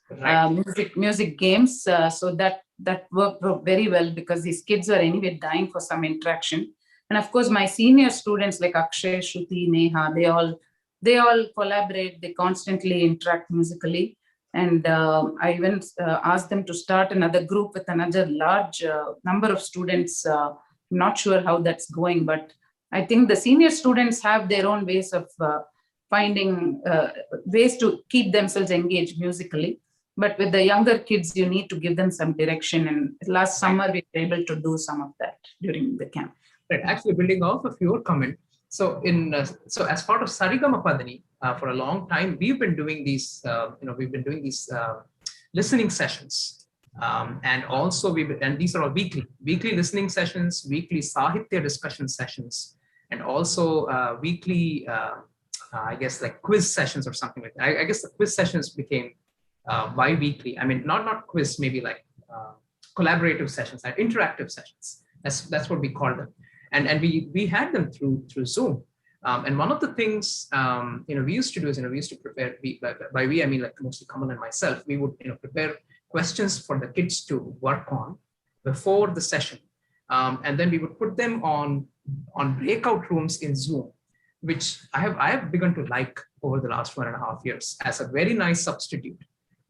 music games. So that worked very well, because these kids were anyway dying for some interaction. And of course, my senior students like Akshay, Shruti, Neha, they all collaborate. They constantly interact musically. And I even asked them to start another group with another large number of students. I'm not sure how that's going, but I think the senior students have their own ways of finding ways to keep themselves engaged musically. But with the younger kids, you need to give them some direction. And last summer, we were able to do some of that during the camp. Right. Actually, building off of your comment, so so as part of SRGMPDN, for a long time, we've been doing these, listening sessions, and also and these are all weekly listening sessions, weekly Sahitya discussion sessions, and also weekly, I guess, like quiz sessions or something like that. I guess the quiz sessions became bi-weekly. I mean, not quiz, maybe like collaborative sessions, interactive sessions. That's what we call them. And we had them through Zoom. And one of the things we used to do is we used to prepare. By we I mean like mostly Kamal and myself. We would prepare questions for the kids to work on before the session, and then we would put them on breakout rooms in Zoom, which I have begun to like over the last 1.5 years as a very nice substitute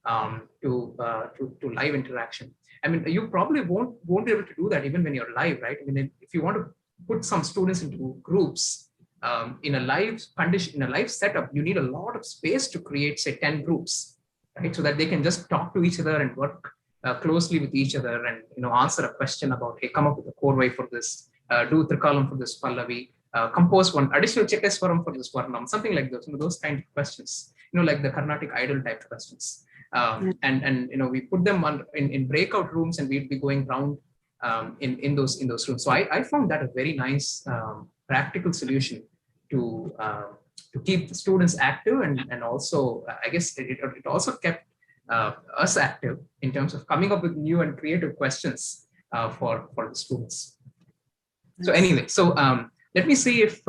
to live interaction. I mean, you probably won't be able to do that even when you're live, right? I mean, if you want to put some students into groups in a live condition, in a live setup, you need a lot of space to create, say, 10 groups, right? So that they can just talk to each other and work closely with each other and answer a question about, hey, come up with a chorway for this, do trikalam for this pallavi, compose one additional Cheteswaram for this varnam, something like those kind of questions, like the Carnatic Idol type questions. And we put them in breakout rooms, and we'd be going around in those rooms. So I found that a very nice practical solution to keep the students active, and also I guess it also kept us active in terms of coming up with new and creative questions for the students. So anyway, so let me see if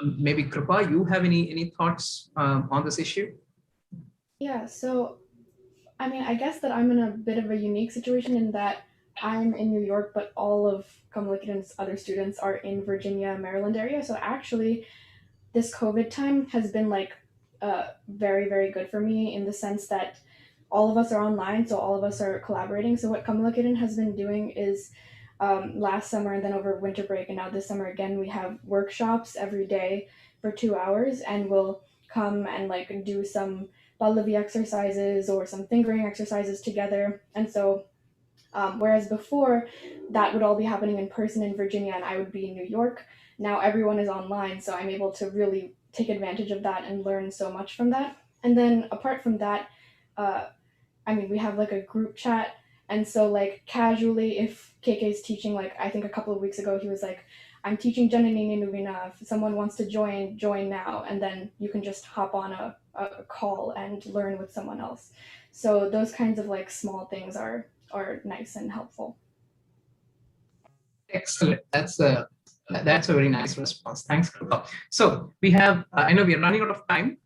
maybe Kripa, you have any thoughts on this issue? Yeah, so I mean, I guess that I'm in a bit of a unique situation in that I'm in New York, but all of Kamalikidan's other students are in Virginia, Maryland area. So actually, this COVID time has been like very, very good for me in the sense that all of us are online, so all of us are collaborating. So what Kamalikidan has been doing is last summer and then over winter break and now this summer again, we have workshops every day for 2 hours, and we'll come and like do some Pallavi exercises or some fingering exercises together. And so whereas before that would all be happening in person in Virginia and I would be in New York, now everyone is online, so I'm able to really take advantage of that and learn so much from that. And then apart from that, I mean, we have like a group chat, and so like casually, if KK is teaching, like I think a couple of weeks ago he was like, I'm teaching Jananini Nuvina, if someone wants to join now, and then you can just hop on a call and learn with someone else. So those kinds of like small things are nice and helpful. Excellent. That's a very nice response. Thanks, Kripa. So we have, I know we are running out of time.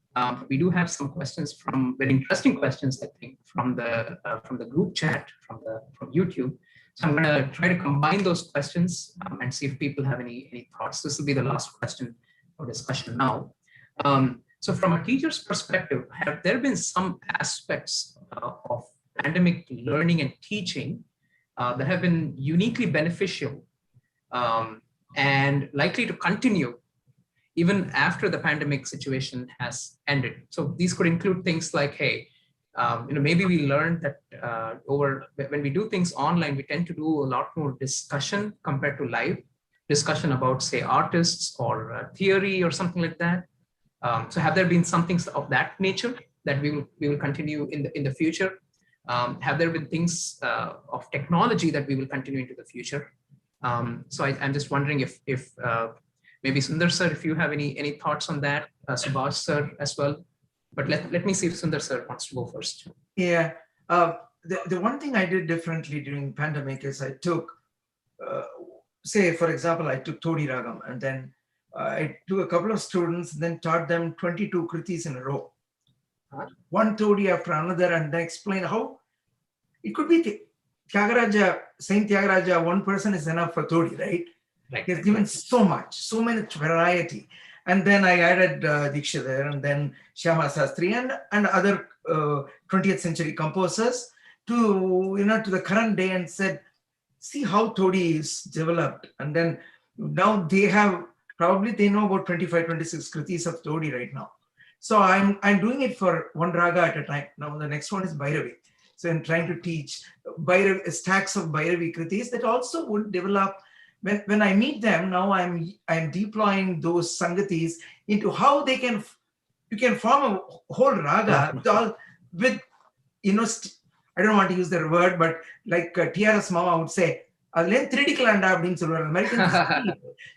We do have some questions, very interesting questions, I think, from the group chat from YouTube. So I'm going to try to combine those questions and see if people have any thoughts. This will be the last question for discussion now. So from a teacher's perspective, have there been some aspects of pandemic learning and teaching that have been uniquely beneficial and likely to continue even after the pandemic situation has ended? So these could include things like, hey, maybe we learned that when we do things online, we tend to do a lot more discussion compared to live discussion about, say, artists or theory or something like that. So have there been some things of that nature that we will continue in the future? Have there been things of technology that we will continue into the future? So I'm just wondering if maybe Sundar sir, if you have any thoughts on that, Subhash sir as well. But let me see if Sundar sir wants to go first. Yeah, the one thing I did differently during pandemic is I took, say for example, I took Todi Ragam, and then I took a couple of students and then taught them 22 kritis in a row. One Todi after another, and then explain how it could be Tyagaraja, Saint Tyagaraja, one person is enough for Todi, right? He's given so many variety. And then I added Diksha there, and then Shyama Sastri and other 20th century composers to the current day, and said, see how Todi is developed. And then now they know about 25, 26 kritis of Todi right now. So I'm doing it for one raga at a time. Now the next one is Bhairavi. So I'm trying to teach stacks of Bhairavi kritis that also would develop. When I meet them now, I'm deploying those sangatis into how you can form a whole raga with I don't want to use the word, but like TRS Mama would say, American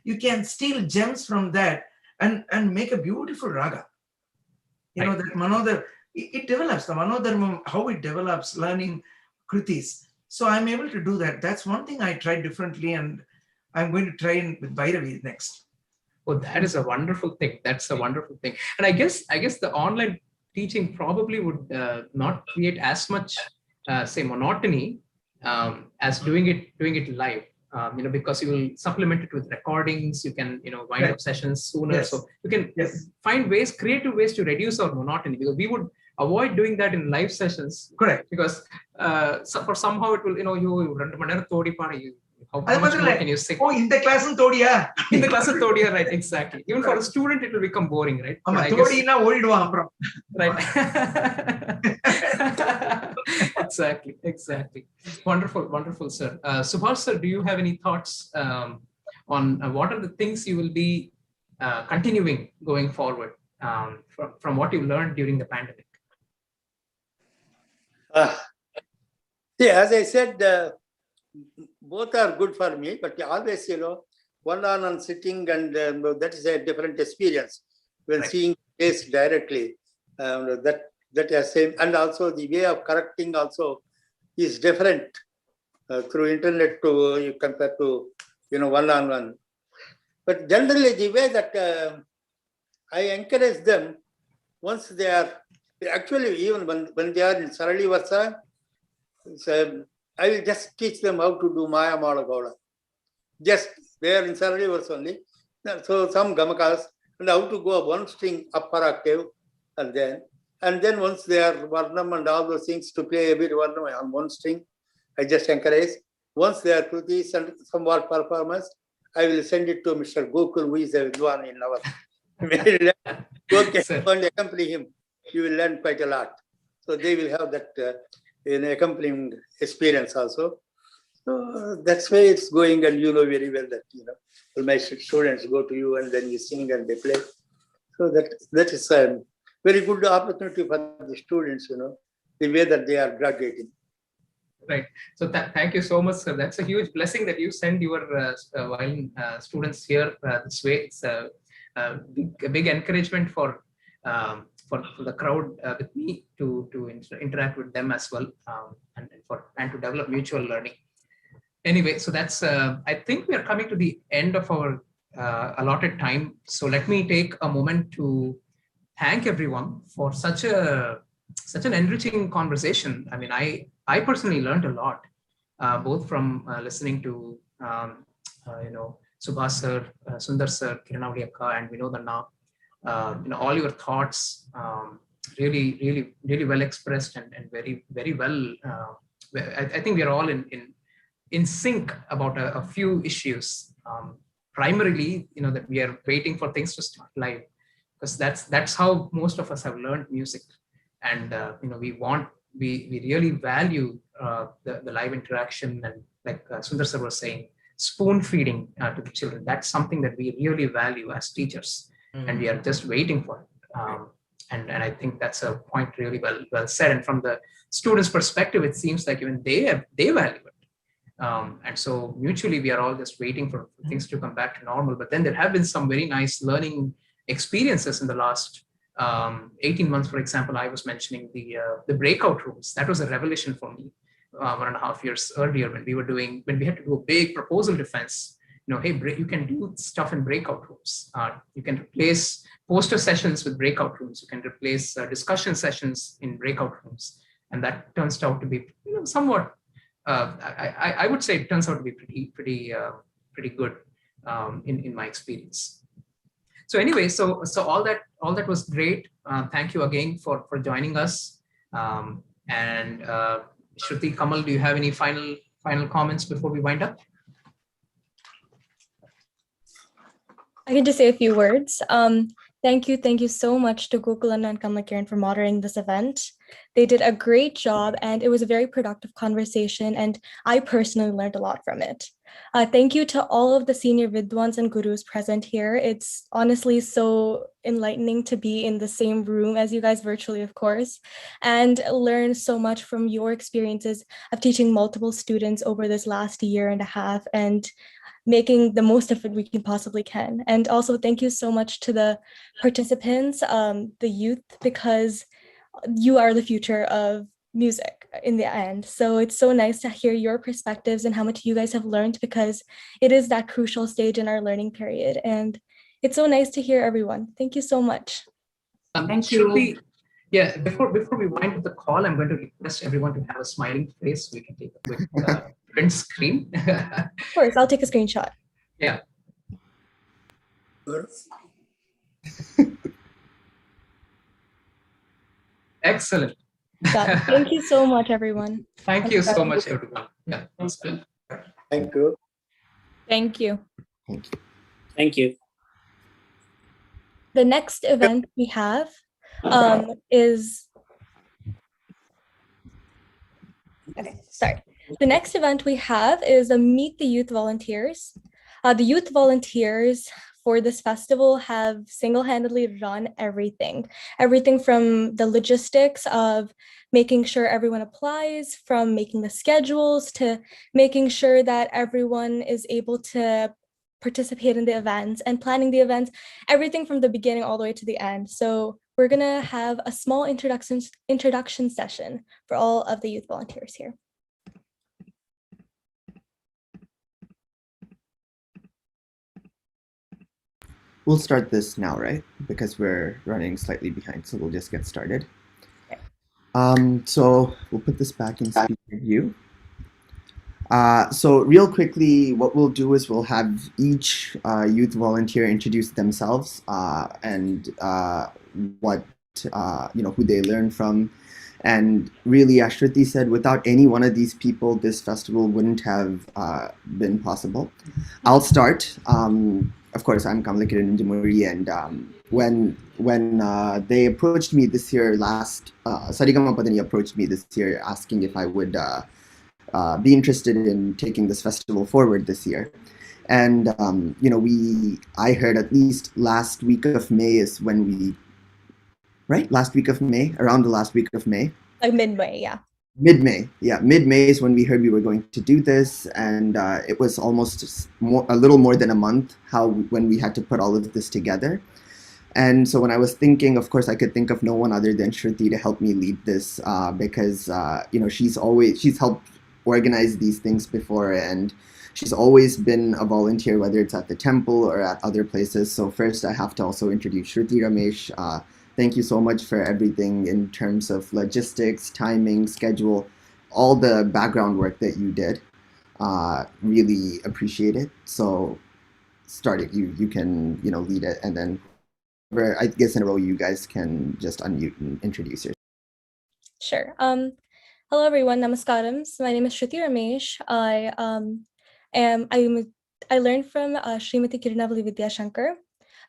you can steal gems from that and make a beautiful raga. That Manodar, it develops the Manodharmam, how it develops learning kritis. So I'm able to do that. That's one thing I tried differently, and I'm going to try with Bhairavi next. Oh, that is a wonderful thing. That's a wonderful thing. And I guess the online teaching probably would not create as much, say, monotony as doing it live. Because you will supplement it with recordings. You can, wind up sessions sooner. Yes. So you can find creative ways to reduce our monotony, because we would avoid doing that in live sessions. Correct. Because for somehow it will, you how much more can you say? Oh, in the class Todia. In the class of Todia, right? Exactly. Even for a student, it will become boring, right? Right. Exactly. Wonderful, sir. Subhash, sir, do you have any thoughts on what are the things you will be continuing going forward from what you learned during the pandemic? As I said, both are good for me, but always, one-on-one sitting, and that is a different experience when seeing face directly. That is same, and also the way of correcting also is different through internet to compared to one-on-one. But generally, the way that I encourage them, once they are actually even when they are in Sarali Varsa, so I will just teach them how to do Maya Malagauda. Just there in Sarali Varsa only. So some gamakas, and how to go one string upper octave, and then once they are Varnam and all those things to play a bit Varnam on one string, I just encourage. Once they are to this and somewhat performance, I will send it to Mr. Gokul, who is a Vidwan in our and accompany him. You will learn quite a lot. So they will have that accompanying experience also. So that's why it's going, and you know very well that all my students go to you and then you sing and they play. So that is a very good opportunity for the students, the way that they are graduating. Right. So thank you so much, sir. That's a huge blessing that you send your violin students here this way. It's a big encouragement for the crowd with me to interact with them as well, and to develop mutual learning. Anyway, so that's I think we are coming to the end of our allotted time. So let me take a moment to thank everyone for such an enriching conversation. I mean, I personally learned a lot, both from listening to Subhash sir, Sundar sir, Kiranavali akka, and Vinodanna. All your thoughts really well expressed and very well. I think we are all in sync about a few issues. Primarily, that we are waiting for things to start live, because that's how most of us have learned music, and we really value the live interaction, and like Sundar sir was saying, spoon feeding to the children. That's something that we really value as teachers, and we are just waiting for it. And I think that's a point really well said. And from the students' perspective, it seems like even they value it. And so mutually, we are all just waiting for things to come back to normal. But then there have been some very nice learning experiences in the last 18 months. For example, I was mentioning the breakout rooms. That was a revelation for me 1.5 years earlier when we had to do a big proposal defense. Hey, you can do stuff in breakout rooms. You can replace poster sessions with breakout rooms. You can replace discussion sessions in breakout rooms. And that turns out to be somewhat, I would say it turns out to be pretty good in my experience. So anyway, so all that was great. Thank you again for joining us. And Shruti, Kamal, do you have any final comments before we wind up? I can just say a few words. Thank you so much to Gokulan and Kamalakiran for moderating this event. They did a great job, and it was a very productive conversation, and I personally learned a lot from it. Thank you to all of the senior Vidwans and Gurus present here. It's honestly so enlightening to be in the same room as you guys virtually, of course, and learn so much from your experiences of teaching multiple students over this last 1.5 years, and making the most of it we possibly can. And also thank you so much to the participants, the youth, because you are the future of music in the end. So it's so nice to hear your perspectives and how much you guys have learned, because it is that crucial stage in our learning period. And it's so nice to hear everyone. Thank you so much. Thank you. Yeah, before we wind up the call, I'm going to request everyone to have a smiling face so we can take a quick print screen. Of course, I'll take a screenshot. Yeah. Excellent. Done. Thank you so much, everyone. Thank you so much, everyone. Yeah, that's good. Thank you. Thank you. Thank you. The next event we have is, okay, sorry. The next event we have is a Meet the Youth Volunteers. The youth volunteers for this festival have single-handedly run everything from the logistics of making sure everyone applies, from making the schedules to making sure that everyone is able to participate in the events and planning the events, everything from the beginning all the way to the end. So we're gonna have a small introduction session for all of the youth volunteers here. We'll start this now, right? Because we're running slightly behind, so we'll just get started. So we'll put this back in speaker view. So real quickly, what we'll do is we'll have each youth volunteer introduce themselves and what, who they learn from. And really, as Shruti said, without any one of these people, this festival wouldn't have been possible. I'll start. Of course, I'm Kamalakiran Ninjamuri, and when they approached me this year, SRGMPDN approached me this year asking if I would be interested in taking this festival forward this year. And, I heard at least last week of May is when we, right? Last week of May, around the last week of May. Like mid-May, yeah. Mid-May, yeah. Mid-May is when we heard we were going to do this. And it was almost a little more than a month when we had to put all of this together. And so when I was thinking, of course, I could think of no one other than Shruti to help me lead this because, she's helped organize these things before, and she's always been a volunteer, whether it's at the temple or at other places. So first I have to also introduce Shruti Ramesh. Thank you so much for everything in terms of logistics, timing, schedule, all the background work that you did. Really appreciate it. So start it. You can lead it, and then I guess in a row you guys can just unmute and introduce yourself. Sure. Hello everyone, namaskaram. My name is Shruti Ramesh. I learned from Srimati Kiranavali Vidyashankar,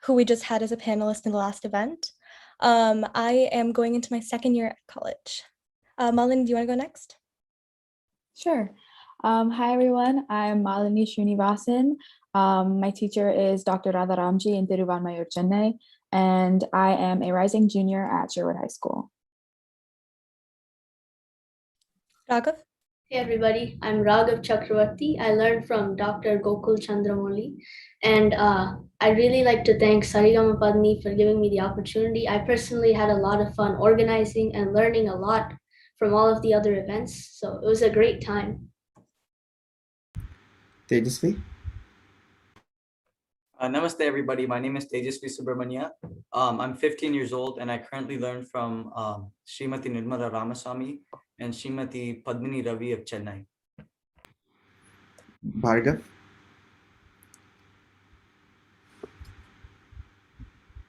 who we just had as a panelist in the last event. I am going into my second year at college. Malin, do you want to go next? Sure. Hi everyone, I'm Malini Srinivasan. My teacher is Dr. Radharamji in Tiruvanmayur, Chennai, and I am a rising junior at Sherwood High School. Raghav? Hey everybody, I'm Raghav Chakravarti. I learned from Dr. Gokul Chandramoli, and I'd really like to thank SRGMPDN for giving me the opportunity. I personally had a lot of fun organizing and learning a lot from all of the other events, so it was a great time. Tejasvi? Namaste everybody, my name is Tejasvi Subramania. I'm 15 years old and I currently learn from Srimati Nirmala Ramaswamy and Srimati Padmini Ravi of Chennai. Bhargav?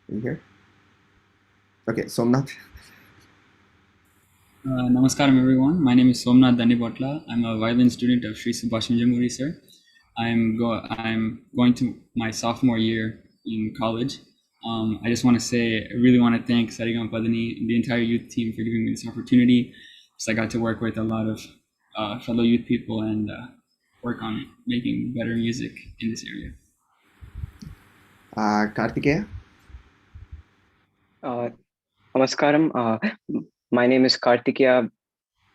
Are you here? Okay, Somnath? Namaskaram everyone, my name is Somnath Danibotla. I'm a violin student of Sri Subhash Vinjamuri, sir. I'm going to my sophomore year in college. I just want to say, I really want to thank SRGMPDN and the entire youth team for giving me this opportunity. So I got to work with a lot of fellow youth people and work on making better music in this area. Kartikeya? Namaskaram. My name is Kartikeya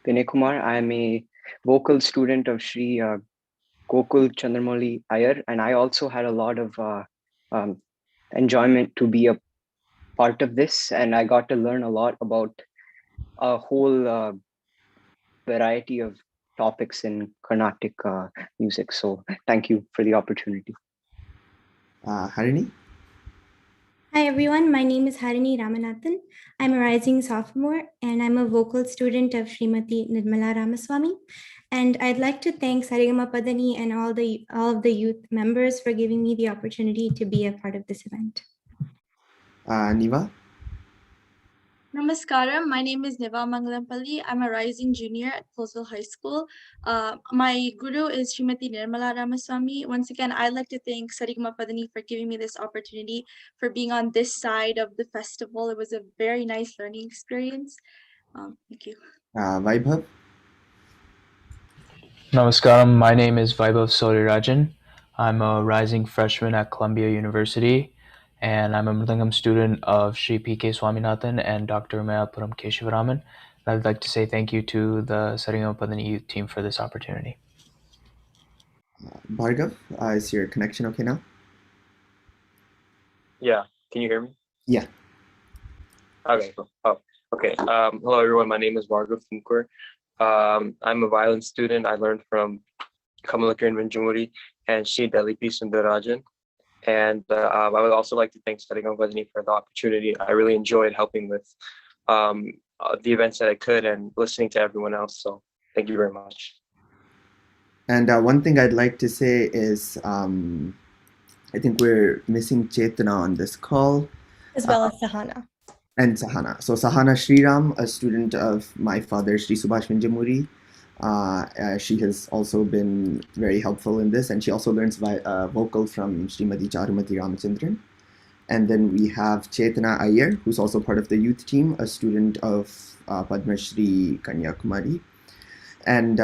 Vinay Kumar. I am a vocal student of Sri Gokul Chandramoli Iyer, and I also had a lot of enjoyment to be a part of this, and I got to learn a lot about a whole variety of topics in Carnatic music. So thank you for the opportunity. Harini? Hi everyone, my name is Harini Ramanathan. I'm a rising sophomore and I'm a vocal student of Srimati Nirmala Ramaswamy. And I'd like to thank SRGMPDN and all of the youth members for giving me the opportunity to be a part of this event. Niva? Namaskaram, my name is Niva Mangalampalli. I'm a rising junior at Colesville High School. My guru is Srimati Nirmala Ramaswamy. Once again, I'd like to thank Sarigama Padani for giving me this opportunity, for being on this side of the festival. It was a very nice learning experience. Thank you. Vaibhav? Namaskaram, my name is Vaibhav Sorirarajan. I'm a rising freshman at Columbia University, and I'm a Mridangam student of Sri P.K. Swaminathan and Dr. Mayapuram Keshivaraman. I'd like to say thank you to the Sarigamapadani youth team for this opportunity. Bhargav, is your connection okay now? Yeah, can you hear me? Yeah. Okay, cool. Oh, okay. Hello, everyone. My name is Bhargav Thumkur. I'm a violin student. I learned from Kamalakiran Vinjamuri and Shri Dalipi Sundarajan. And I would also like to thank Sarigam Vajani for the opportunity. I really enjoyed helping with the events that I could and listening to everyone else. So thank you very much. And one thing I'd like to say is I think we're missing Chetana on this call. As well as Sahana. And Sahana. So Sahana Sriram, a student of my father, Sri Subhash Vinjamuri. She has also been very helpful in this, and she also learns vocal from Srimati Charumati Ramachandran. And then we have Chetana Iyer, who's also part of the youth team, a student of Padma Shri Kanyakumari. And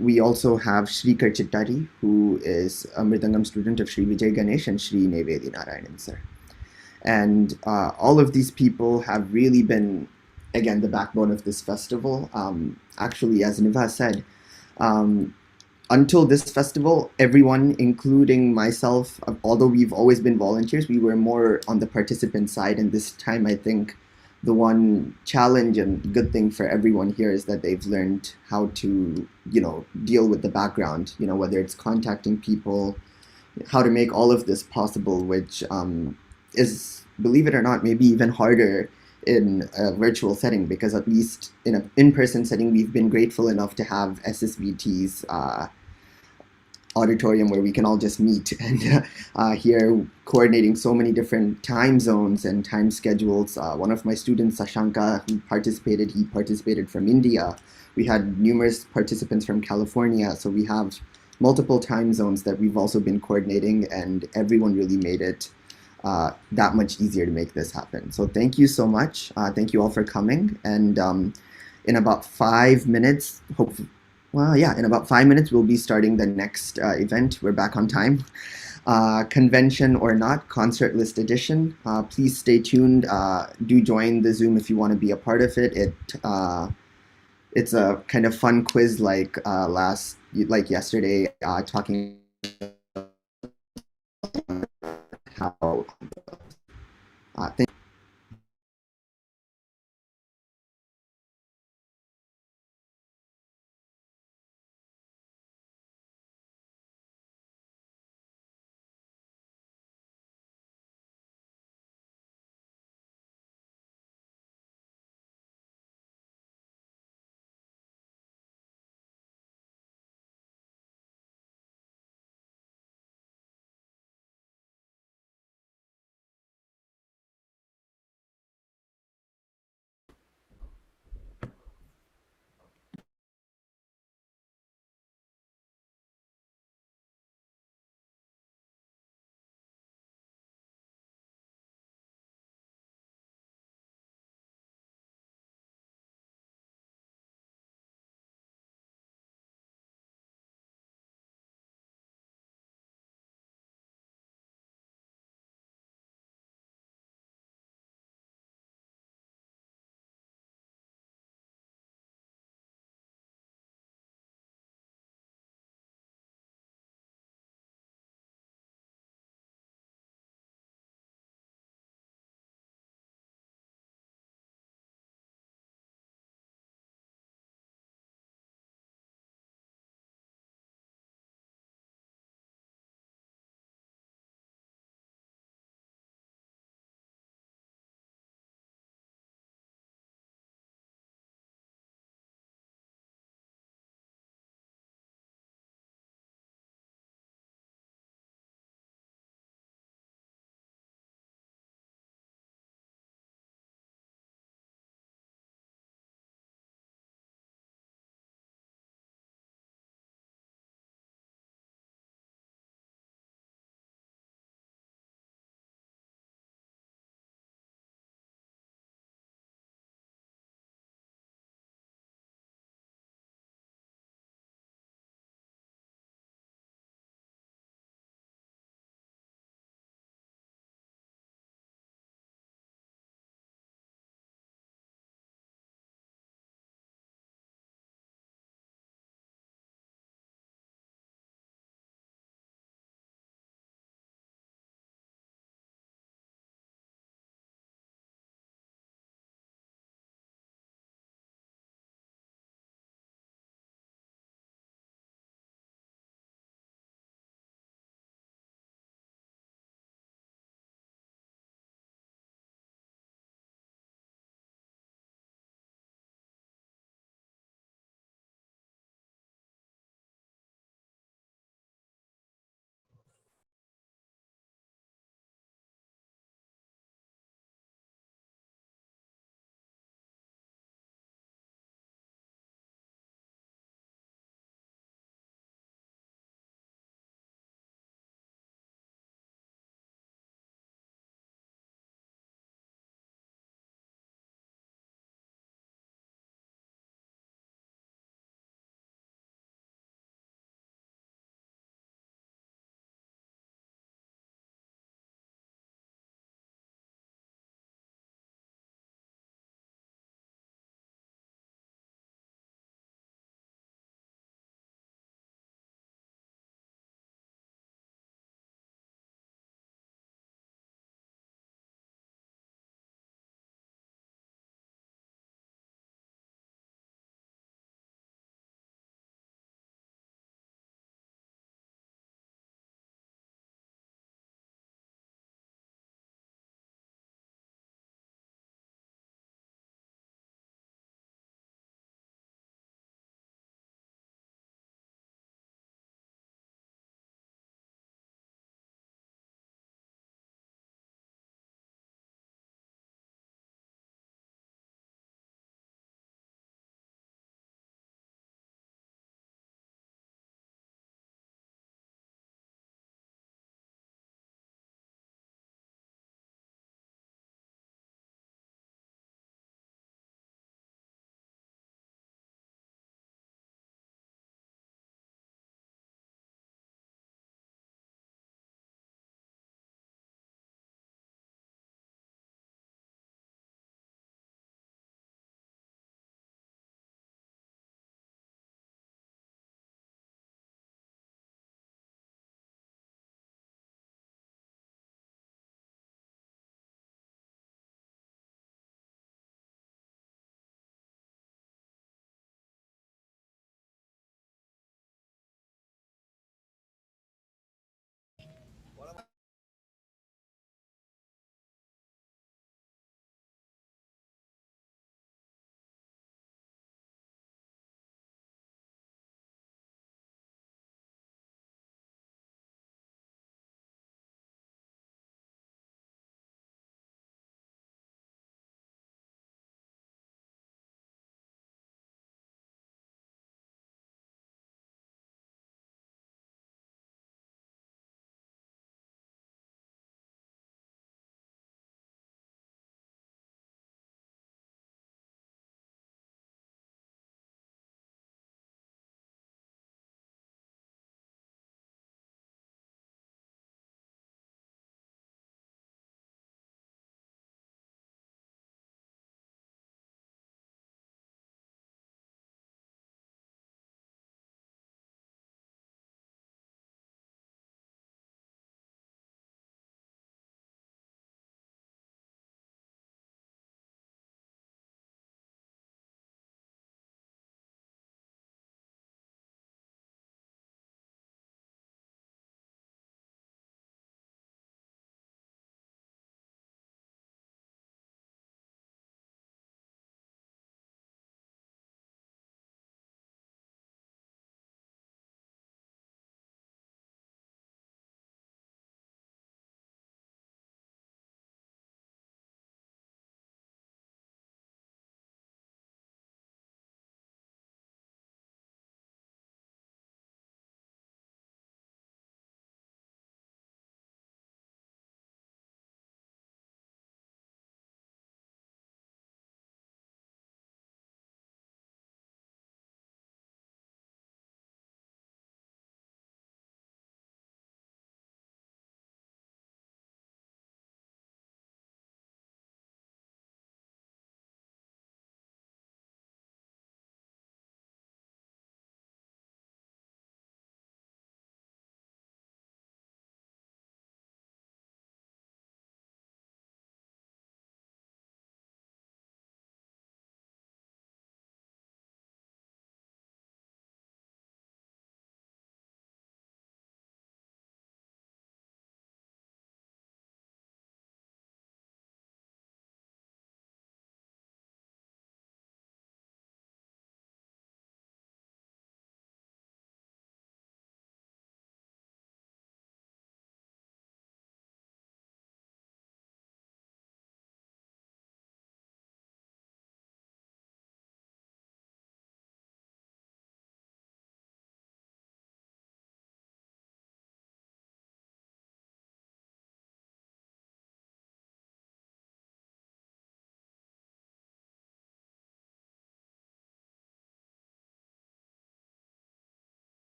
we also have Shrikar Chittari, who is a Mridangam student of Sri Vijay Ganesh and Sri Nevedi Narayanan sir. And all of these people have really been, again, the backbone of this festival. Actually, as Niva said, until this festival, everyone, including myself, although we've always been volunteers, we were more on the participant side. And this time, I think the one challenge and good thing for everyone here is that they've learned how to, deal with the background, whether it's contacting people, how to make all of this possible, which is, believe it or not, maybe even harder in a virtual setting, because at least in an in-person setting, we've been grateful enough to have SSVT's auditorium where we can all just meet, and here coordinating so many different time zones and time schedules. One of my students, Sashanka, who participated, he participated from India. We had numerous participants from California, so we have multiple time zones that we've also been coordinating, and everyone really made it that much easier to make this happen. So thank you so much. Thank you all for coming. And in about 5 minutes, in about 5 minutes, we'll be starting the next event. We're back on time. Convention or not, concert list edition. Please stay tuned. Do join the Zoom if you want to be a part of it. It's a kind of fun quiz like yesterday, talking how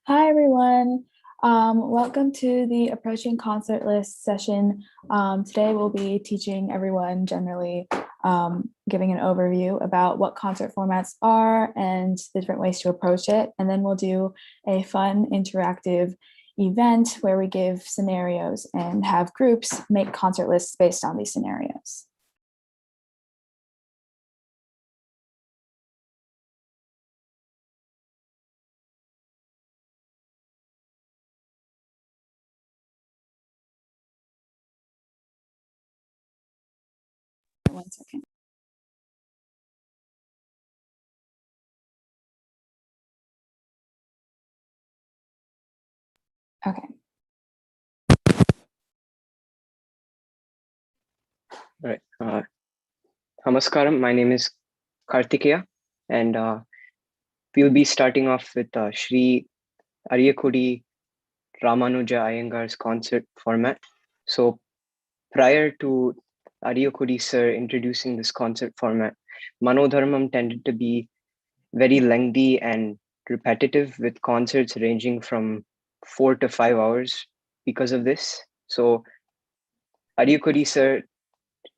Hi, everyone. Welcome to the Approaching Concert List session. Today we'll be teaching everyone generally, giving an overview about what concert formats are and the different ways to approach it. And then we'll do a fun interactive event where we give scenarios and have groups make concert lists based on these scenarios. One second. Okay. All right. Namaskaram. My name is Kartikeya, and we'll be starting off with Sri Ariyakudi Ramanuja Iyengar's concert format. So prior to Ariyakudi sir introducing this concert format, Manodharmam tended to be very lengthy and repetitive, with concerts ranging from 4 to 5 hours because of this. So Ariyakudi sir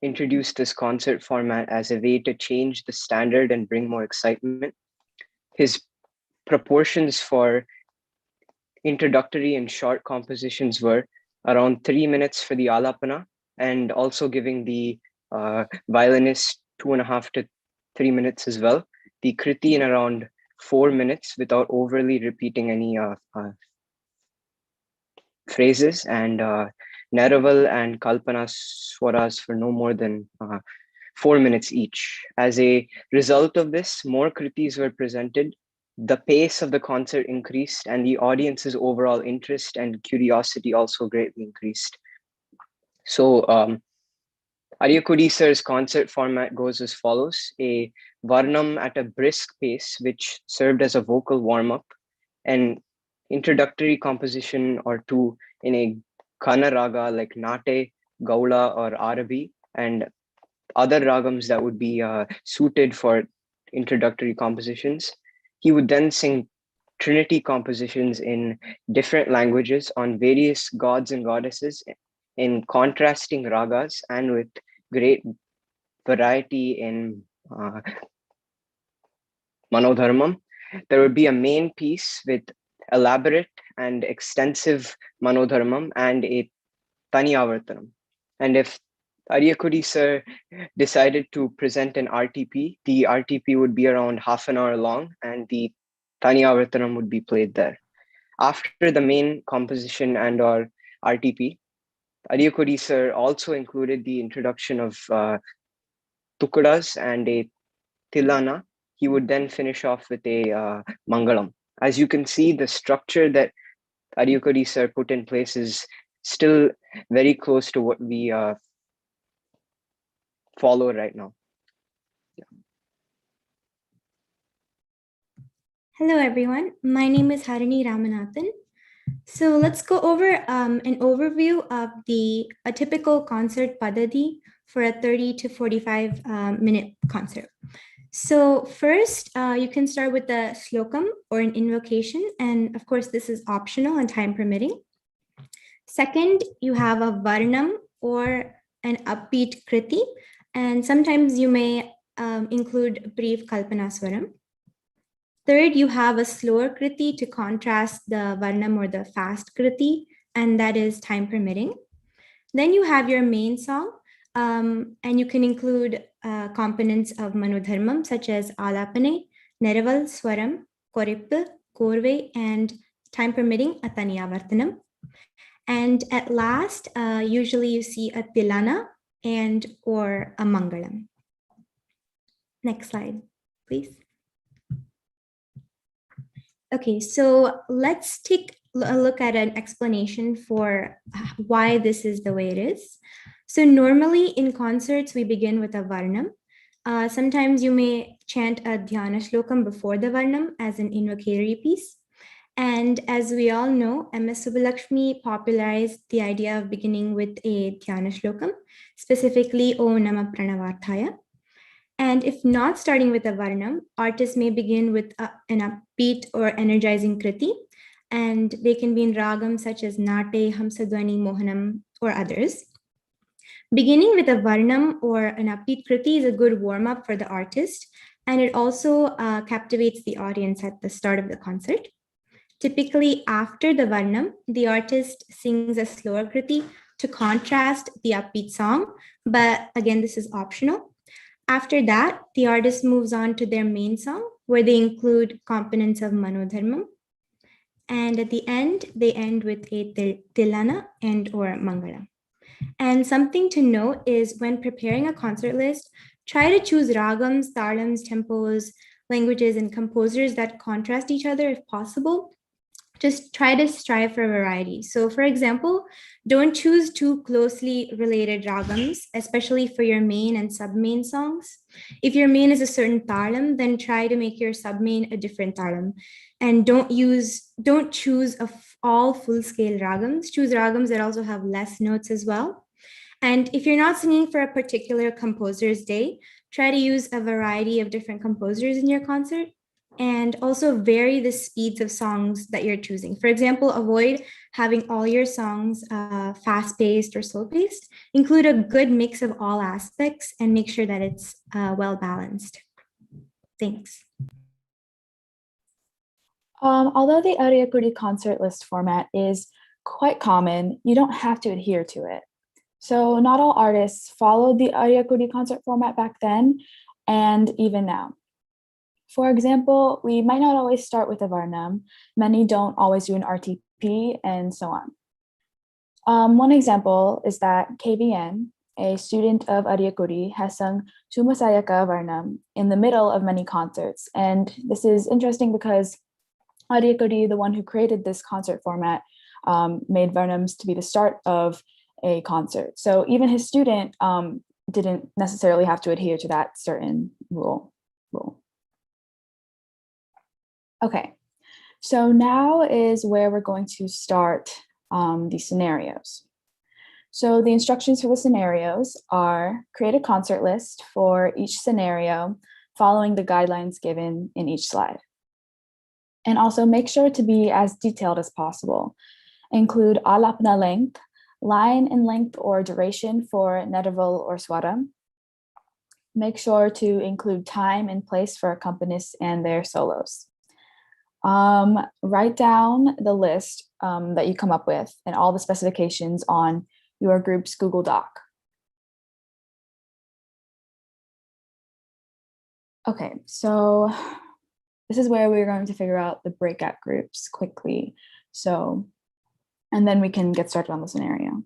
introduced this concert format as a way to change the standard and bring more excitement. His proportions for introductory and short compositions were around 3 minutes for the alapana, and also giving the violinist 2.5 to 3 minutes as well. The kriti in around 4 minutes without overly repeating any phrases, and Neraval and Kalpana swaras for no more than 4 minutes each. As a result of this, more kritis were presented, the pace of the concert increased, and the audience's overall interest and curiosity also greatly increased. So Ariyakudi sir's concert format goes as follows: a varnam at a brisk pace, which served as a vocal warm-up, an introductory composition or two in a Ghana raga like Nate, Gaula, or Arabi, and other ragams that would be suited for introductory compositions. He would then sing Trinity compositions in different languages on various gods and goddesses in contrasting ragas, and with great variety in Manodharmam. There would be a main piece with elaborate and extensive Manodharmam and a Taniyavartanam. And if Ariyakudi sir decided to present an RTP, the RTP would be around half an hour long, and the Taniyavartanam would be played there. After the main composition and or RTP, Ariyakudi sir also included the introduction of Tukudas and a Tilana. He would then finish off with a Mangalam. As you can see, the structure that Ariyakudi sir put in place is still very close to what we follow right now. Hello, everyone. My name is Harini Ramanathan. So let's go over an overview of a typical concert padadi for a 30 to 45 minute concert. So first, you can start with the slokam or an invocation. And of course, this is optional and time permitting. Second, you have a varnam or an upbeat kriti. And sometimes you may include brief kalpanaswaram. Third, you have a slower kriti to contrast the varnam or the fast kriti, and that is time permitting. Then you have your main song, and you can include components of Manodharmam such as Alapane, Neraval, Swaram, Korippu, Korve, and time permitting, Ataniyavartanam. And at last, usually you see a Tilana and or a Mangalam. Next slide, please. Okay, so let's take a look at an explanation for why this is the way it is. So normally in concerts, we begin with a varnam. Sometimes you may chant a dhyana shlokam before the varnam as an invocatory piece. And as we all know, M.S. Subbulakshmi popularized the idea of beginning with a dhyana shlokam, specifically Om Nama Pranavarthaya. And if not starting with a varnam, artists may begin with an upbeat or energizing kriti, and they can be in ragams such as Nate, Hamsadwani, Mohanam, or others. Beginning with a varnam or an upbeat kriti is a good warm-up for the artist, and it also captivates the audience at the start of the concert. Typically, after the varnam, the artist sings a slower kriti to contrast the upbeat song, but again, this is optional. After that, the artist moves on to their main song, where they include components of Manodharmam. And at the end, they end with a Tilana and or Mangala. And something to note is when preparing a concert list, try to choose ragams, talams, tempos, languages, and composers that contrast each other if possible. Just try to strive for variety. So for example, don't choose too closely related ragams, especially for your main and sub-main songs. If your main is a certain talam, then try to make your sub-main a different talam. And don't choose all full-scale ragams. Choose ragams that also have less notes as well. And if you're not singing for a particular composer's day, try to use a variety of different composers in your concert, and also vary the speeds of songs that you're choosing. For example, avoid having all your songs fast-paced or slow-paced. Include a good mix of all aspects and make sure that it's well-balanced. Thanks. Although the Ariakudi concert list format is quite common, you don't have to adhere to it. So not all artists followed the Ariakudi concert format back then, and even now. For example, we might not always start with a Varnam. Many don't always do an RTP, and so on. One example is that KVN, a student of Ariakudi, has sung Chumasayaka Varnam in the middle of many concerts. And this is interesting because Ariakudi, the one who created this concert format, made Varnams to be the start of a concert. So even his student didn't necessarily have to adhere to that certain rule. Okay, so now is where we're going to start the scenarios. So the instructions for the scenarios are create a concert list for each scenario following the guidelines given in each slide. And also make sure to be as detailed as possible. Include alapna length, line in length or duration for netaval or swara. Make sure to include time and place for accompanists and their solos. Write down the list that you come up with and all the specifications on your group's Google Doc. Okay, so this is where we're going to figure out the breakout groups quickly. So, and then we can get started on the scenario.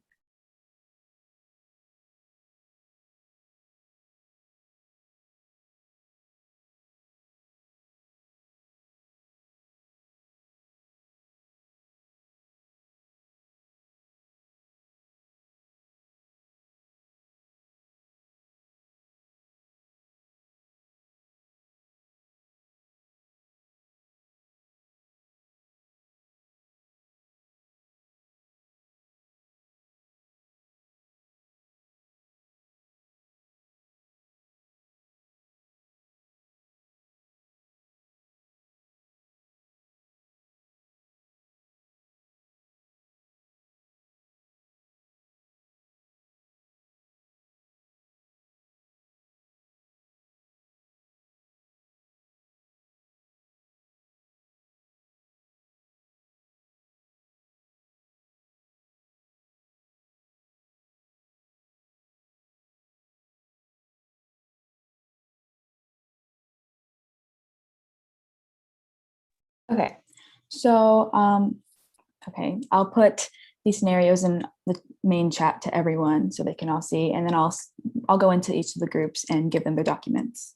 Okay, so okay, I'll put these scenarios in the main chat to everyone so they can all see, and then I'll go into each of the groups and give them their documents.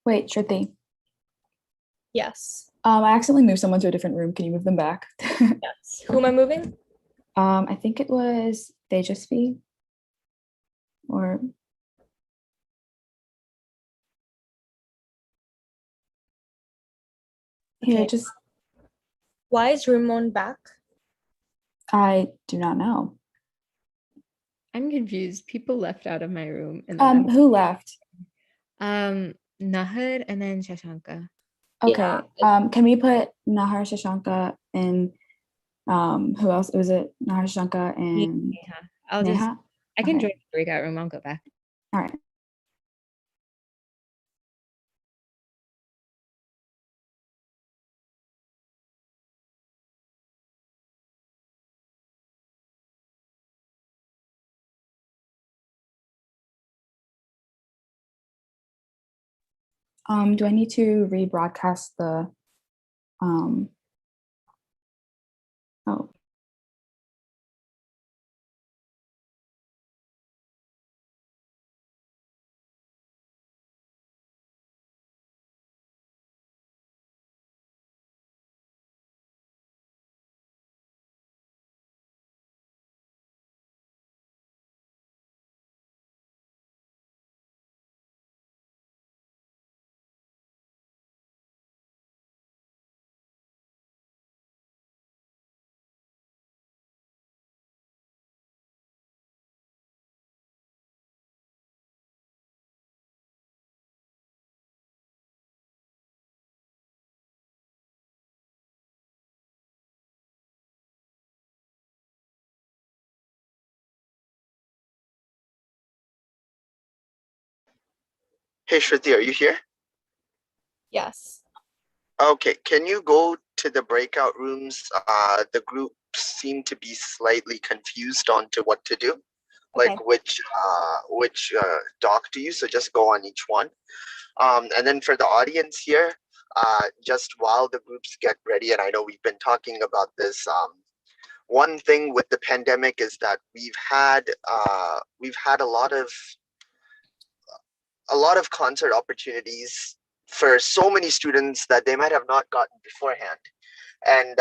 Wait, Shruti. Yes. I accidentally moved someone to a different room. Can you move them back? Yes. Who am I moving? I think it was Tejasvi or here, Okay. just Why is Ramon back? I do not know. I'm confused. People left out of my room. And Who left? Nahar and then Shashanka. Okay. Can we put Nahar Shashanka and who else? Was it Nahar Shashanka and Neha. I can Okay. join the breakout room. I'll go back. All right. Do I need to rebroadcast the oh. Hey Shruti, are you here? Yes. Okay, can you go to the breakout rooms? The groups seem to be slightly confused on to what to do, like which doc to use. So just go on each one. And then for the audience here, just while the groups get ready, and I know we've been talking about this. One thing with the pandemic is that we've had a lot of concert opportunities for so many students that they might have not gotten beforehand. And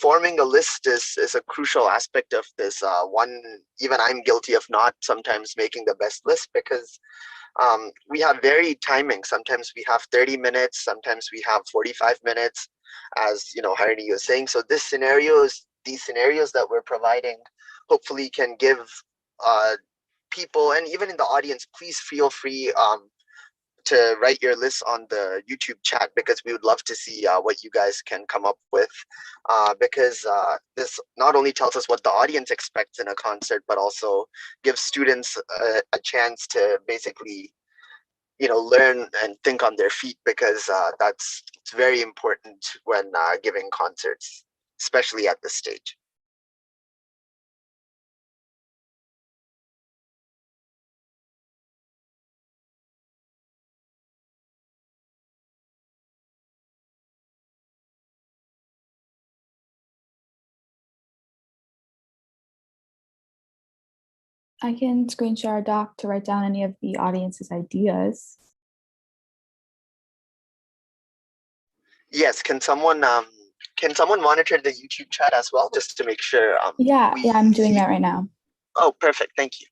forming a list is a crucial aspect of this. One, even I'm guilty of not sometimes making the best list because we have varied timing. Sometimes we have 30 minutes, sometimes we have 45 minutes, as Harini was saying. So these scenarios that we're providing hopefully can give people, and even in the audience, please feel free to write your list on the YouTube chat, because we would love to see what you guys can come up with, because this not only tells us what the audience expects in a concert, but also gives students a chance to basically learn and think on their feet, because it's very important when giving concerts, especially at this stage. I can screen share a doc to write down any of the audience's ideas. Yes, can someone monitor the YouTube chat as well, just to make sure? Yeah, I'm doing that right now. Oh, perfect. Thank you.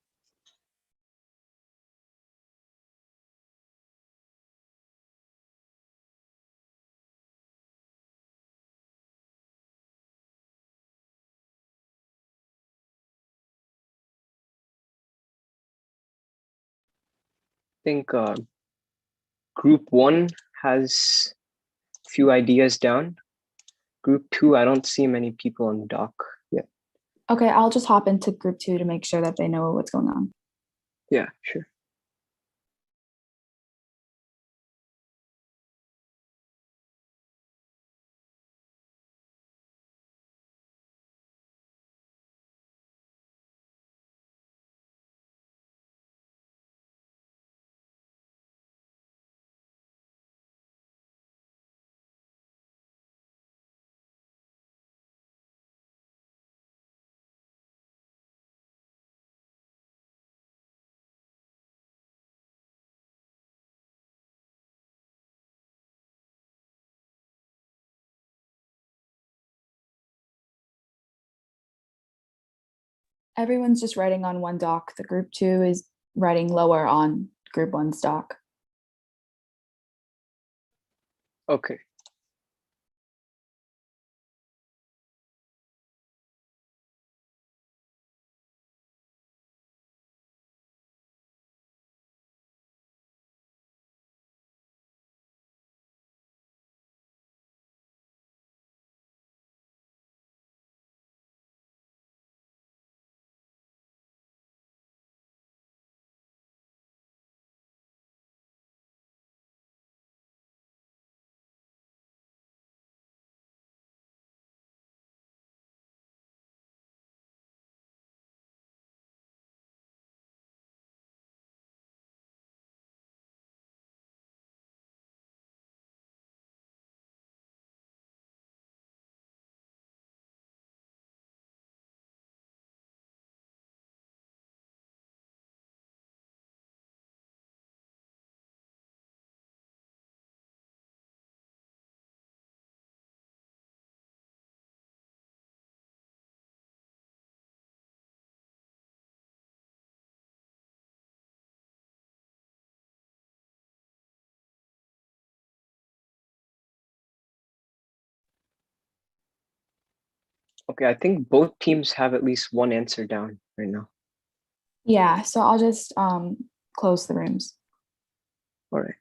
I think group 1 has a few ideas down. Group 2, I don't see many people on doc yet. Okay, I'll just hop into group 2 to make sure that they know what's going on. Yeah, sure. Everyone's just writing on one doc. The group 2 is writing lower on group 1's doc. Okay. Okay, I think both teams have at least one answer down right now. Yeah, so I'll just close the rooms. All right.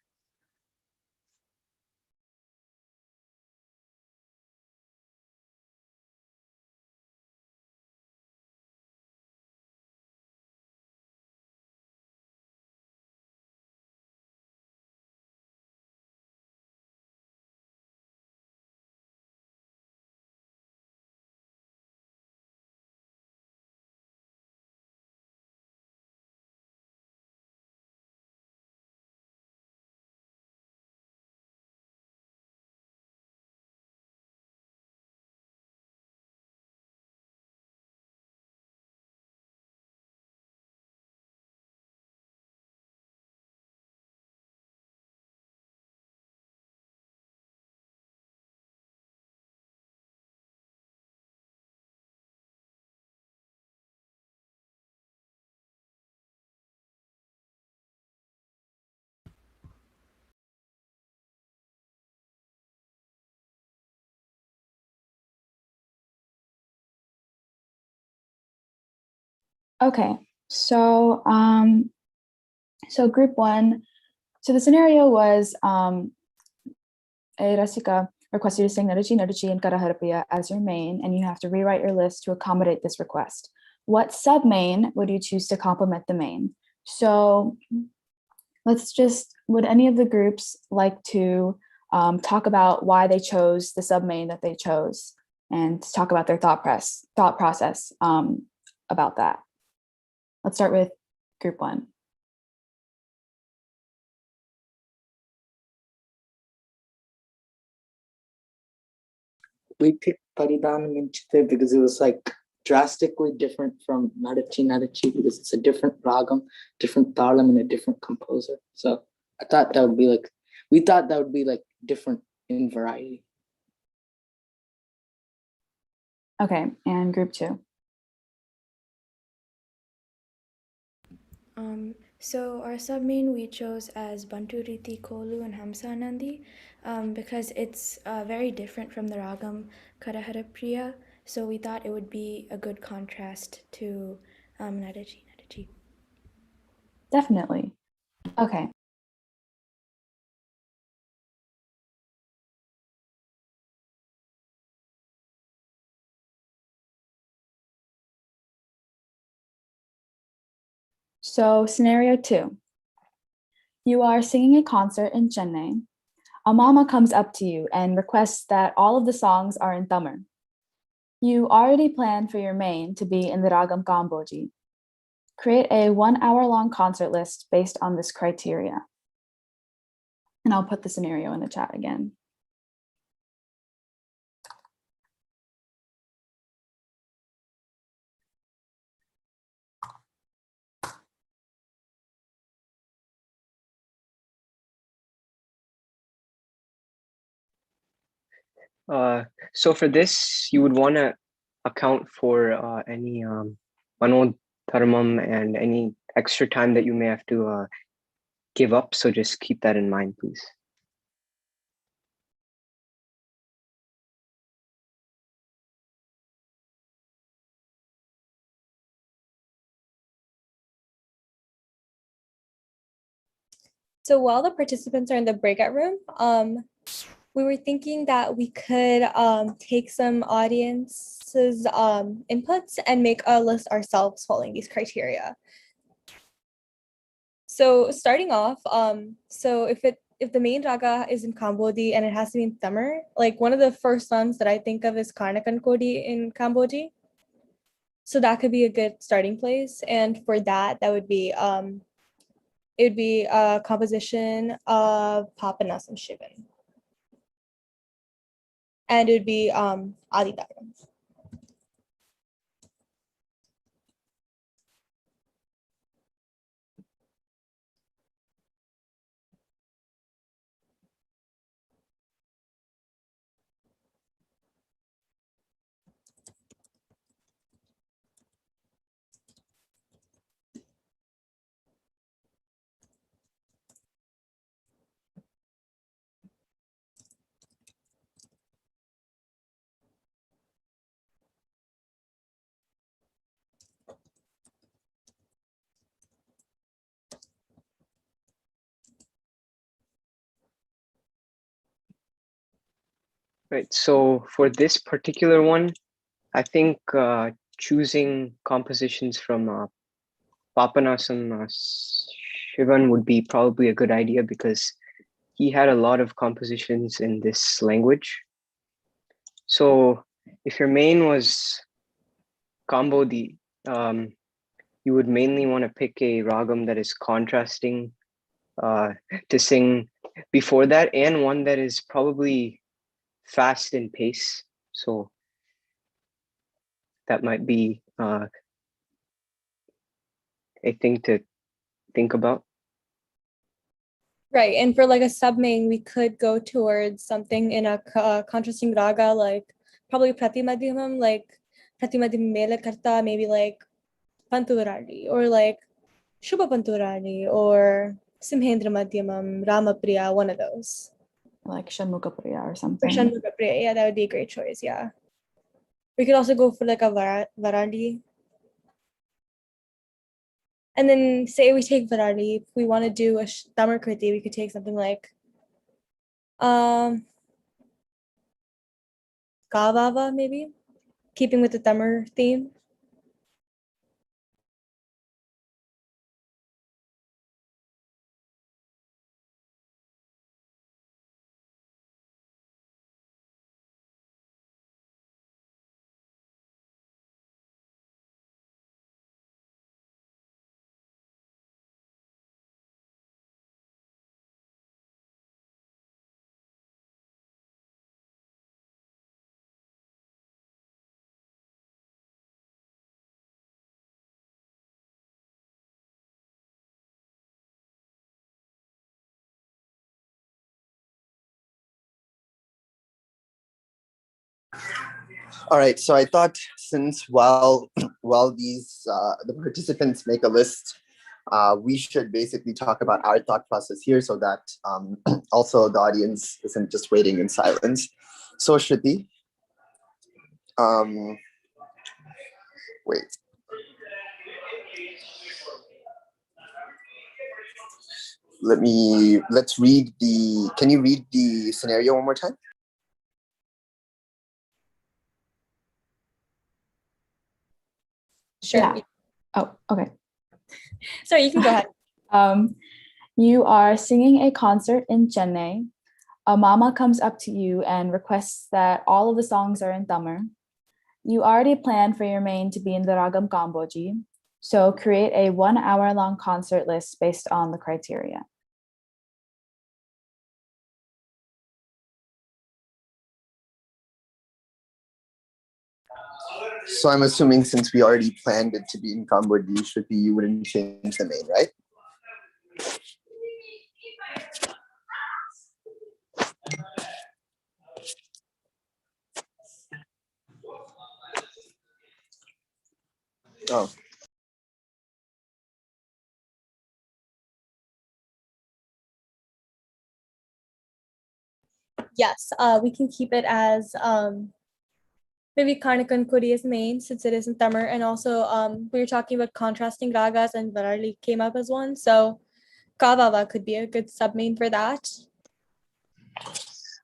Okay, so so group 1, so the scenario was a Rasika requests you to sing Naruchi Naruchi and Karaharapia as your main, and you have to rewrite your list to accommodate this request. What sub-main would you choose to complement the main? So would any of the groups like to talk about why they chose the sub-main that they chose and talk about their thought process about that? Let's start with group 1. We picked Paridhanam Minchite because it was like drastically different from Nadachi Nadachi because it's a different ragam, different talam, and a different composer. So I thought that would be like, we thought that would be like different in variety. Okay, and group 2. So our sub-main we chose as Bantu Riti Kolu and Hamsa Anandi because it's very different from the ragam Karahara Priya. So we thought it would be a good contrast to Nadachi Nadachi. Definitely. Okay. So scenario 2. You are singing a concert in Chennai. A mama comes up to you and requests that all of the songs are in Tamil. You already planned for your main to be in the Ragam Kamboji. Create a 1-hour-long concert list based on this criteria. And I'll put the scenario in the chat again. So for this, you would want to account for any manodharmam and any extra time that you may have to give up. So just keep that in mind, please. So while the participants are in the breakout room, we were thinking that we could take some audience's inputs and make a list ourselves following these criteria. So starting off, so if the main raga is in Kambodi and it has to be in Tamil, like one of the first songs that I think of is Karnakan Kodi in Kambodi. So that could be a good starting place. And for that, it would be a composition of Papanasam Shivan. And it would be Aditaram. Right. So for this particular one, I think choosing compositions from Papanasam Shivan would be probably a good idea because he had a lot of compositions in this language. So if your main was Kambodi, you would mainly want to pick a ragam that is contrasting to sing before that, and one that is probably fast in pace. So that might be a thing to think about. Right, and for like a sub-main, we could go towards something in a contrasting raga, like probably Pratimadhyamam, like Pratimadhyam Mela Karta, maybe like Pantuvarali, or like Shubha Pantuvarali, or Simhendra Madhyamam, Ramapriya, one of those. Like Shanmugapriya or Or something. Shanmugapriya, yeah, that would be a great choice, yeah. We could also go for like a Varali. And then say we take Varali, if we want to do a Tamar Kriti, we could take something like Kavava, maybe, keeping with the Tamar theme. All right, so I thought since while these the participants make a list, we should basically talk about our thought process here so that also the audience isn't just waiting in silence. So Shruti, wait. Let's read can you read the scenario one more time? Sure. Yeah. Oh, okay. Sorry, you can go ahead. You are singing a concert in Chennai. A mama comes up to you and requests that all of the songs are in Tamil. You already planned for your main to be in the Ragam Kamboji, so create a 1 hour long concert list based on the criteria. So I'm assuming since we already planned it to be in Cambodia, Shruti, you wouldn't change the main, right? Oh, yes, we can keep it as maybe Karnakan Kodi is main since it is in Tamil. And also we were talking about contrasting ragas and Varali came up as one. So Kavava could be a good sub-main for that.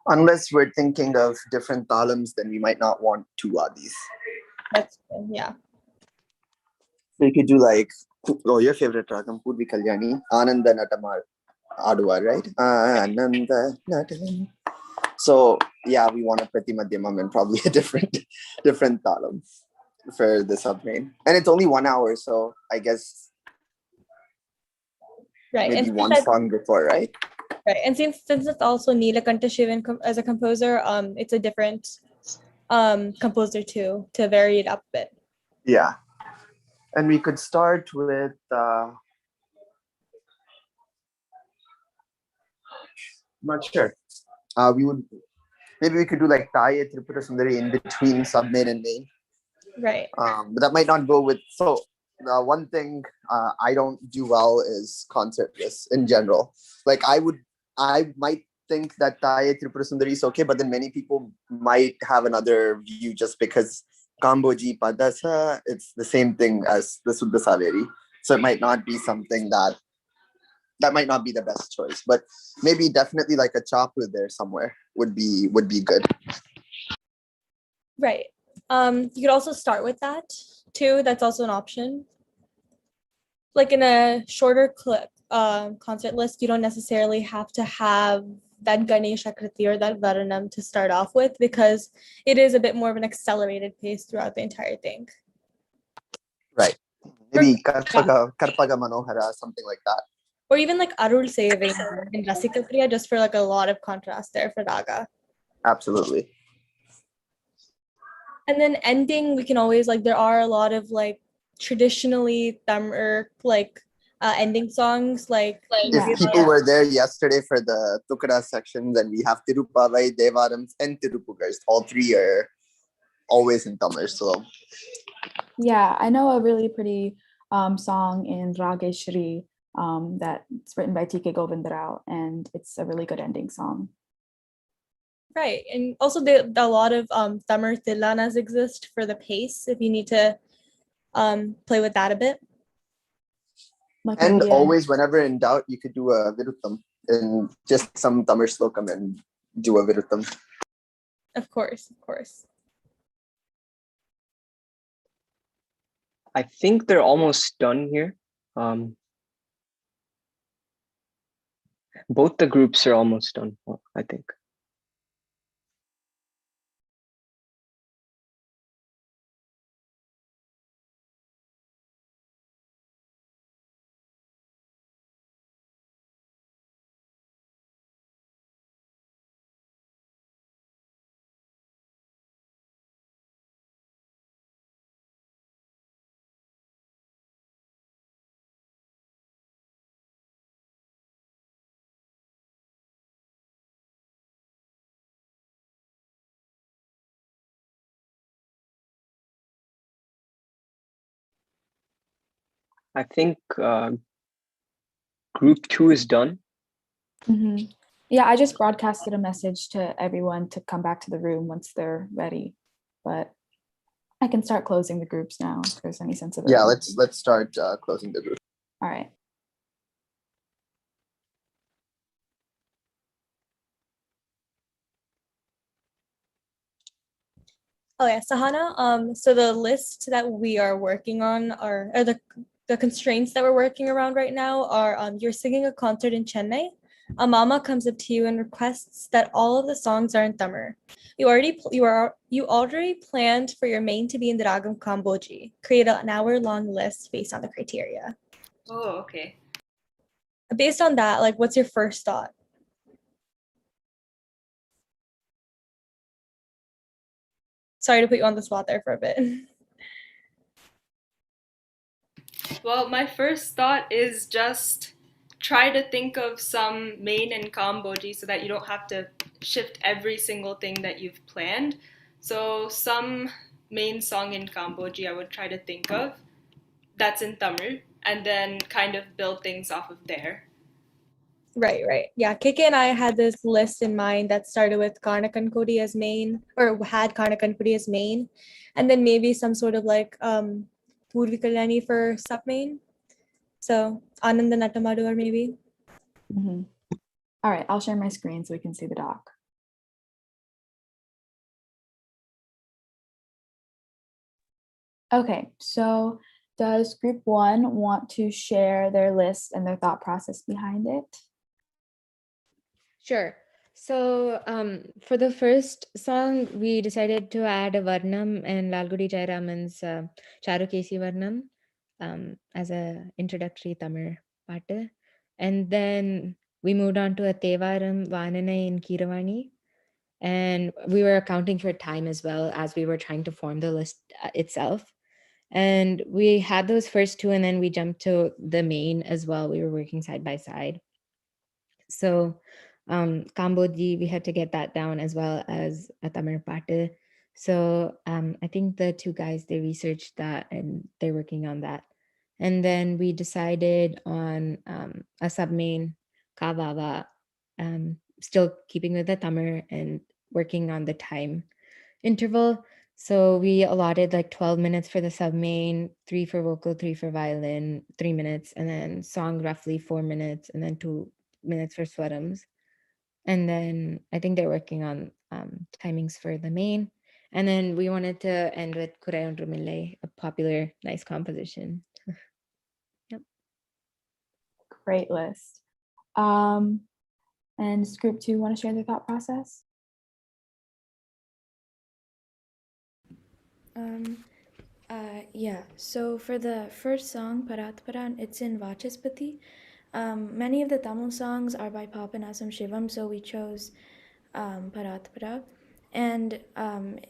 Unless we're thinking of different talams, then we might not want two adis. That's true, yeah. So you could do like, oh, your favorite ragam, Purvi Kalyani, Ananda Natamar Aduva, right? Ananda Natam. So yeah, we want a Prati Madhyamam and probably a different talam for the sub-main. And it's only 1 hour, so I guess right. maybe And one song before, right? Right. And since it's also Neelakanta Shivan as a composer, it's a different composer too, to vary it up a bit. Yeah. And we could start with not sure. We could do like Taya Tripura Sundari in between sub-main and main. Right. But that might not go with. So one thing I don't do well is concert lists in general. Like I might think that Taya Tripura Sundari is okay, but then many people might have another view just because Kamboji Padasa, it's the same thing as the Suddha Saveri. So it might not be something that might not be the best choice, but maybe definitely like a chapu there somewhere would be good. Right. You could also start with that too. That's also an option. Like in a shorter clip concert list, you don't necessarily have to have that Ganesh Akriti or that Varanam to start off with, because it is a bit more of an accelerated pace throughout the entire thing. Right. Maybe Karpaga Manohara, something like that. Or even like Arul Saving in Rasika Priya, just for like a lot of contrast there for Raga. Absolutely. And then ending, we can always like, there are a lot of like traditionally Tamil like ending songs. Like if people were there yesterday for the Tukara sections, and we have Tirupavai, Devarams, and Tirupugars, all three are always in Tamil. So yeah, I know a really pretty song in Rageshri that's written by T.K. Govindarao, and it's a really good ending song. Right. And also a lot of Tamil Tilanas exist for the pace if you need to play with that a bit. And always, whenever in doubt, you could do a Viruttam and just some Tamil slokam and do a Viruttam. Of course, of course. I think they're almost done here. Both the groups are almost done, I think. I think group 2 is done. Mm-hmm. Yeah, I just broadcasted a message to everyone to come back to the room once they're ready. But I can start closing the groups now if there's any sense of it. Yeah, let's start closing the group. All right. Oh yeah, Sahana. So the list that we are working on or the constraints that we're working around right now are you're singing a concert in Chennai. A mama comes up to you and requests that all of the songs are in Tamil. You already planned for your main to be in the Ragam Kamboji. Create an hour-long list based on the criteria. Oh, okay. Based on that, like, what's your first thought? Sorry to put you on the spot there for a bit. Well, my first thought is just try to think of some main in Kamboji so that you don't have to shift every single thing that you've planned. So some main song in Kamboji I would try to think of that's in Tamil, and then kind of build things off of there. Right. Yeah, Kiki and I had this list in mind that started with Karnakan Kodi as main, or had Karnakan Kodi as main, and then maybe some sort of like Purvi Kalyani for sub main. So Ananda Natamadu or maybe. All right, I'll share my screen so we can see the doc. Okay, so does group one want to share their list and their thought process behind it? Sure. So for the first song, we decided to add a Varnam and Lalgudi Jayaraman's Charukesi Varnam as a introductory Tamil paட்டு. And then we moved on to a Tevaram Vananai in Kiravani. And we were accounting for time as well as we were trying to form the list itself. And we had those first two, and then we jumped to the main as well. We were working side by side. So Kamboji, we had to get that down as well as a Tamil Patu. So I think the two guys, they researched that and they're working on that. And then we decided on a submain Kavawa, still keeping with the Tamil and working on the time interval. So we allotted like 12 minutes for the submain, 3 for vocal, 3 for violin, 3 minutes, and then song roughly 4 minutes, and then 2 minutes for swarams. And then I think they're working on timings for the main. And then we wanted to end with Kurai Rumile, a popular, nice composition. Yep. Great list. And does group two want to share their thought process? Yeah, so for the first song, Paratparan, it's in Vachaspati. Many of the Tamil songs are by Papanasam Shivam, so we chose Paratpara. And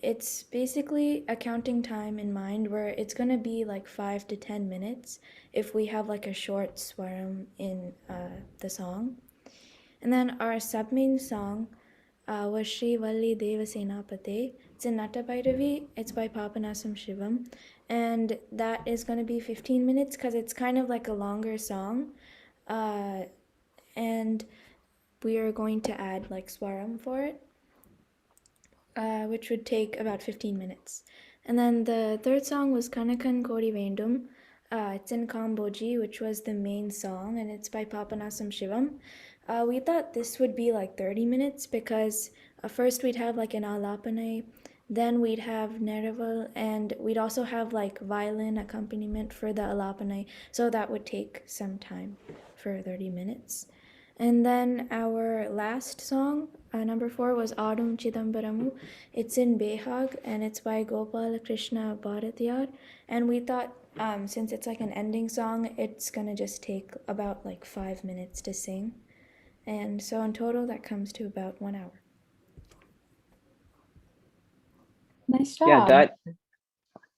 it's basically a counting time in mind where it's going to be like 5 to 10 minutes if we have like a short swaram in the song. And then our sub-main song was Sri Valli Devasenapate. It's in Nattabhairavi. It's by Papanasam Shivam. And that is going to be 15 minutes because it's kind of like a longer song. And we are going to add like swaram for it, which would take about 15 minutes. And then the third song was Kanakan Kodi Vendum. It's in Kamboji, which was the main song, and it's by Papanasam Shivam. We thought this would be like 30 minutes because first we'd have like an alapanai, then we'd have neraval, and we'd also have like violin accompaniment for the alapanai. So that would take some time for 30 minutes. And then our last song, number 4, was Adum Chidambaramu. It's in Behag and it's by Gopala Krishna Bharatyar. And we thought since it's like an ending song, it's gonna just take about like 5 minutes to sing. And so in total, that comes to about 1 hour. Nice job.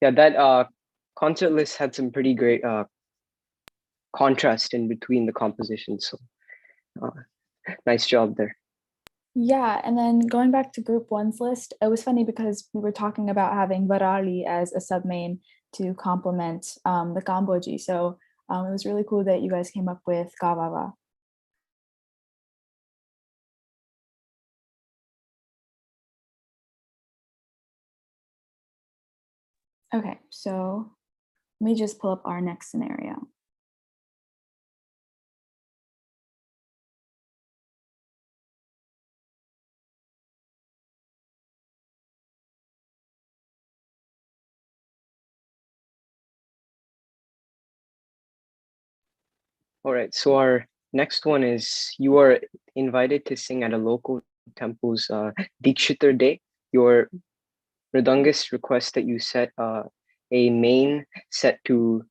That concert list had some pretty great contrast in between the compositions. So nice job there. Yeah, and then going back to group one's list, it was funny because we were talking about having Varali as a sub-main to complement the Kamboji. So it was really cool that you guys came up with Gavava. Okay, so let me just pull up our next scenario. All right, so our next one is you are invited to sing at a local temple's Dikshitar Day. Your Mridangist requests that you set a main set to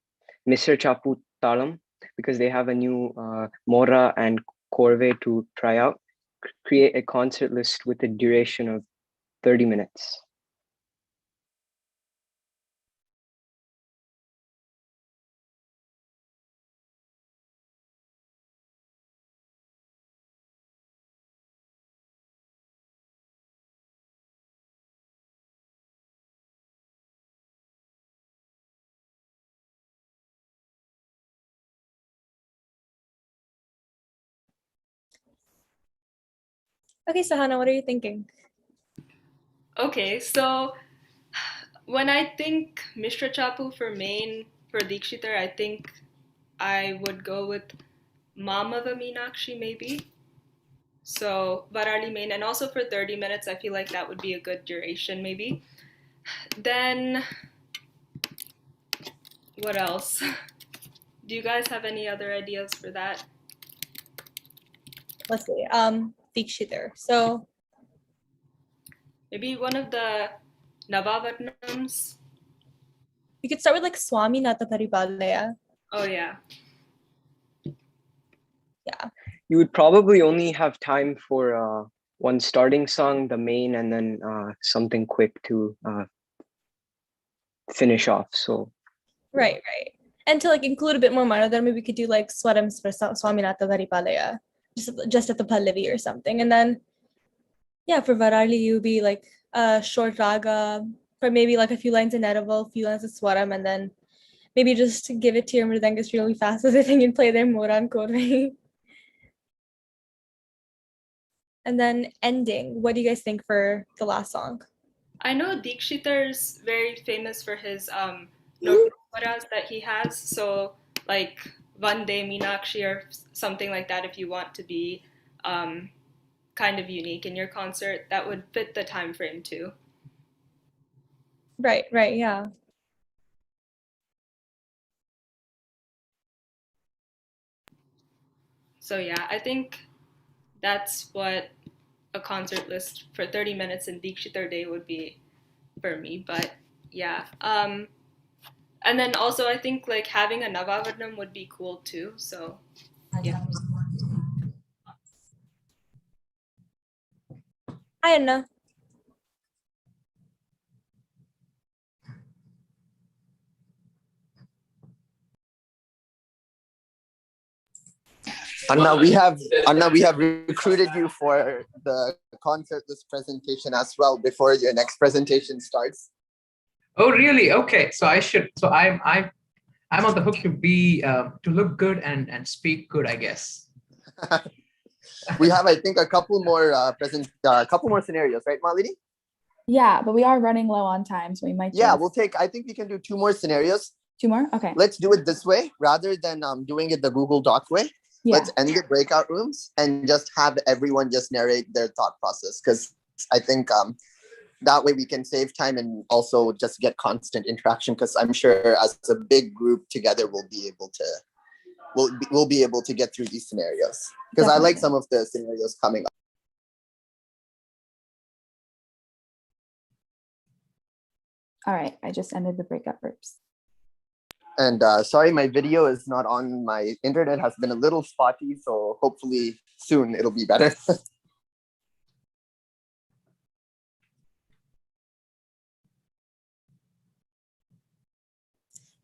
Mr. Chapu Talam because they have a new Mora and Corve to try out. Create a concert list with a duration of 30 minutes. Okay, Sahana, what are you thinking? Okay, so when I think Mishra Chapu for main for Dikshitar, I think I would go with Mamava Meenakshi maybe. So Varali main, and also for 30 minutes, I feel like that would be a good duration maybe. Then what else? Do you guys have any other ideas for that? Let's see. Dikshitar. So maybe one of the Navavarnams. We could start with like Swami Nata Paribalaya. Oh yeah. Yeah. You would probably only have time for one starting song, the main, and then something quick to finish off. So Right. And to like include a bit more minor, then maybe we could do like Swarams for Swaminatha Dharipalaya, just at the Pallavi or something. And then, yeah, for Varali, you would be like a short raga for maybe like a few lines in Edible, a few lines of Swaram, and then maybe just give it to your Mridangas really fast so they can play their Moran Korve. And then ending, what do you guys think for the last song? I know Dikshitar's very famous for his Notaras that he has. So like Vande Meenakshi or something like that, if you want to be kind of unique in your concert, that would fit the time frame too. Right, yeah. So yeah, I think that's what a concert list for 30 minutes in Dikshitar Day would be for me. But yeah. And then also I think like having a Navavarnam would be cool too. So yeah. Hi, Anna. Anna, we have recruited you for the concert list presentation as well before your next presentation starts. Oh, really? Okay. So I should. So I'm on the hook to be to look good and speak good, I guess. We have, I think, a couple more scenarios, right, Malini? Yeah, but we are running low on time, so we might. Yeah, I think we can do 2 more scenarios. 2 more? Okay. Let's do it this way rather than doing it the Google Doc way. Yeah. Let's end the breakout rooms and just have everyone just narrate their thought process, because I think that way we can save time and also just get constant interaction, because I'm sure as a big group together we'll be able to get through these scenarios, because I like some of the scenarios coming up. All right, I just ended the breakout groups. And sorry, my video is not on. My internet has been a little spotty, so hopefully soon it'll be better.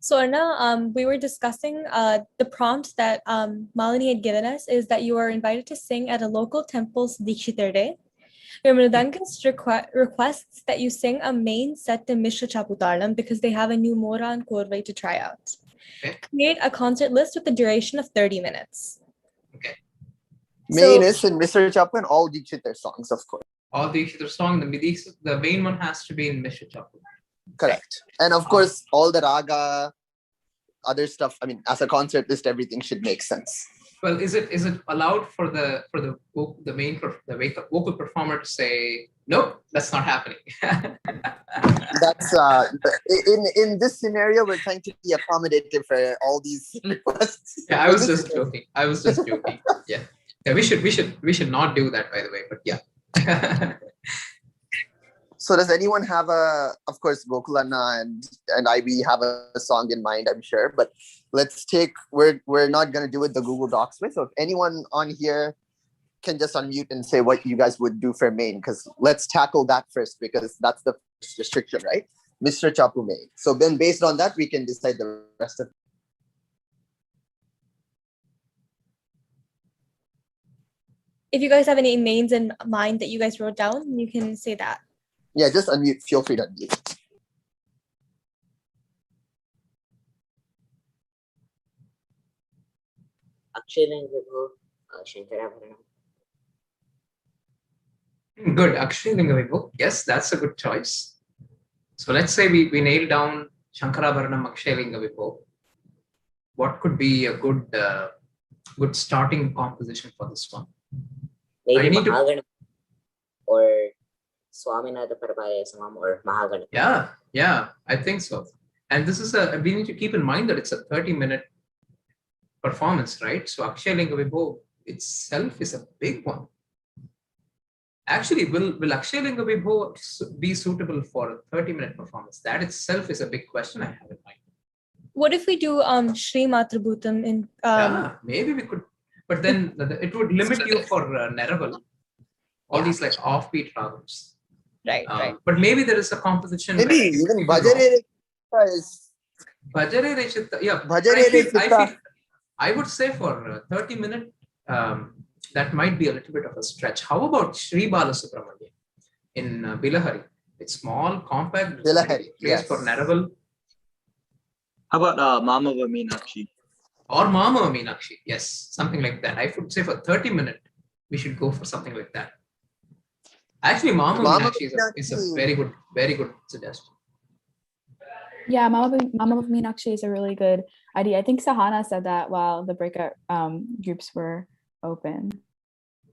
So Arna, we were discussing the prompt that Malini had given us is that you are invited to sing at a local temple's Dikshitar Day. Your Mridangist requests that you sing a main set to Mishra Chaputalam because they have a new Mora and Korvai to try out. Okay. Create a concert list with a duration of 30 minutes. Okay. Main is in Mr. Chapu and all Dikshitar songs, of course. All Dikshitar song, the main one has to be in Mishra Chapu. Correct. And of course, all the raga, other stuff. I mean, as a concert list, everything should make sense. Well, is it allowed for the vocal performer to say nope, that's not happening? That's in this scenario, we're trying to be accommodative for all these requests. Yeah, I was just joking. Yeah, we should not do that, by the way. But yeah. So does anyone have of course, Gokulana and we have a song in mind, I'm sure, but we're not going to do it the Google Docs way. So if anyone on here can just unmute and say what you guys would do for main, because let's tackle that first, because that's the first restriction, right? Mr. Chapu main. So then based on that, we can decide the rest of. If you guys have any mains in mind that you guys wrote down, you can say that. Yeah, just unmute. Feel free to unmute. Akshay and Vibhu, Shankarabharanam. Good. Akshayalinga Vibho. Yes, that's a good choice. So let's say we nail down Shankarabharanam Akshayalinga Vibho. What could be a good starting composition for this one? Maybe I need to. Mahagana or Swaminatha Parapaya Samam or Mahagana. Yeah, I think so. And this is we need to keep in mind that it's a 30-minute performance, right? So Akshayalinga Vibho itself is a big one. Actually, will Akshayalinga Vibho be suitable for a 30-minute performance? That itself is a big question I have in mind. What if we do Sri Matrabhutam in Yeah, maybe we could, but then it would limit you for Neraval, all these like offbeat ragams. Right. But maybe there is a composition. Maybe even Bhajare is. Bhajare Rechita, yeah. I would say for 30-minute, that might be a little bit of a stretch. How about Sri Balasubramanian in Bilahari? It's small, compact, place for Neraval. How about Mama Meenakshi? Or Mama Meenakshi, yes, something like that. I would say for 30-minute, we should go for something like that. Actually, Mama Meenakshi is a very good suggestion. Yeah, Mama of Meenakshi is a really good idea. I think Sahana said that while the breakout groups were open.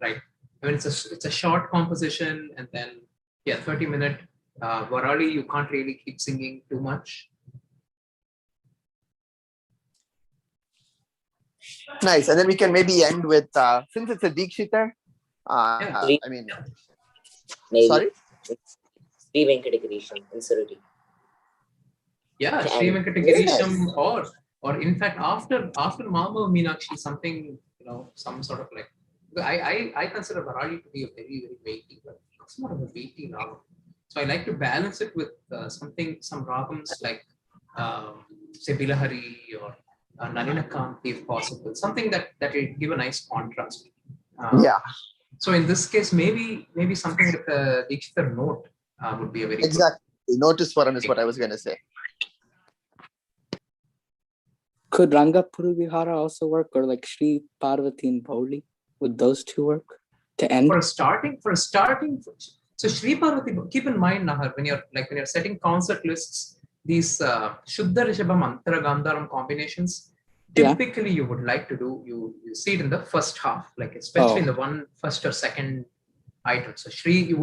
Right. I mean, it's a short composition, and then 30-minute. Varali, you can't really keep singing too much. Nice, and then we can maybe end with since it's a Dikshitar. I mean, maybe. Sorry. Sri Venkatagirishan in Suruti. Yeah, Sri Venkatagirishan, or in fact after Mama Meenakshi, something, some sort of like, I consider Varali to be a very weighty, but it's not a weighty ragam. So I like to balance it with some ragams like say Bilahari or Nalinakam if possible, something that will give a nice contrast. So in this case, maybe something with a Dikshitar note would be a very exactly. Notice Swaram is what I was going to say. Could Rangapuru Vihara also work, or like Sri Parvati and Bauli? Would those two work to end? For a starting. So Sri Parvati, keep in mind, Nahar, when you're setting concert lists, these Shuddha Rishabham Antara Gandharam combinations, typically you would like to do, you see it in the first half, like especially in the first or second item. So Sri,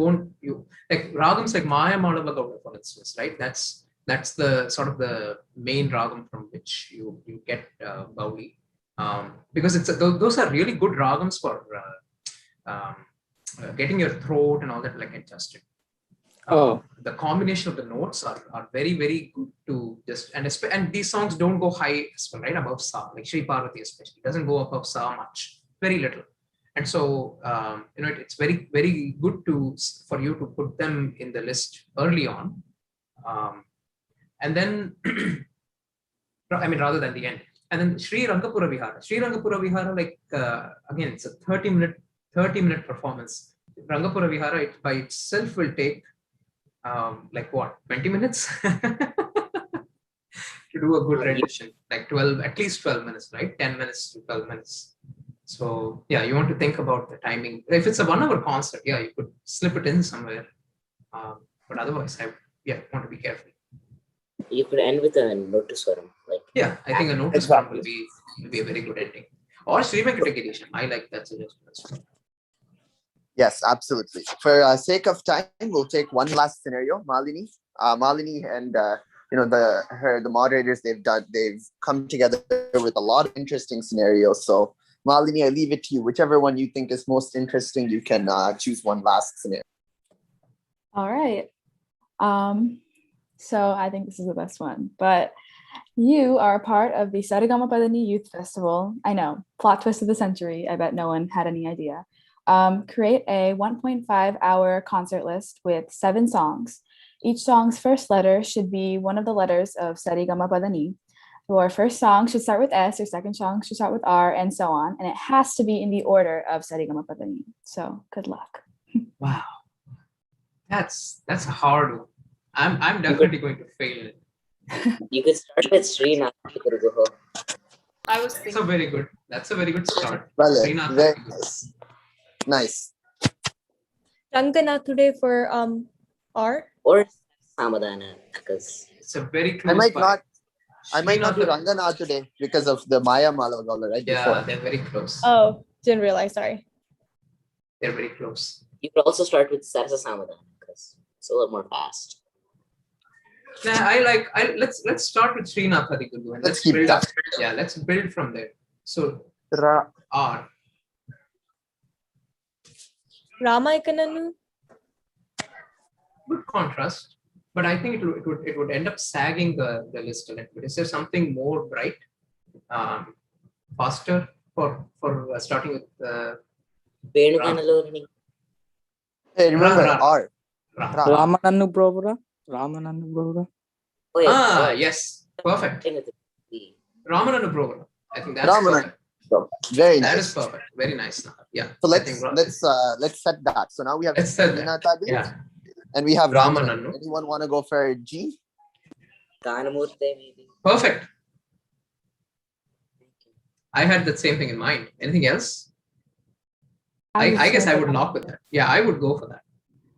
like ragams like Maya Madhava Gauda, for instance, right? That's the sort of the main ragam from which you get Bauli. Because those are really good ragams for getting your throat and all that like adjusted. The combination of the notes are very, very good to just, and these songs don't go high as well, right? Above Sa, like Sri Parvati especially, doesn't go above Sa much, very little. And so, it's very, very good for you to put them in the list early on. And then, rather than the end. And then Sri Rangapura Vihara, like, again, it's a 30-minute performance. Rangapura Vihara, it by itself will take, 20 minutes to do a good rendition, like at least 12 minutes, right? 10 minutes to 12 minutes. So, you want to think about the timing. If it's a 1-hour concert, you could slip it in somewhere. But otherwise, I want to be careful. You could end with a Notu Swaram. I think a Notu Swaram will be a very good ending. Or Sri Venkatagirishan. I like that suggestion as well. Yes, absolutely. For sake of time, we'll take one last scenario. Malini and the moderators, they've come together with a lot of interesting scenarios. So Malini, I leave it to you. Whichever one you think is most interesting, you can choose one last scenario. All right. So I think this is the best one, but you are a part of the SRGMPDN Youth Festival. I know, plot twist of the century. I bet no one had any idea. Create a 1.5-hour concert list with 7 songs. Each song's first letter should be one of the letters of SRGMPDN. Your first song should start with S, your second song should start with R, and so on. And it has to be in the order of SRGMPDN. So good luck. Wow. That's a hard one. I'm definitely going to fail it. You could start with Sri Nathapurguho. I was thinking. That's a very good start. Well, nice. Ranganathude for R. Or Samadana, because it's a very I close might by. not. I might not do Srinath- Ranganath today because of the Maya Malavagola, right? Yeah, Before. they're very close. Oh, didn't realize. Sorry. They're very close. you could also start with Sarasa Samadana because it's a little more fast. Nah, let's start with Srinath Hadiguru and Let's keep build that. up. Yeah, let's build from there. So R. Ramaykananu. Good contrast, but I think it would end up sagging the list a little bit. Is there something more bright, faster for starting with Hey, remember Ra. R. Ramananu Brovara. Ramananu Brovara. Yes, perfect. Ramananu Brovara. I think that's Ramananu. perfect. Very That nice. is perfect. Very nice. Yeah. So let's set that. So now we have Srinath, Yeah. and we have Ramananu. Ramananu. Anyone want to go for G? Ganamurte maybe. Perfect. I had the same thing in mind. Anything else? I guess I would lock with that. Yeah, I would go for that.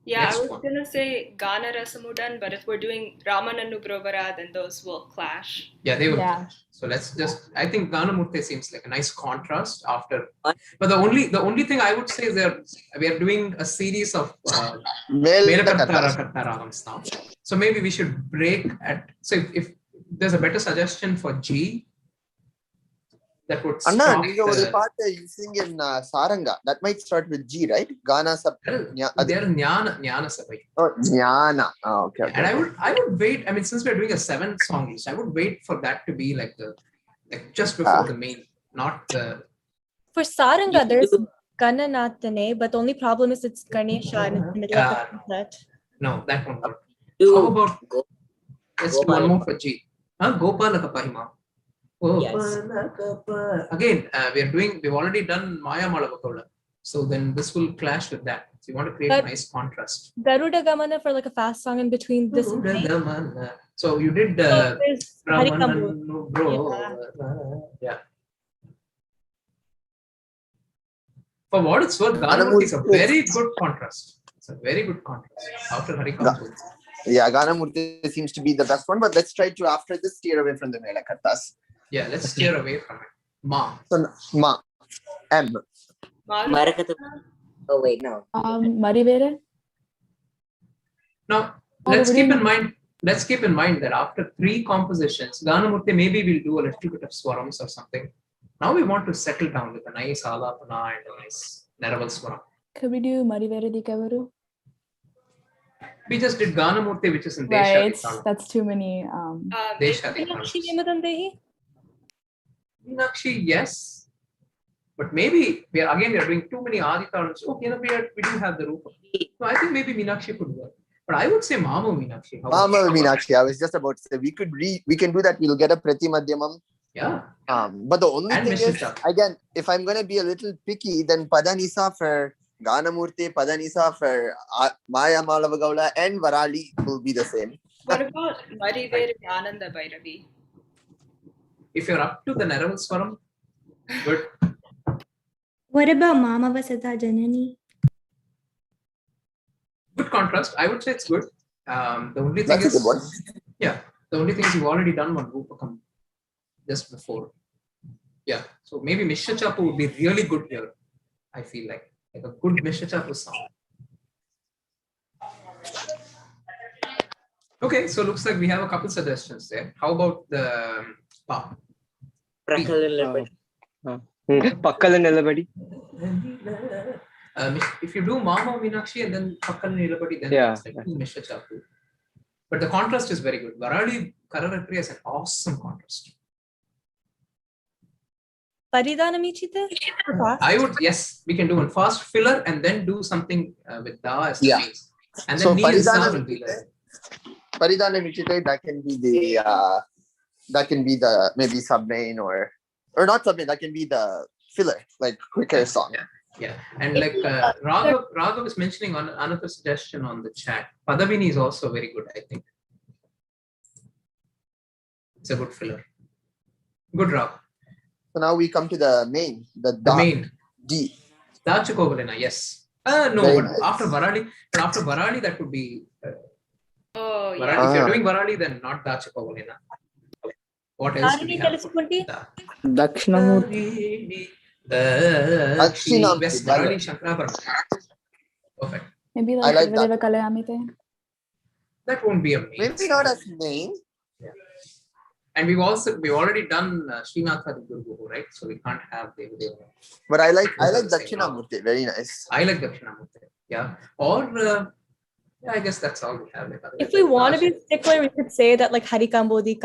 Yeah, Next I was one. gonna say Gana Rasamudan, but if we're doing Ramananu Brovara, then those will clash. Yeah, they will clash. So let's just. I think Ganamurte seems like a nice contrast after. But the only thing I would say is that we are doing a series of Melakattara now. So maybe we should break at. So if there's a better suggestion for G, that would stop. Anna, நீங்க ஒரு பாட்டு you sing in Saranga. That might start with G, right? Gana sab. They're Jnana Sabai. Oh, Jnana. Oh, okay. And I would wait. I mean, since we're doing a 7-song list, I would wait for that to be like just before the main, not the. For Saranga, there's Gananathane, but the only problem is it's Ganesha and it's in the middle of the set. No, that won't work. How about let's do one more for G. Gopala Kapahima. Yes. Again, we've already done Maya Malavakola. So then this will clash with that. So you want to create a nice contrast. Garuda Gamana for like a fast song in between this and So you did Harikambu. Yeah. For what it's worth, Ganamurti is a very good contrast. It's a very good contrast after Harikambu. Yeah, Ganamurti seems to be the best one, but let's try to after this steer away from the Melakattas. Yeah, let's steer away from it. Ma. So, Ma. M. Oh wait, no. Marivere. Now let's keep in mind that after 3 compositions, Ganamurti maybe we'll do a little bit of swarams or something. Now we want to settle down with a nice alapana and a nice Neraval swaram. Could we do Marivere di Kavaru? We just did Ganamurti, which is in Right, Desha. that's too many. Desha. Meenakshi, yes. But maybe we are doing too many Aditharans. Okay, we do have the Rupa. So I think maybe Meenakshi could work. But I would say Mama Meenakshi. Mama Meenakshi. I was just about to say we can do that. We'll get a Prati Madhyamam. Yeah. But the only thing is, again, if I'm going to be a little picky, then Padanisa for Ganamurti, Padanisa for Maya Malavagaula and Varali will be the same. What about Marivere Ananda Bhairavi? If you're up to the Neraval Swaram, good. What about Mama Vasata Janani? Good contrast. I would say it's good. The only thing That's is, a good one. Yeah, the only thing is you've already done one Rupakam just before. Yeah, so maybe Mishra Chapu would be really good here. I feel like a good Mishra Chapu song. Okay, so looks like we have a couple suggestions there. How about the Pa? Pakkal Nilabadi. If you do Mama Meenakshi and then Pakkal Nilabadi, then it's like Mishra Chapu. But the contrast is very good. Varali Kararapriya is an awesome contrast. Paridanamichite? I would, yes, we can do one fast filler and then do something with Da as the base. And then So Nisa will be like. Paridanamichite, that can be the maybe sub-main or not sub-main, that can be the filler, like quicker song. Yeah. And like Raghav is mentioning on another suggestion on the chat. Padavini is also very good, I think. It's a good filler. Good Rag. So now we come to the main, the main. D. Da Chukovalena, yes. No, Very but nice. after Varali, that would be. Oh, Varali. yeah. If you're doing Varali, then not Dachikovulina. What else do we have? Dakshinamurti. West Varali Shankarabharanam. Perfect. Maybe I like like that. Devadeva Kalayamite. That won't be a main. Maybe not as main. Yeah. And we've already done Srinathadi Guru, right? So we can't have Devadeva. But I like Dakshinamurti. Very nice. I like Dakshinamurti. Yeah. Or yeah, I guess that's all we have. Like, If we want to be particular, we could say that like Harikambodhi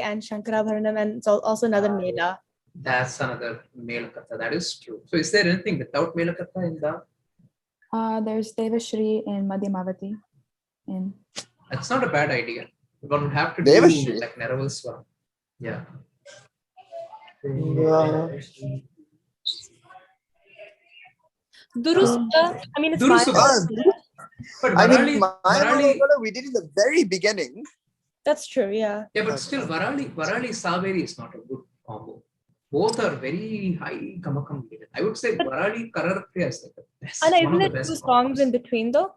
and Shankarabharanam, and it's also another Mela. That's another Melakatha. That is true. So is there anything without Melakatha in the? There's Devashri in Madhyamavati. That's not a bad idea. One would have to Devashri. do like Neraval Swan. Yeah. Durusuda, I mean, it's Durusuda. fine. But Varali, we did in the very beginning. That's true, yeah. Yeah, but still, Varali Saveri is not a good combo. Both are very high Kamakam. I would say Varali Kararpriya is like the best. And one isn't of the it best two songs in between though?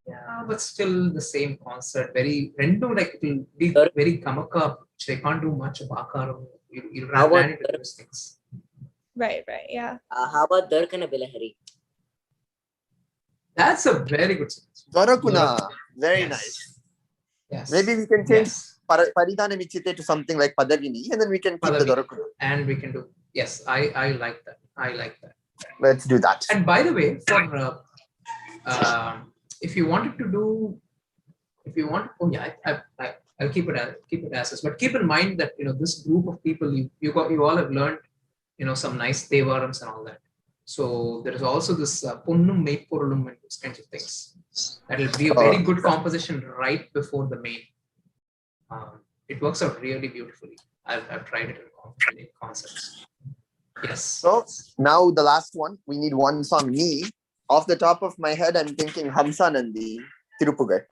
Yeah, but still the same concert. Very rendu like it will be very Kamaka. They can't do much of Akaram. You'll run into those things. Right, yeah. How about Darkana Bilahari? That's a very good suggestion. Dorakuna. Very nice. Yes. Maybe we can change Paridana Michite to something like Padavini, and then we can keep the Dorakuna. And we can do, yes, I like that. I like that. Let's do that. And by the way, for if you wanted to do, I'll keep it as is. But keep in mind that this group of people you all have learned some nice Devarams and all that. So there is also this Punnum Meipurulum and those kinds of things. That will be a very good composition right before the main. It works out really beautifully. I've tried it in concerts. Yes. So now the last one, we need one song. Me, off the top of my head, I'm thinking Hamsa Nandi, Tirupugai.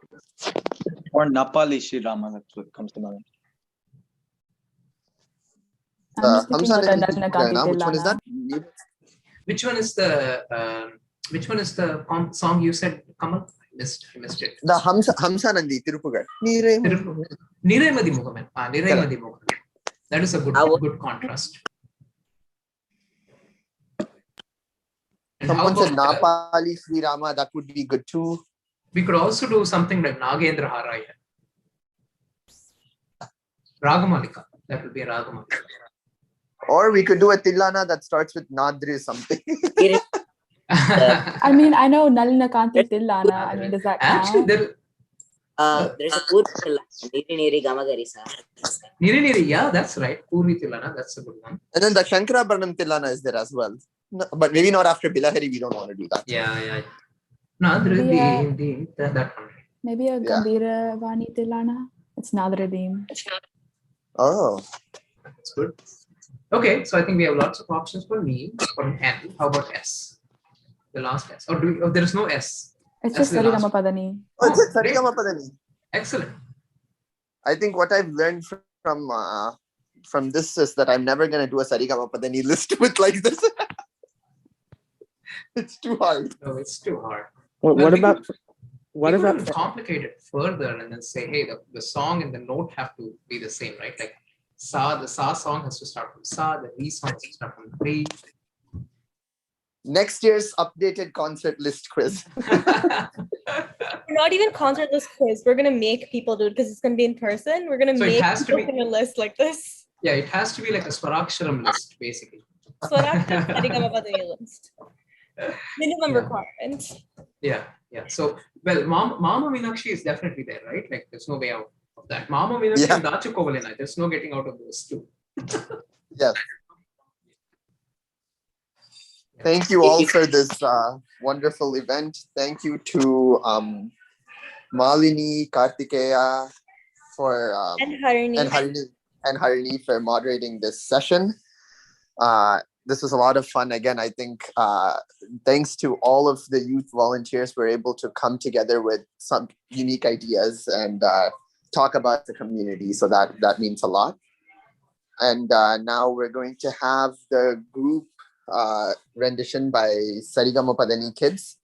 Or Napali Sri Rama, that's what comes to mind. Hamsa Nandi, Tirupugai, which one is that? Which one is the song you said, Kamal? I missed it. The Hamsa Nandi, Tirupugai. Niraimadi Muhammad. Niraimadi Muhammad. That is a good contrast. And someone said Napali Sri Rama, that would be good too. We could also do something like Nagendra Haraya. Ragamalika. That would be a Ragamalika. Or we could do a Tillana that starts with Nadri something. I mean, I know Nalina Kanti Tillana. I mean, does that count? Actually, there's a Purvi Niri Gamagarisa. Niri, yeah, that's right. Purvi Tillana, that's a good one. And then the Shankarabharanam Tillana is there as well. No, but maybe not after Bilahari, we don't want to do that. Yeah. That one. Maybe a Gambira Vani Tillana. It's Nadradim. Oh. That's good. Okay, so I think we have lots of options for me, for N. How about S? The last S. Or there is no S. It's just Sarigamapadani. Oh, it's just Sarigamapadani. Excellent. I think what I've learned from this is that I'm never going to do a Sarigamapadani list with like this. It's too hard. No, it's too hard. What about complicate it further and then say, hey, the song and the note have to be the same, right? Like the Sa song has to start from Sa, the Re song has to start from Re. Next year's updated concert list quiz. Not even concert list quiz. We're gonna make people do it because it's gonna be in person. We're gonna make people in a list like this. Yeah, it has to be like a Swaraksharam list, basically. Swaraksharam list. Minimum requirement. Yeah. So, well, Mama Meenakshi is definitely there, right? Like, there's no way out of that. Mama Meenakshi and Dachukovalina, there's no getting out of those two. Yes. Thank you all for this wonderful event. Thank you to Malini, Kartikeya for and Harini for moderating this session. This was a lot of fun. Again, I think thanks to all of the youth volunteers, we're able to come together with some unique ideas and talk about the community. So that means a lot. And now we're going to have the group rendition by SRGMPDN kids.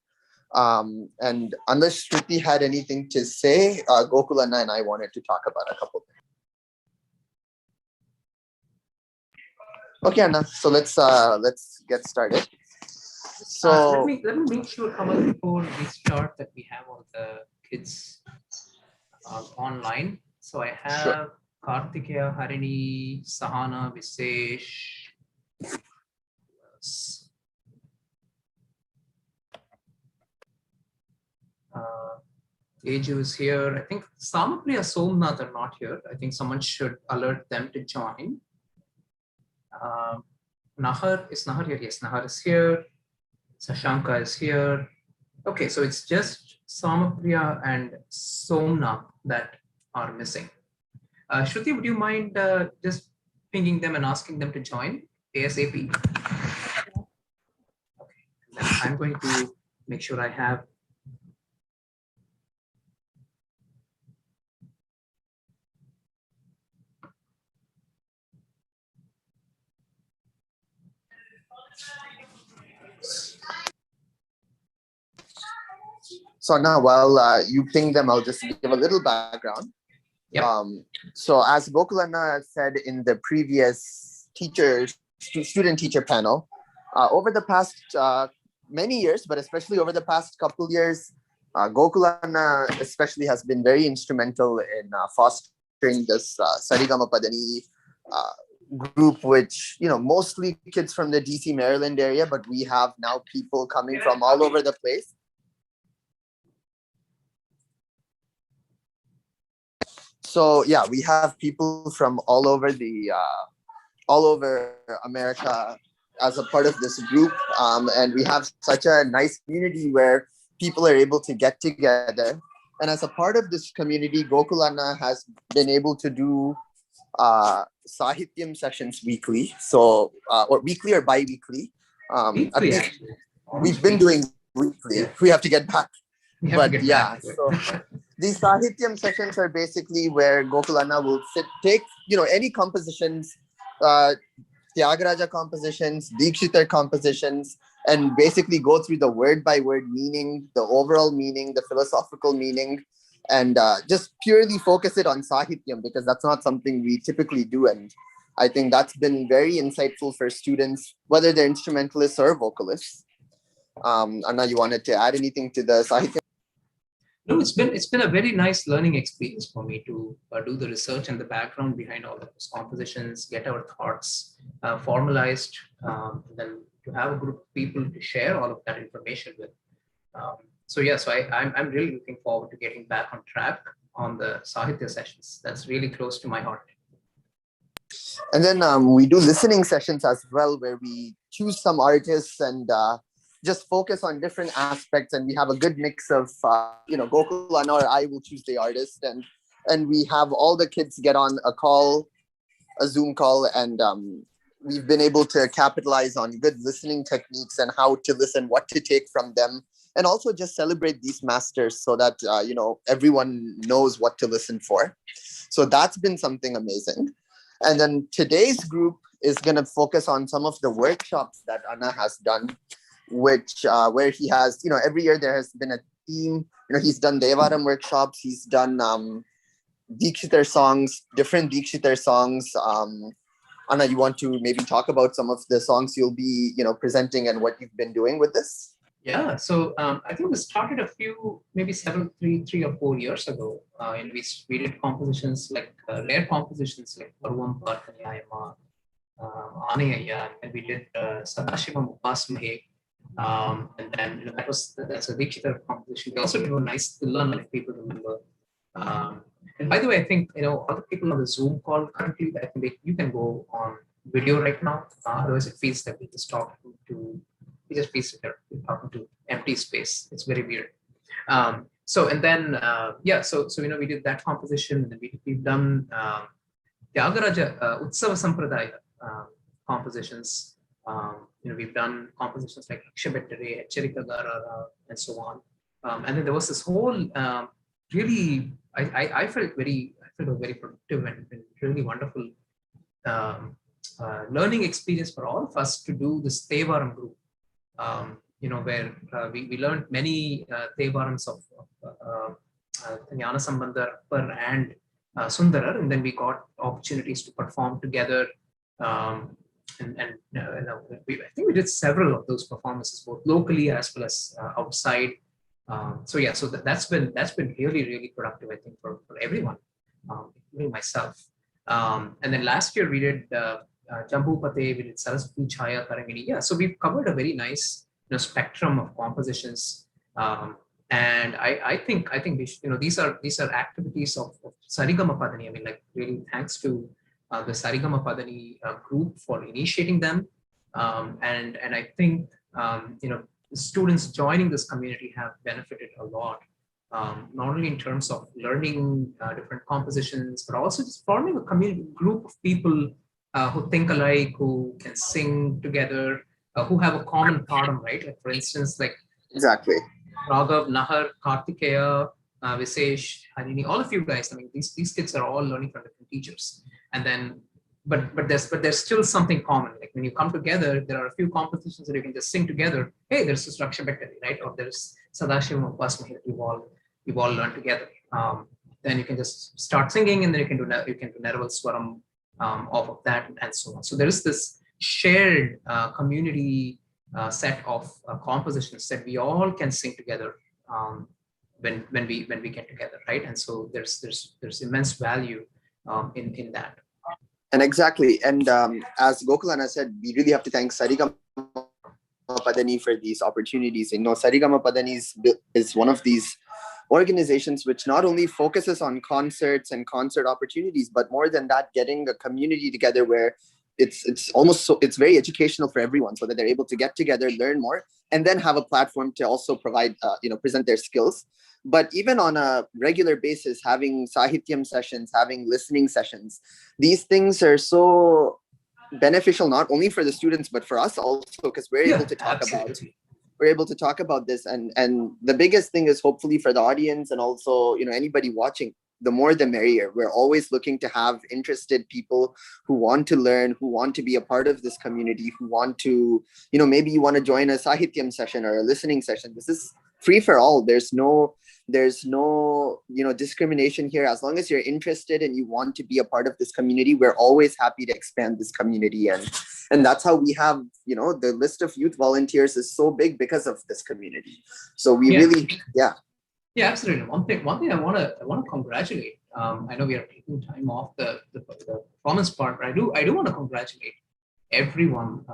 And unless Shruti had anything to say, Gokul Anna and I wanted to talk about a couple things. Okay, Anna. So let's get started. So let me make sure, Kamal, before we start, that we have all the kids online. So I have sure. Kartikeya, Harini, Sahana, Visesh. Teju is here. I think Samapriya, Somnath are not here. I think someone should alert them to join. Nahar, is Nahar here? Yes, Nahar is here. Sashanka is here. Okay, so it's just Samapriya and Somnath that are missing. Shruti, would you mind just pinging them and asking them to join ASAP? Okay, then I'm going to make sure I have. So now, while you ping them, I'll just give a little background. Yep. So as Gokul Anna said in the previous student-teacher panel, over the past many years, but especially over the past couple years, Gokul Anna especially has been very instrumental in fostering this SRGMPDN group, which, mostly kids from the DC, Maryland area, but we have now people coming from all over the place. So yeah, we have people from all over America as a part of this group, and we have such a nice community where people are able to get together. And as a part of this community, Gokul Anna has been able to do Sahityam sessions weekly, or weekly or bi-weekly. We've been doing weekly. Yeah. We have to get back. So these Sahityam sessions are basically where Gokul Anna will take any compositions, Tyagaraja compositions, Dikshitar compositions, and basically go through the word by word meaning, the overall meaning, the philosophical meaning, and just purely focus it on Sahityam, because that's not something we typically do. And I think that's been very insightful for students, whether they're instrumentalists or vocalists. Anna, you wanted to add anything to the Sahityam? No, it's been a very nice learning experience for me to do the research and the background behind all of those compositions, get our thoughts formalized, and then to have a group of people to share all of that information with. So I'm really looking forward to getting back on track on the Sahitya sessions. That's really close to my heart. And then we do listening sessions as well, where we choose some artists and just focus on different aspects, and we have a good mix of Gokul Anna or I will choose the artist, and we have all the kids get on a Zoom call, and we've been able to capitalize on good listening techniques and how to listen, what to take from them, and also just celebrate these masters so that everyone knows what to listen for. So that's been something amazing. And then today's group is going to focus on some of the workshops that Anna has done, which where he has, every year there has been a theme. He's done Devaram workshops, he's done Dikshitar songs, different Dikshitar songs. Anna, you want to maybe talk about some of the songs you'll be, presenting and what you've been doing with this? Yeah, so I think we started a few, maybe 3 or 4 years ago, and we did compositions like rare compositions like Parvam Parkanyayama, Anayaya, and we did Sadashivam Upasmahe. And then that's a Dikshitar composition. We also do a nice Tillan, if people remember. And by the way, I think other people on the Zoom call currently, I think you can go on video right now. Otherwise, it feels like we just talk to. It just feels like we're talking to empty space. It's very weird. So we did that composition, and then we've done Tyagaraja Utsava Sampradaya compositions. We've done compositions like Rakshabettere, Echarika Garara, and so on. And then there was this whole really, I felt very productive and really wonderful learning experience for all of us to do this Tevaram group, where we learned many Tevarams of Jnana Sambandha and Sundarar, and then we got opportunities to perform together. I think we did several of those performances, both locally as well as outside. So that's been really productive, I think, for everyone, including myself. And then last year we did Jambu Pate, we did Saraswati Chaya Tarangini. Yeah, so we've covered a very nice spectrum of compositions. And I think we should, these are activities of Sarigama Padani. I mean, like, really thanks to the Sarigama Padani group for initiating them. And I think students joining this community have benefited a lot, not only in terms of learning different compositions, but also just forming a community group of people who think alike, who can sing together, who have a common pardon, right? Like, for instance, like Exactly. Raghav, Nahar, Kartikeya, Visesh, Harini, all of you guys. I mean, these kids are all learning from different teachers, and then, but there's still something common. Like, when you come together, there are a few compositions that you can just sing together. Hey, there's this Rakshabekari, right? Or there's Sadashivam Upasmahi that you've all learned together. Then you can just start singing, and then you can do Neraval Swaram off of that, and so on. So there is this shared community set of compositions that we all can sing together when we get together, right? And so there's immense value in that. And exactly, and as Gokulana said, we really have to thank Sarigama Padani for these opportunities. Sarigama Padani is one of these organizations which not only focuses on concerts and concert opportunities, but more than that, getting a community together where it's very educational for everyone, so that they're able to get together, learn more, and then have a platform to also provide, present their skills. But even on a regular basis, having Sahityam sessions, having listening sessions, these things are so beneficial, not only for the students, but for us also, because we're able to talk about this. And the biggest thing is, hopefully for the audience and also, anybody watching, the more the merrier. We're always looking to have interested people who want to learn, who want to be a part of this community, who want to, maybe you want to join a Sahityam session or a listening session. This is free for all. There's no discrimination here. As long as you're interested and you want to be a part of this community, we're always happy to expand this community. And that's how we have, the list of youth volunteers is so big because of this community. So we Yeah, absolutely. One thing I want to congratulate. I know we are taking time off the performance part, but I do want to congratulate everyone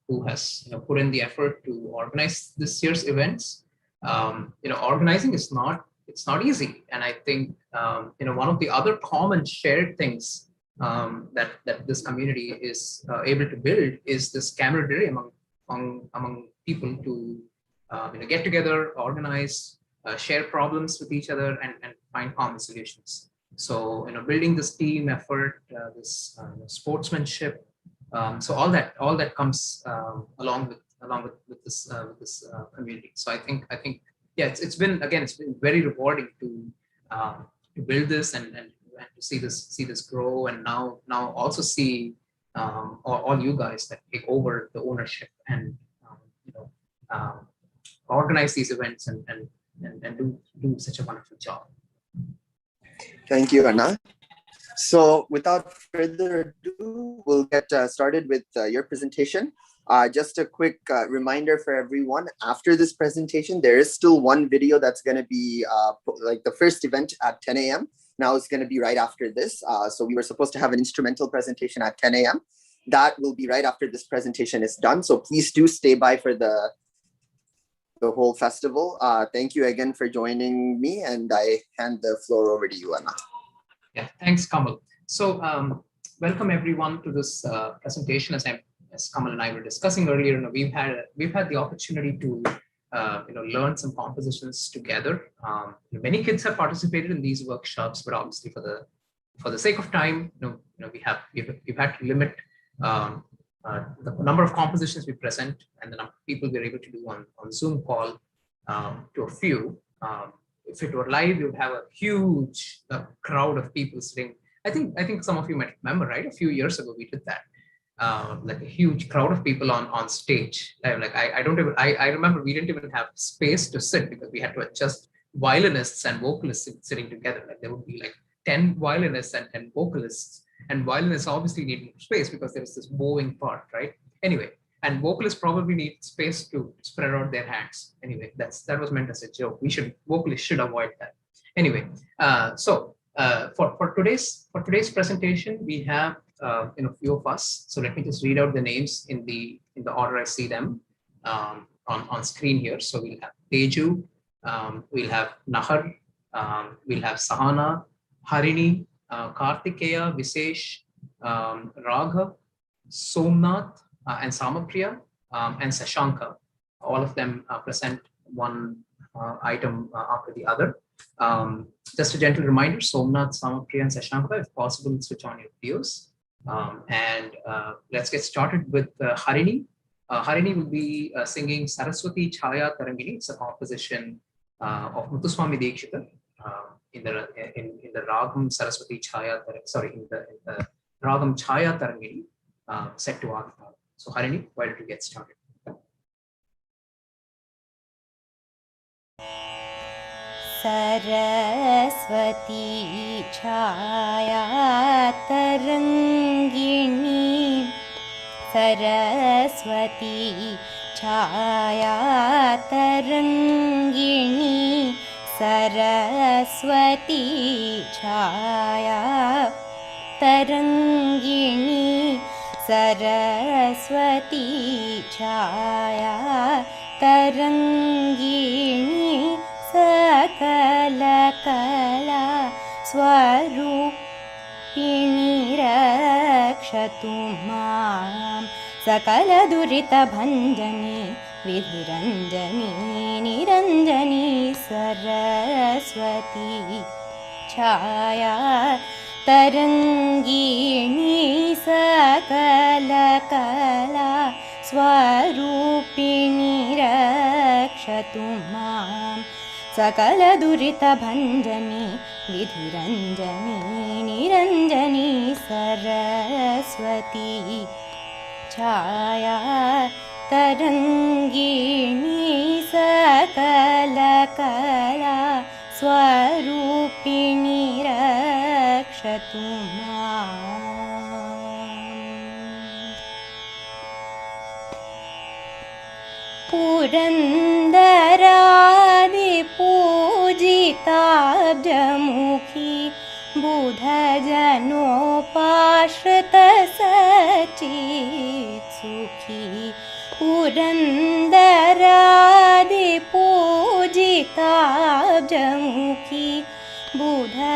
who has put in the effort to organize this year's events. Organizing is not easy, and I think one of the other common shared things that this community is able to build is this camaraderie among people to get together, organize, share problems with each other, and find common solutions. So building this team effort, this sportsmanship, so all that comes along with this community. So I think it's been very rewarding to build this and to see this grow, and now also see all you guys that take over the ownership and organize these events and do such a wonderful job. Thank you, Anna. So without further ado, we'll get started with your presentation. Just a quick reminder for everyone, after this presentation, there is still one video that's going to be like the first event at 10 a.m. Now it's going to be right after this. So we were supposed to have an instrumental presentation at 10 a.m. That will be right after this presentation is done. So please do stay by for the whole festival. Thank you again for joining me, and I hand the floor over to you, Anna. Yeah, thanks, Kamal. So welcome everyone to this presentation. As Kamal and I were discussing earlier, we've had the opportunity to learn some compositions together. Many kids have participated in these workshops, but obviously for the sake of time, we've had to limit the number of compositions we present and the number of people we're able to do on Zoom call to a few. If it were live, you would have a huge crowd of people sitting. I think some of you might remember, right? A few years ago, we did that. like a huge crowd of people on stage. I remember we didn't even have space to sit because we had to adjust violinists and vocalists sitting together. Like there would be like 10 violinists and vocalists, and violinists obviously need space because there is this bowing part, right? Anyway, and vocalists probably need space to spread out their hands. Anyway, that was meant as a joke. Vocalists should avoid that. Anyway, for today's presentation, we have few of us. So let me just read out the names in the order I see them on screen here. So we'll have Teju, we'll have Nahar, we'll have Sahana, Harini, Kartikeya, Visesh, Raghav, Somnath, and Samapriya, and Sashanka. All of them present one item after the other. Just a gentle reminder, Somnath, Samapriya, and Sashanka, if possible, switch on your videos. Let's get started with Harini. Harini will be singing Saraswati Chaya Tarangini. It's a composition of Muthuswami Dikshita in the Ragam Saraswati Chaya, in the Ragam Chaya Tarangini set to Agata. So Harini, why don't you get started? Saraswati छाया तरंगिणी सरस्वती छाया तरंगिणी सरस्वती छाया तरंगिणी सरस्वती छाया तरंगिणी सकल कला स्वरूपिणी रक्षतु मां सकल दुरित भञ्जनी विधिरञ्जनी निरञ्जनी सरस्वती छाया तरंगिणी सकल कला स्वरूपिणी रक्षतु मां सकल दुरित भञ्जनी विधिरञ्जनी निरञ्जनी सरस्वती छाया तरंगिणी सकल कला स्वरूपिणी रक्षतु माम् पुरन्दरादिपूजिताब्जमुखी बुधजनोपाश्रित सचित् सुखी पुरन्दरादिपूजिताब्जमुखी बुधजनोपाश्रित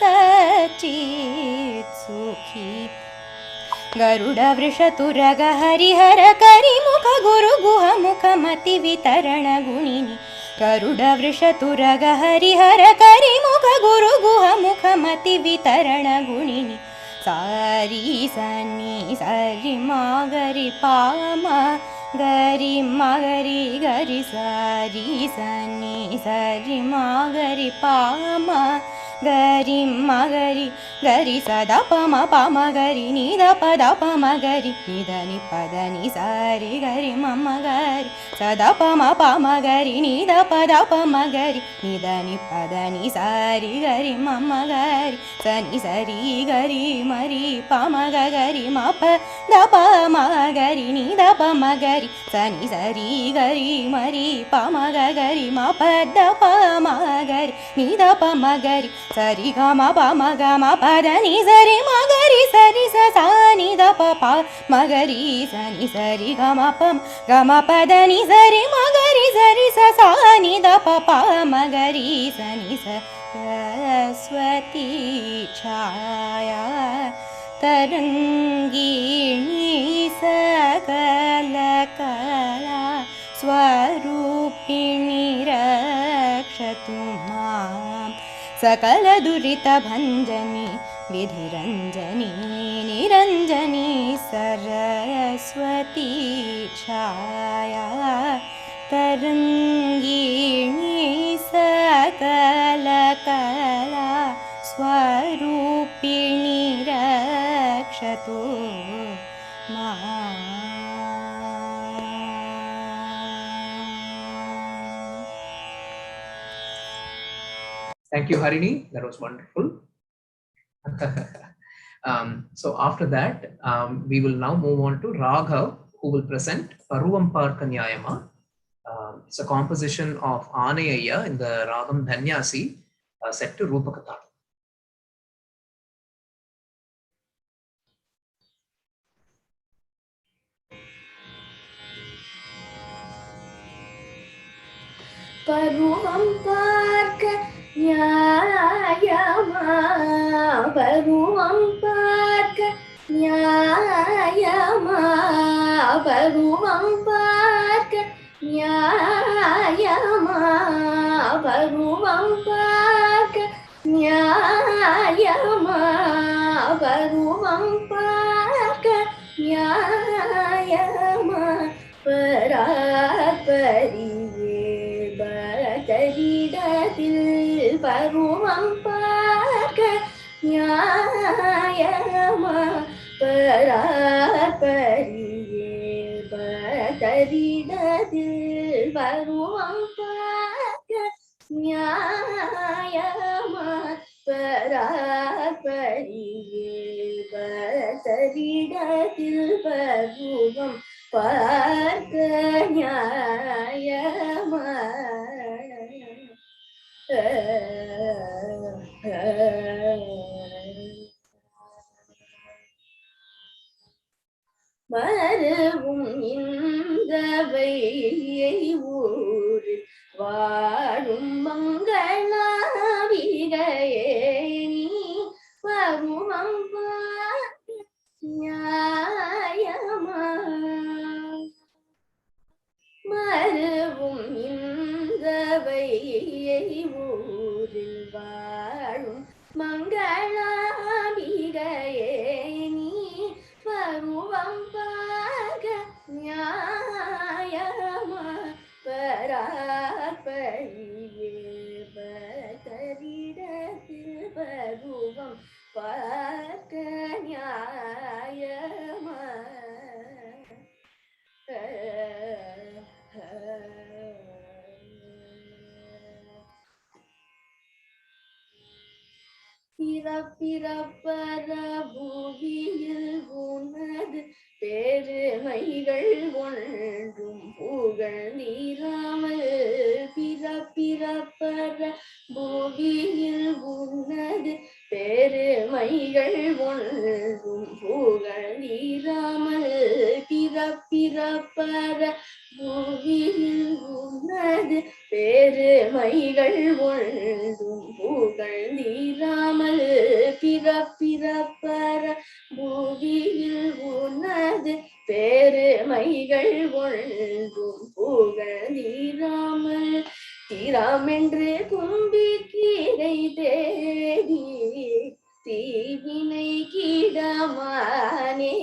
सचित् सुखी गरुडवृषतुरग हरिहर करिमुख गुरुगुह मुखमति वितरण गुणिनि गरुडवृषतुरग हरिहर करिमुख गुरुगुह मुखमति वितरण गुणिनि सारी सनि सरि मा गरि पामा गरि मा गरि गरि सारी सनि सरि मा गरि पामा गरि मा गरि गरि सदा पम पम गरि निद पद पम गरि निद नि पद नि सारि गरि मम गरि सदा पम पम गरि निद पद पम गरि निद नि पद नि सारि गरि मम गरि सनि सरि गरि मरि पम गरि म प द पम गरि निद पम गरि सनि सरि गरि मरि पम गरि म प द पम गरि निद पम गरि सरि ग म प म ग म प द नि सरि म गरि सरि स सा नि द प प म गरि सनि सरि ग म प ग म प द नि सरि म गरि सरि स सा नि द प प म गरि सनि स सरस्वती छाया तरंगिणी सकल कला स्वरूपिणी रक्षतु मां सकल दुरित भञ्जनी विधिरञ्जनी निरञ्जनी सरस्वती छाया तरंगिणी सकल कला स्वरूपिणी रक्षतु रक्षतु Thank you, Harini. That was wonderful. So after that, we will now move on to Raghav, who will present Paruvampar Kanyayama. It's a composition of Anayaya in the Ragam Dhanyasi, set to Rupakata. பருவம் பார்க்க நியாயமா பருவம் பார்க்க நியாயமா பருவம் பார்க்க நியாயமா பருவம் பார்க்க நியாயமா பருவம் பார்க்க நியாயமா பராபரியே பரதரிடத்தில் பருவம் பார்க்க நியாயமா பராபரியே பரதரிடத்தில் பருவம் பார்க்க நியாயமா பராபரியே பரதரிடத்தில் பருவம் பார்க்க நியாயமா மருவும் இந்த வையை ஊரில் வாழும் மங்களாவிகையே நீ பருவம் பார்க்க நியாயமா மருவும் இந்த வையை ஊரில் வாழும் மங்களாவிகையே நீ பருவம் பார்க்க நியாயமா பராபரியே பரதரிடத்தில் பருவம் பார்க்க நியாயமா பிறப்பிறப்பர பூமியில் உனது பெருமைகள் ஒன்றும் புகழ் நீராமல் பிறப்பிறப்பர பூமியில் உனது பெருமைகள் ஒன்றும் புகழ் நீராமல் பிறப்பிறப்பர பூமியில் உனது பெருமைகள் ஒன்றும் புகழ் நீராமல் பிறப்பிறப்பர பூமியில் உனது பெருமைகள் ஒன்றும் புகழ் நீராமல் தீராமென்று கும்பிக்கீரை தேடி தீவினை கீடமானே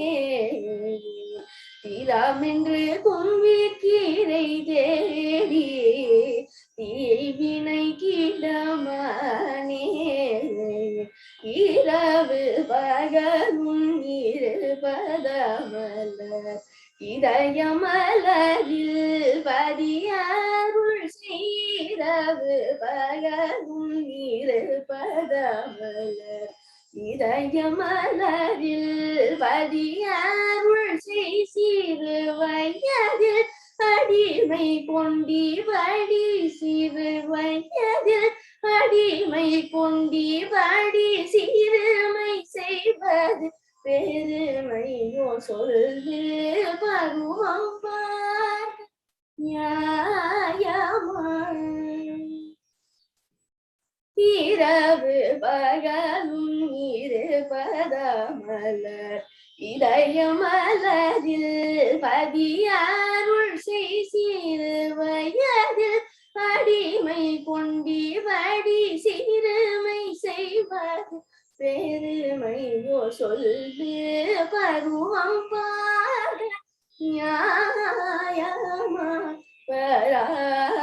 தீராமென்று கும்பிக்கீரை தேடி தீவினை கீடமானே இரவு பகலும் இருபதமலர் இதயமலரில் பதியருள் செய்ரவு பகலும் இருபதமலர் இதயமலரில் பதியருள் செய் சிறு வயதில் அடிமை கொண்டி வடி சிறு வயதில் அடிமை கொண்டி வடி சிறுமை செய்வது பெருமையோ சொல்லு பருவம் பார் நியாயமா இரவு பகலும் இருபதமலர் இதயமலரில் பதியருள் செய் சிறு வயதில் அடிமை கொண்டி வடி சிறுமை செய்வது பெருமையோ சொல்லு பருவம் பார் நியாயமா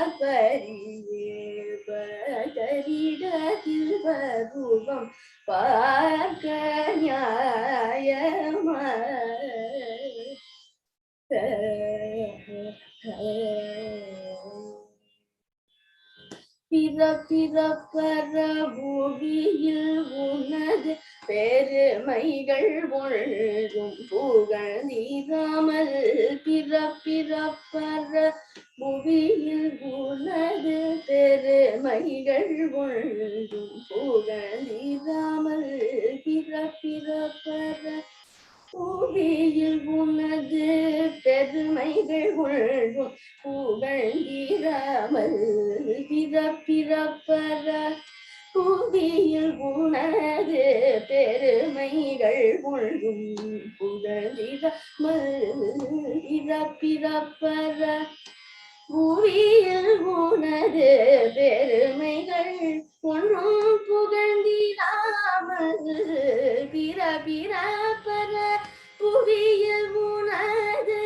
பராபரியே பரதரிடத்தில் பருவம் பார்க்க நியாயமா பிறப்பிறப்பற பூமியில் உனது பெருமைகள் ஒன்றும் புகழ்ந்திராமல் பிறப்பிறப்பற பூமியில் உனது பெருமைகள் ஒன்றும் புகழ்ந்திராமல் பிறப்பிறப்பற பூமியில் உனது பெருமைகள் ஒன்றும் புகழ்ந்திராமல் பிறப்பிறப்பற பூமியில் உனது பெருமைகள் ஒன்றும் புகழ்ந்திராமல் பிறப்பிறப்பற பூமியில் உனது பெருமைகள் ஒன்றும் புகழ்ந்திராமல் பிறப்பிறப்பற புவியில் உனது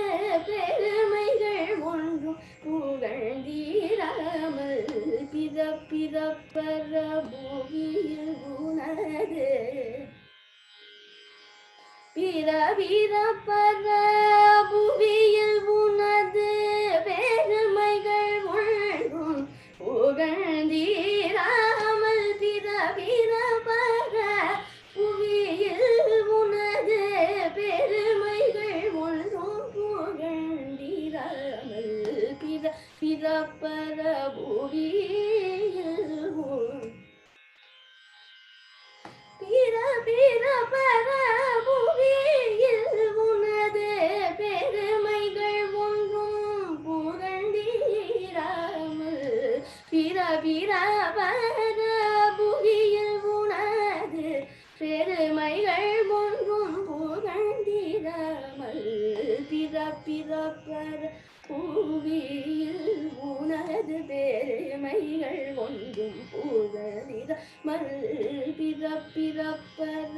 பெருமைகள் ஒன்றும் புகழ்ந்திராமல் பிறப்பிறப்பற பூமியில் உனது பிறப்பிறப்பற புவியில் உனது பெருமைகள் ஒன்றும் புகழ்ந்திராமல் பிறப்பிறப்பற புவியில் உனது பெருமைகள் ஒன்றும் புகழ்ந்திராமல் பிறப்பற புவியில் பிறப்பிறப்பற புவியில் உனது பெருமைகள் ஒன்றும் புகழ்ந்திராமல் பிறப்பிறப்பற புவியில் உனது பெருமைகள் ஒன்றும் புகழ்ந்திராமல் பிறப்பிறப்பற பூவியில் உனது பெருமைகள் ஒன்றும் புகழ்ந்திராமல் பிறப்பிறப்பற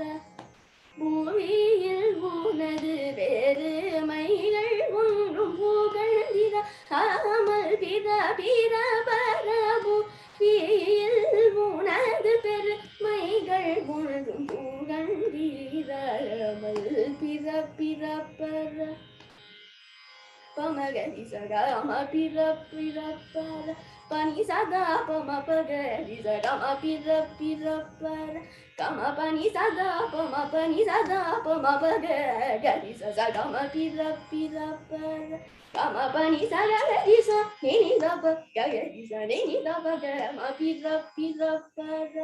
பூமியில் உனது பெருமைகள் ஒன்றும் புகழ்ந்திராமல் பிறப்பிறப்பற பூமியில் உனது பெருமைகள் ஒன்றும் புகழ்ந்திராமல் பிறப்பிறப்பற பமகரி சகம பிறப்பிறப்பற பனி சதா பம பகரி சகம பிறப்பிறப்பற கம பனி சதா பம பகரி சகம பிறப்பிறப்பற கம பனி சகரி ச நினி தப ககரி ச நினி தப கம பிறப்பிறப்பற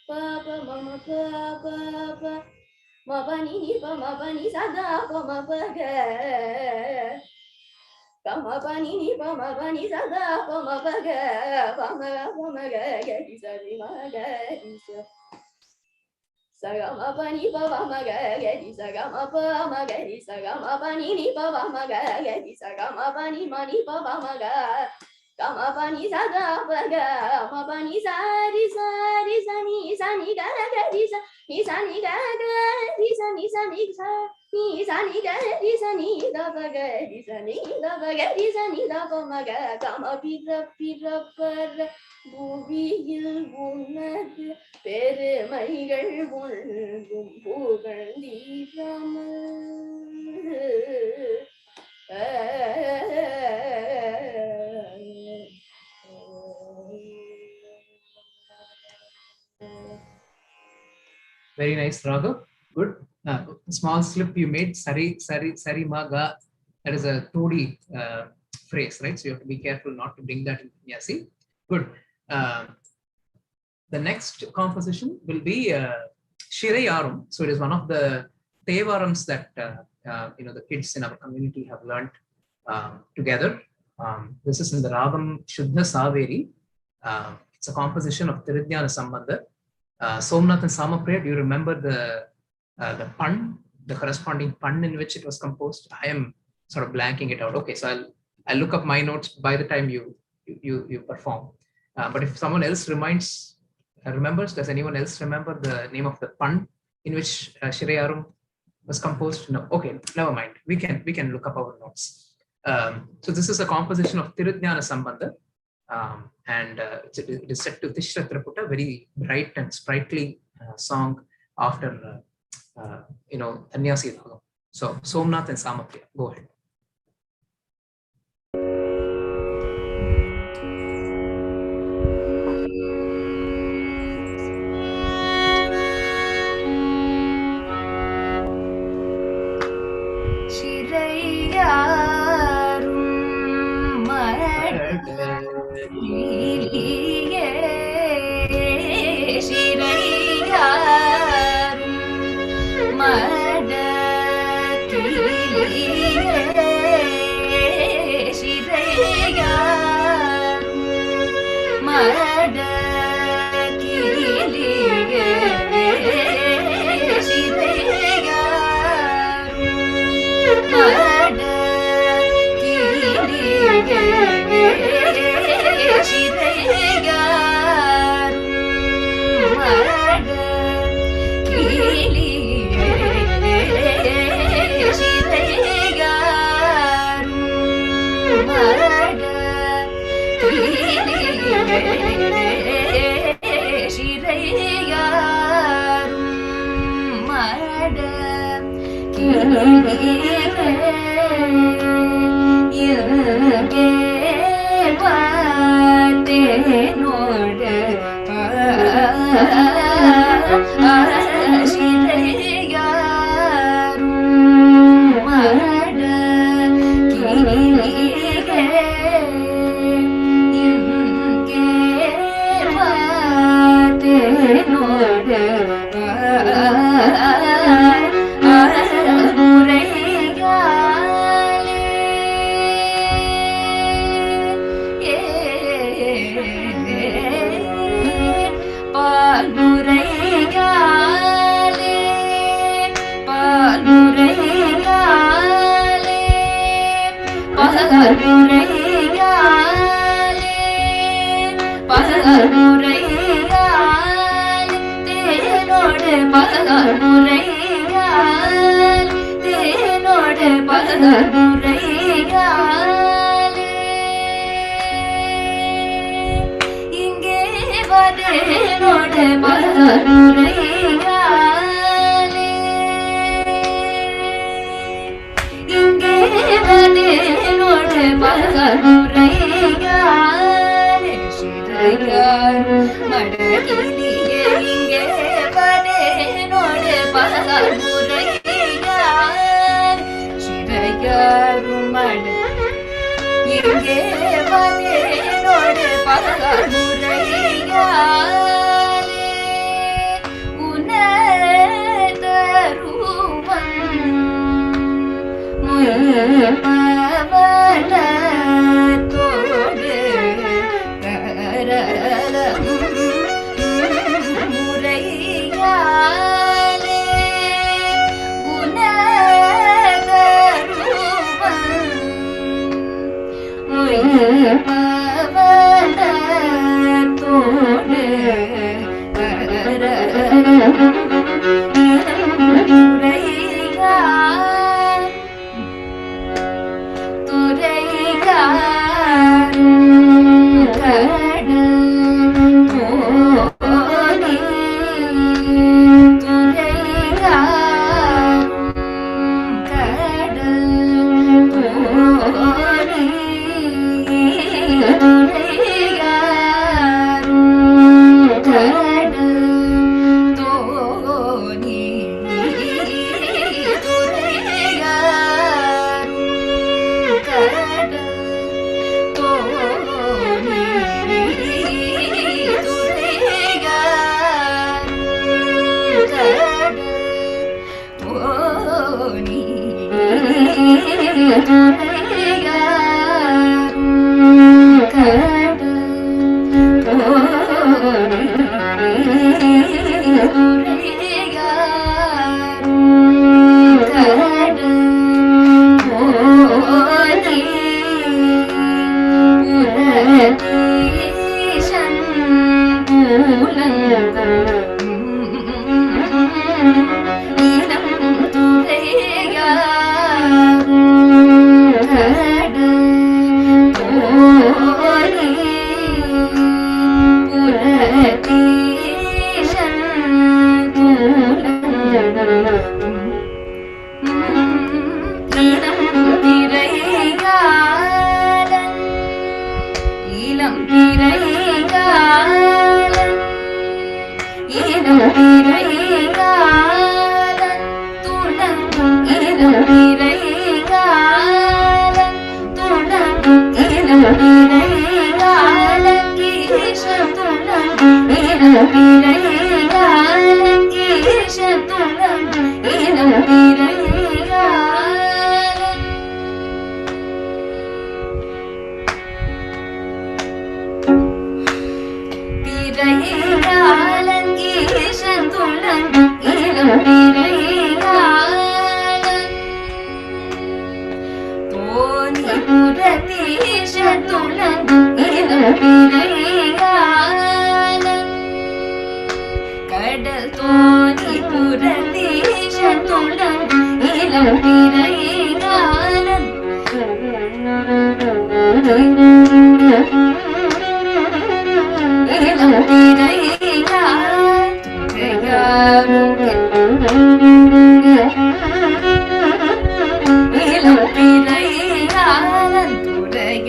பாப மம பாப மபனி பமபனி சதா பம பக பமபனி பமபனி சதா பம பக பம பம கரி சரி மகரி சகம பனி பம கரி சகம பம கரி சகம பனி பம கரி சகம பனி மணி பம க கம பனி சதா பக மபனி சாரி சாரி சனி சனி கரி ச ni sa ni ga ga ni sa ni sa ni sa ni sa ni ga ni sa ni da ba ga ni sa ni da ba ga ni sa ni da ba ma ga ka ma பிறப்பிறப்பற பூமியில் உனது பெருமைகள் ஒன்றும் புகழ்ந்திராமல் Very nice, Raghav. Good. Small slip you made, sari, sari, sari, maga. That is a Todi phrase, right? So you have to be careful not to bring that in Nyasi. Good. The next composition will be Shirayarum. So it is one of the Tevarams that the kids in our community have learned together. This is in the Ragam Shuddha Saveri. It's a composition of Tiridhyana Sambandha. Somnath and Samapriya, do you remember the pun, the corresponding pun in which it was composed? I am sort of blanking it out. Okay, so I'll look up my notes by the time you perform. But if someone else remembers, does anyone else remember the name of the pun in which Shirayarum was composed? No. Okay, never mind. We can look up our notes. So this is a composition of Tiridhyana Sambandha. And it is set to Tishra Triputa, very bright and sprightly song after Danyasi Ragam. So Somnath and Samapriya, go ahead.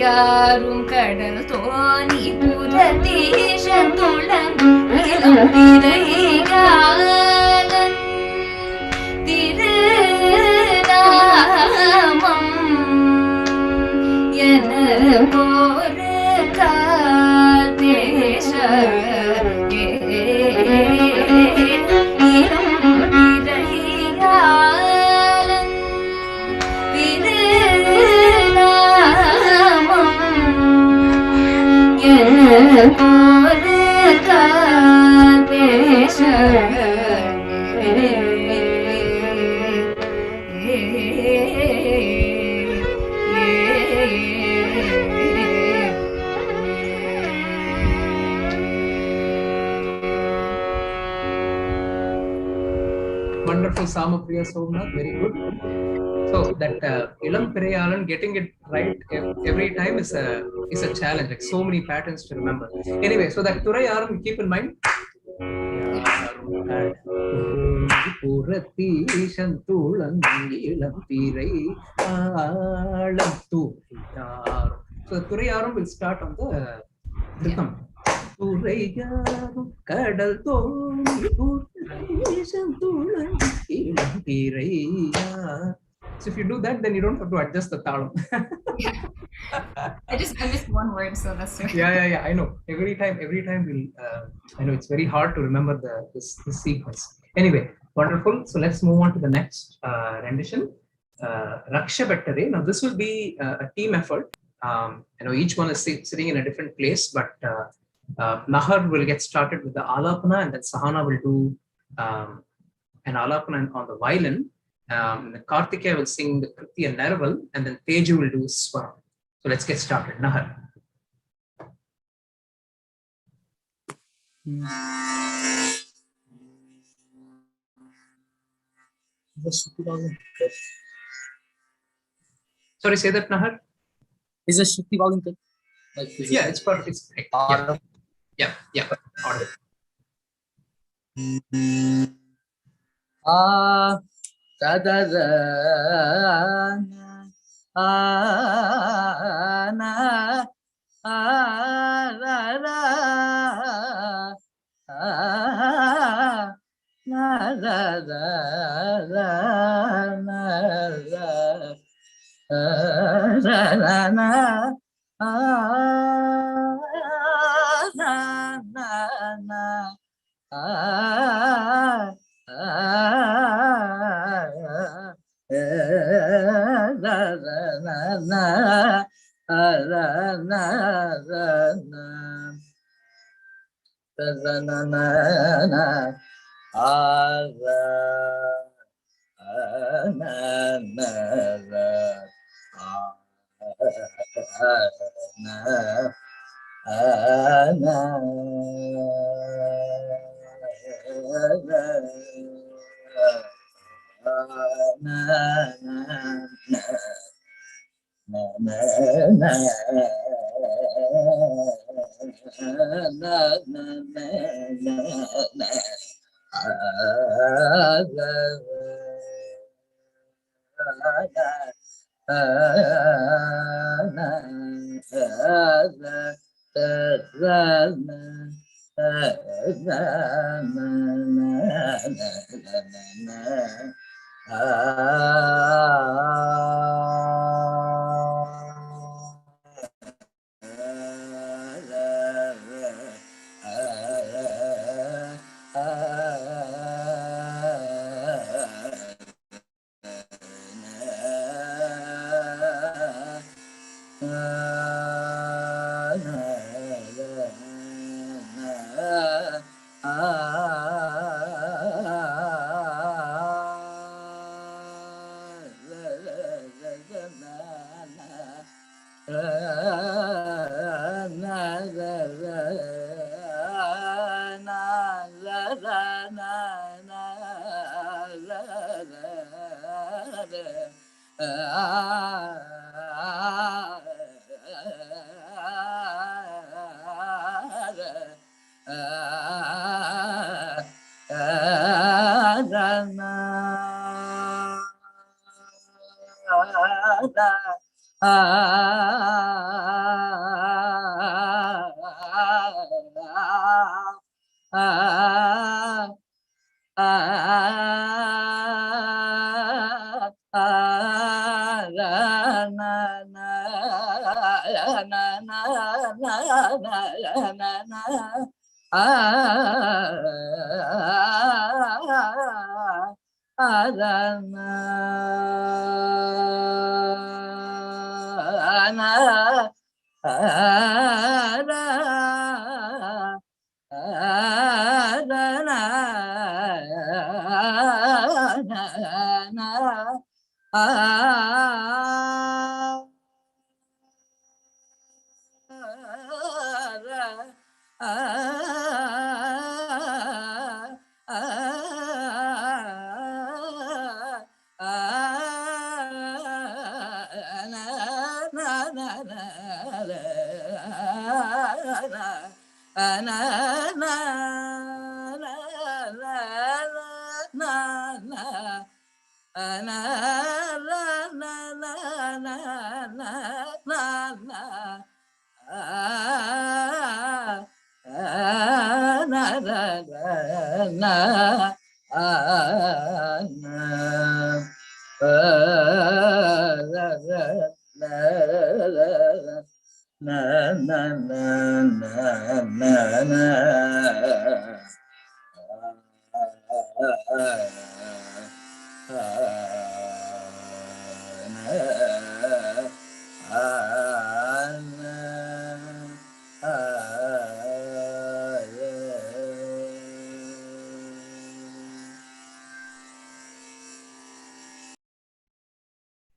யாரும் கடல் தோணி புரதீஷன் துளன் இளம் பிறையாளன் திருநாமம் என ஒரு கால் பேச இளம் பிறையாளன் திருநாமம் ஒரு கால் பேச Wonderful Samapriya Somnath, very good. So that Ilam Pirayalan, getting it right every time is a challenge. Like so many patterns to remember. Anyway, so that Thurayaram, keep in mind. So the Thurayaram will start on the rhythm. Kadal so if you do that, then you don't have to adjust the talam. I missed one word, so that's right. Yeah. I know. Every time we'll. I know it's very hard to remember this sequence. Anyway, wonderful. So let's move on to the next rendition. Raksha Bettare. Now this will be a team effort. Each one is sitting in a different place, but Nahar will get started with the alapana, and then Sahana will do an alapana on the violin. The Kartikeya will sing the Kriti and Naraval, and then Teju will do Swaram. So let's get started. Nahar. Sorry, say that, Nahar. Is a Shruti volume good? Yeah, it's perfect. It's great. Yeah. Audible. Da da da na ra ra na ra ra ra na ra ra ra na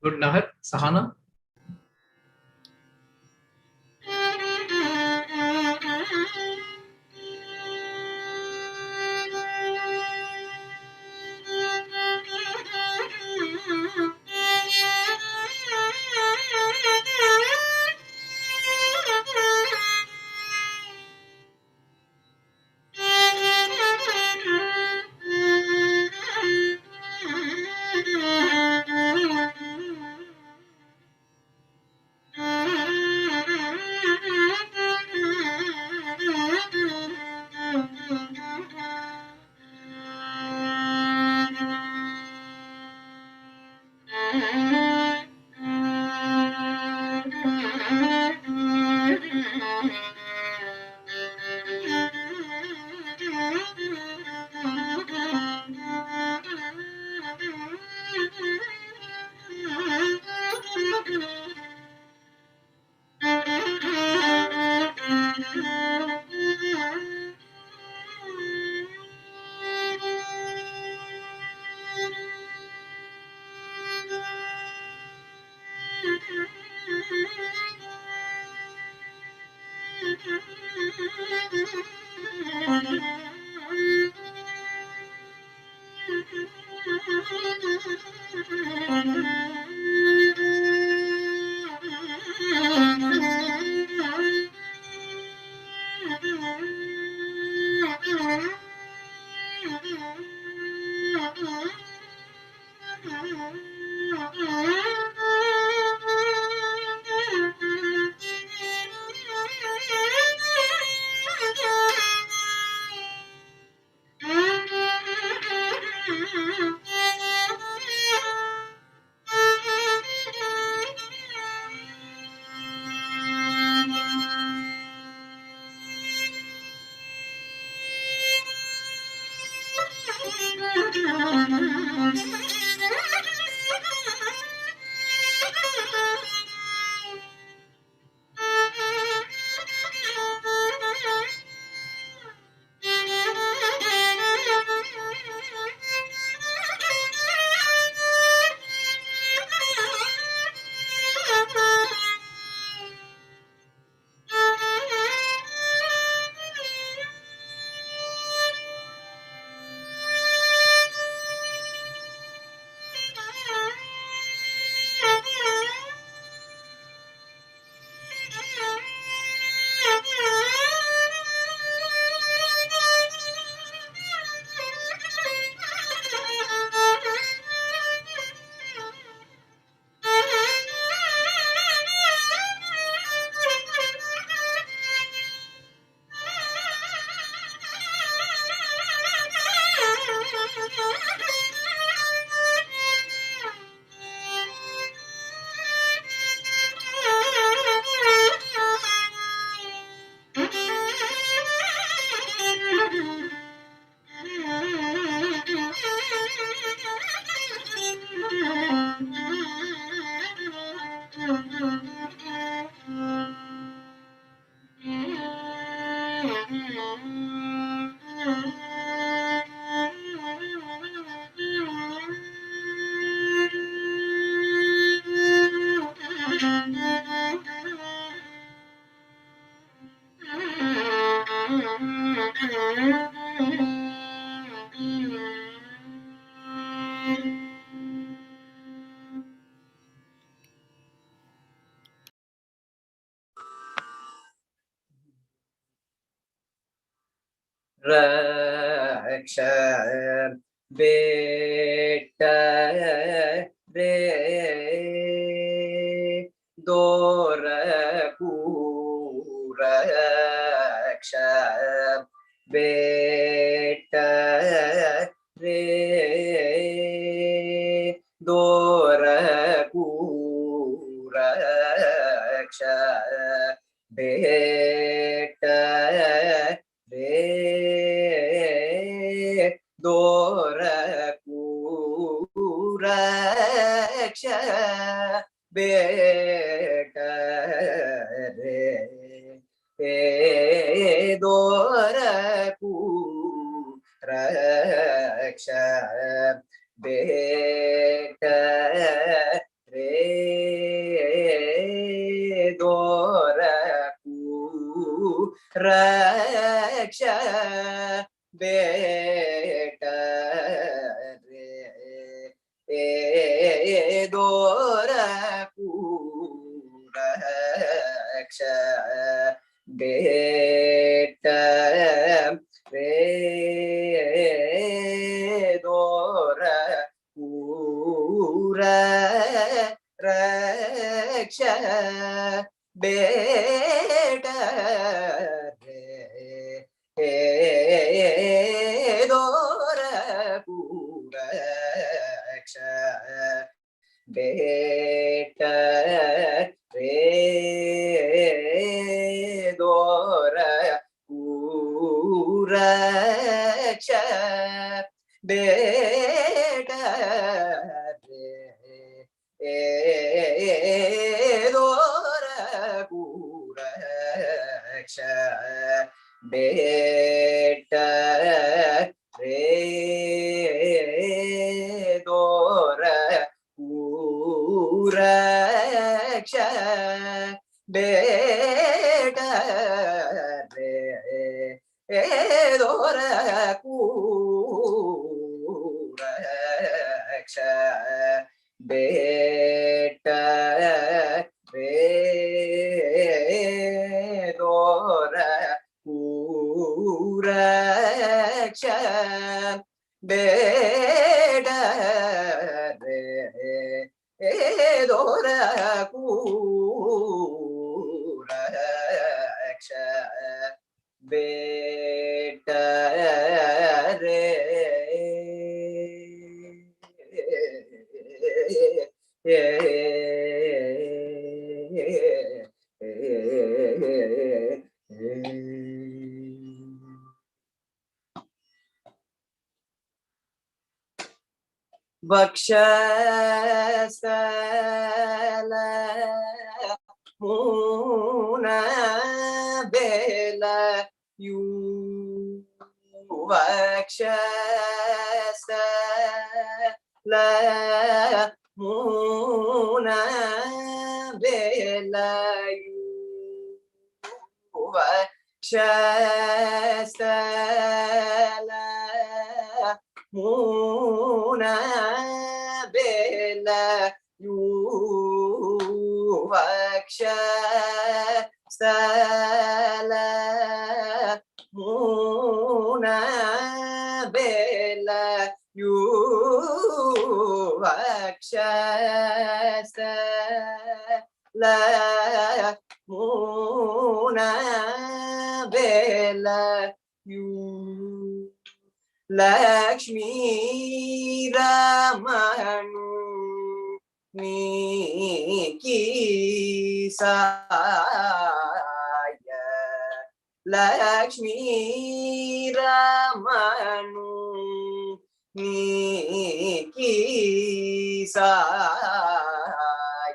Good, Nahar. Sahana. रक्ष बेट रे दोर रक्ष बेट रे दोर रक्ष बेट रे दोर रक्ष बेट रे दोर रक्ष बेट रे दोर रक्ष बेट रे दोर रक्ष बेट रे दोर रक्ष बेट रे दोर रक्ष बेट रे दोर रक्ष बेट रे दोर रक्ष बेट रे दोर रक्ष बेट रे दोर रक्ष बेट रे दोर रक्ष बेट रे दोर रक्ष बेट रे वक्षस्थल मून बेल यू वक्षस्थल मून बेल यू वक्षस्थल मून बेल यू वक्षस्थल मून बेल यू वक्षस्थल मून बेल यू लक्ष्मी रमणु की साय लक्ष्मी रमणु की साय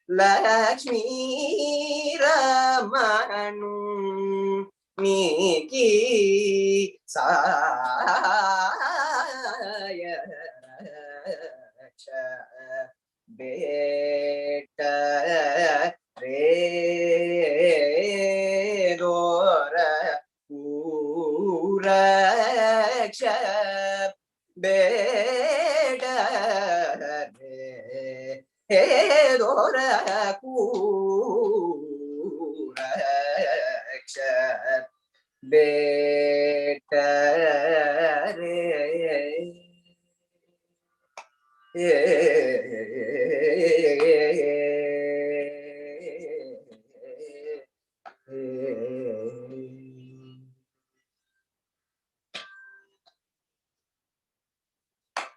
लक्ष्मी रमणु की साय बेट रे दोर रक्ष बेट रे दोर रक्ष ಬೇಟರೆ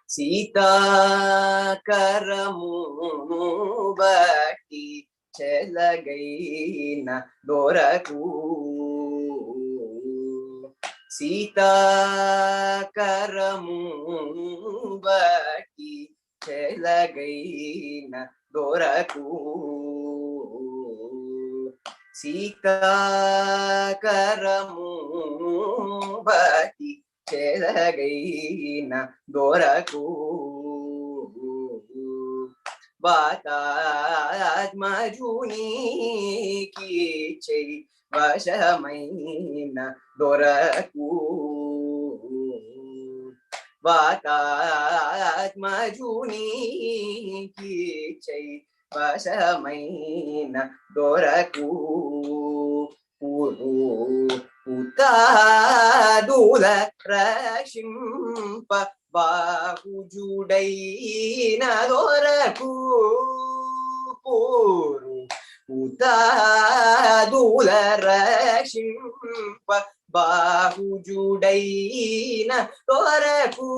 సీతా కరము బట్టి చెలగైన దొరకు సీతా కరము బట్టి చెలగైన దొరకు సీతా కరము బట్టి చెలగైన దొరకు వాతాత్మజునికి చెయ్యి వశమైన దొరకు వాతాత్మజునికి చెయ్యి వశమైన దొరకు ఉతాదుల రక్షింప బాహుజుడైన దొరకు ఉతాదుల రక్షింప బాహుజుడైన దొరకు